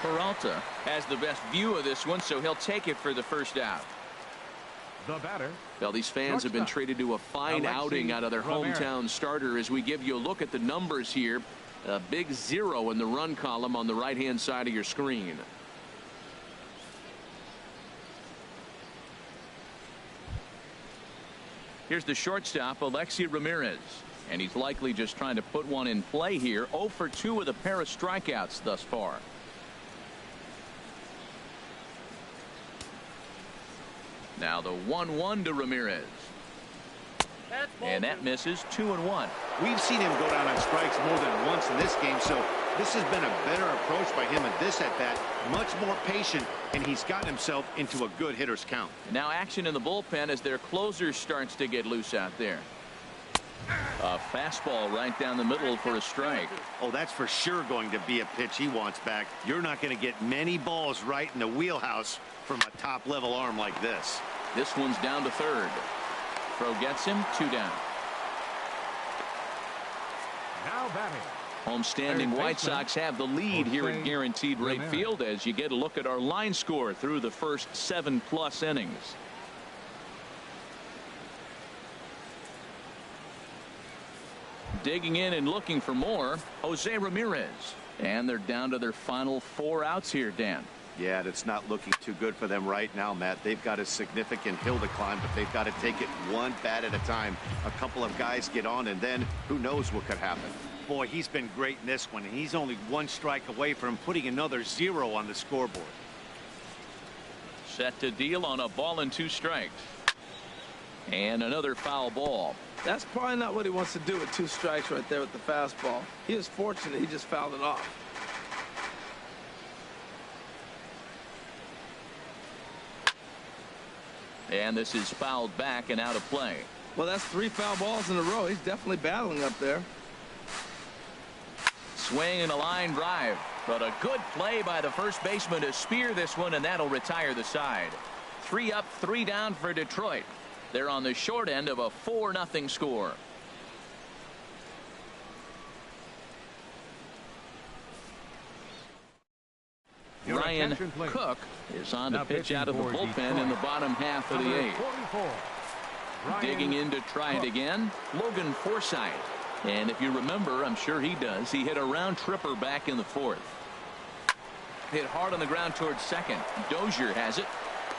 Peralta has the best view of this one, so he'll take it for the first out. The batter. Well, these fans have been treated to a fine outing out of their hometown starter as we give you a look at the numbers here. A big 0 in the run column on the right-hand side of your screen. Here's the shortstop, Alexi Ramirez. And he's likely just trying to put one in play here. 0 for 2 with a pair of strikeouts thus far. Now the 1-1 to Ramirez. And that misses. 2-1. We've seen him go down on strikes more than once in this game, so this has been a better approach by him at this at-bat. Much more patient, and he's gotten himself into a good hitter's count. Now action in the bullpen as their closer starts to get loose out there. A fastball right down the middle for a strike. Oh, that's for sure going to be a pitch he wants back. You're not going to get many balls right in the wheelhouse from a top-level arm like this. This one's down to third. Throw gets him. 2 down. Now batting. Homestanding White Sox have the lead here at Guaranteed Rate Field as you get a look at our line score through the first 7+ innings. Digging in and looking for more, Jose Ramirez. And they're down to their final 4 outs here, Dan. Yeah, it's not looking too good for them right now, Matt. They've got a significant hill to climb, but they've got to take it one bat at a time. A couple of guys get on, and then who knows what could happen. Boy, he's been great in this one, and he's only 1 strike away from putting another 0 on the scoreboard. Set to deal on a ball and 2 strikes. And another foul ball. That's probably not what he wants to do with 2 strikes right there with the fastball. He is fortunate he just fouled it off. And this is fouled back and out of play. Well, that's 3 foul balls in a row. He's definitely battling up there. Swing and a line drive. But a good play by the first baseman to spear this one, and that'll retire the side. 3 up, 3 down for Detroit. They're on the short end of a 4-0 score. Ryan Cook is on to pitch out of the bullpen in the bottom half of the 8th. Digging in to try it again, Logan Forsythe. And if you remember, I'm sure he does, he hit a round tripper back in the 4th. Hit hard on the ground towards second. Dozier has it.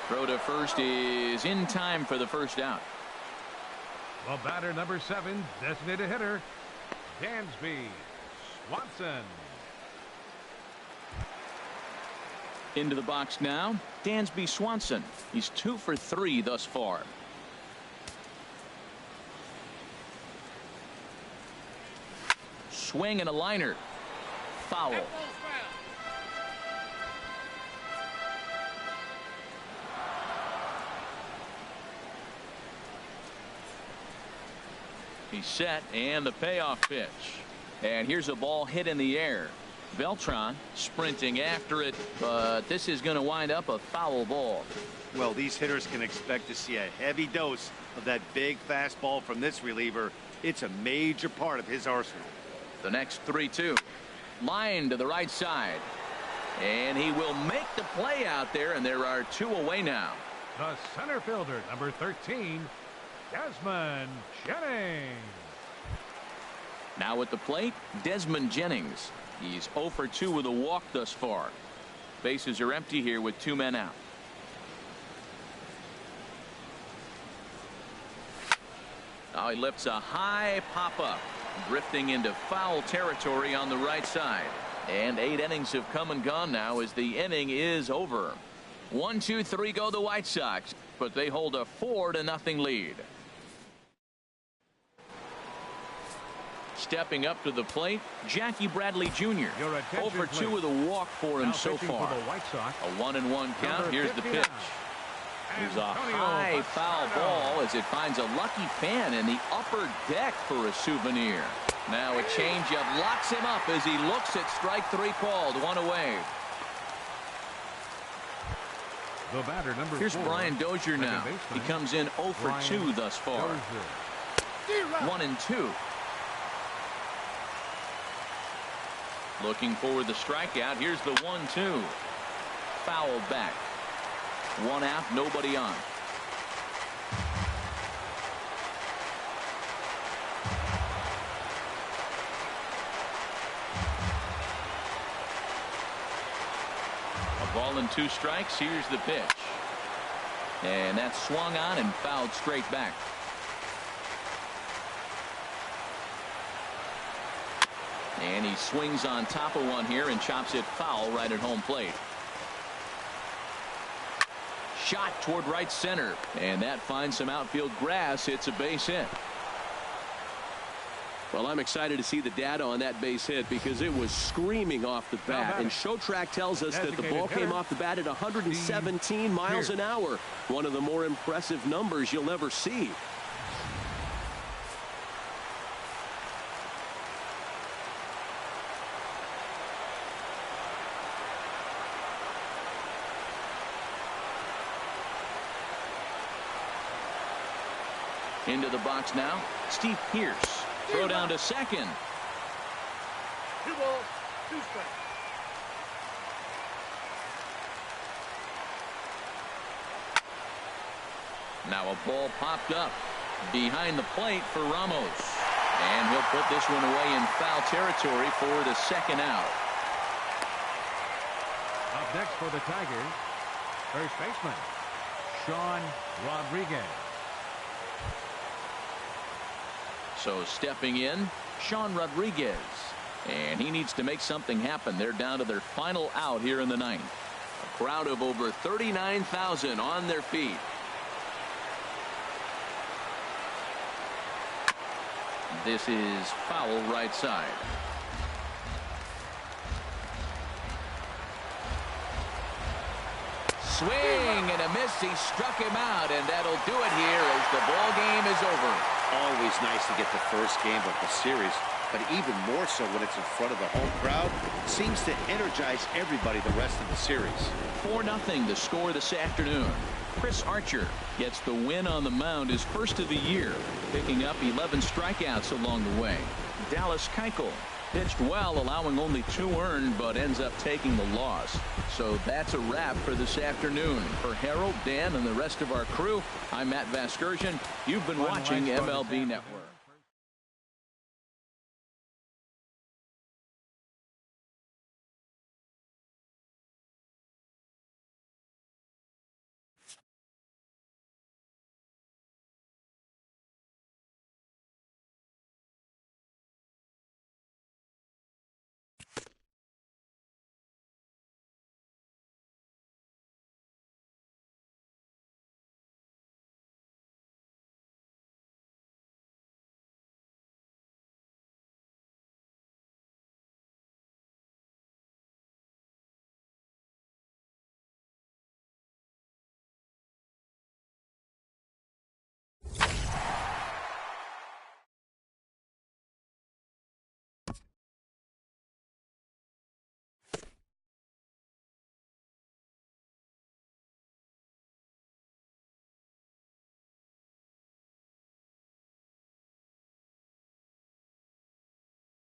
Throw to first is in time for the first out. Well, batter number 7, designated hitter, Dansby Swanson. Into the box now, Dansby Swanson. He's 2 for 3 thus far. Swing and a liner. Foul. He's set, and the payoff pitch. And here's a ball hit in the air. Beltran sprinting after it, but this is going to wind up a foul ball. Well, these hitters can expect to see a heavy dose of that big fastball from this reliever. It's a major part of his arsenal. The next 3-2. Line to the right side. And he will make the play out there, and there are 2 away now. The center fielder, number 13, Desmond Jennings. Now at the plate, Desmond Jennings. He's 0 for 2 with a walk thus far. Bases are empty here with 2 men out. Now he lifts a high pop-up, drifting into foul territory on the right side. And 8 innings have come and gone now as the inning is over. 1, 2, 3 go the White Sox, but they hold a 4-0 lead. Stepping up to the plate, Jackie Bradley Jr. 0 for 2 with a walk for him so far. A 1-1 count. Here's the pitch. Here's a high foul ball as it finds a lucky fan in the upper deck for a souvenir. Now a changeup locks him up as he looks at strike 3 called. 1 away. The batter, number Here's 4, Brian Dozier now. He comes in 0 for 2 thus far. 1-2. Looking for the strikeout. Here's the 1-2. Fouled back. 1 out, nobody on. A ball and 2 strikes. Here's the pitch. And that's swung on and fouled straight back. And he swings on top of one here and chops it foul right at home plate. Shot toward right center, and that finds some outfield grass. It's a base hit. Well, I'm excited to see the data on that base hit because it was screaming off the bat. And ShowTrack tells us that the ball came off the bat at 117 miles an hour. One of the more impressive numbers you'll ever see. Into the box now, Steve Pearce. Throw down to second. 2 balls, 2 strikes. Now a ball popped up behind the plate for Ramos. And he'll put this one away in foul territory for the 2nd out. Up next for the Tigers, first baseman, Sean Rodriguez. So stepping in, Sean Rodriguez. And he needs to make something happen. They're down to their final out here in the 9th. A crowd of over 39,000 on their feet. This is foul right side. Swing and a miss. He struck him out, and that'll do it here as the ball game is over. Always nice to get the first game of the series, but even more so when it's in front of the home crowd. Seems to energize everybody the rest of the series. 4-0 the score this afternoon. Chris Archer gets the win on the mound, his first of the year, picking up 11 strikeouts along the way. Dallas Keuchel pitched well, allowing only 2 earned, but ends up taking the loss. So that's a wrap for this afternoon. For Harold, Dan, and the rest of our crew, I'm Matt Vasgersian. You've been watching MLB Network.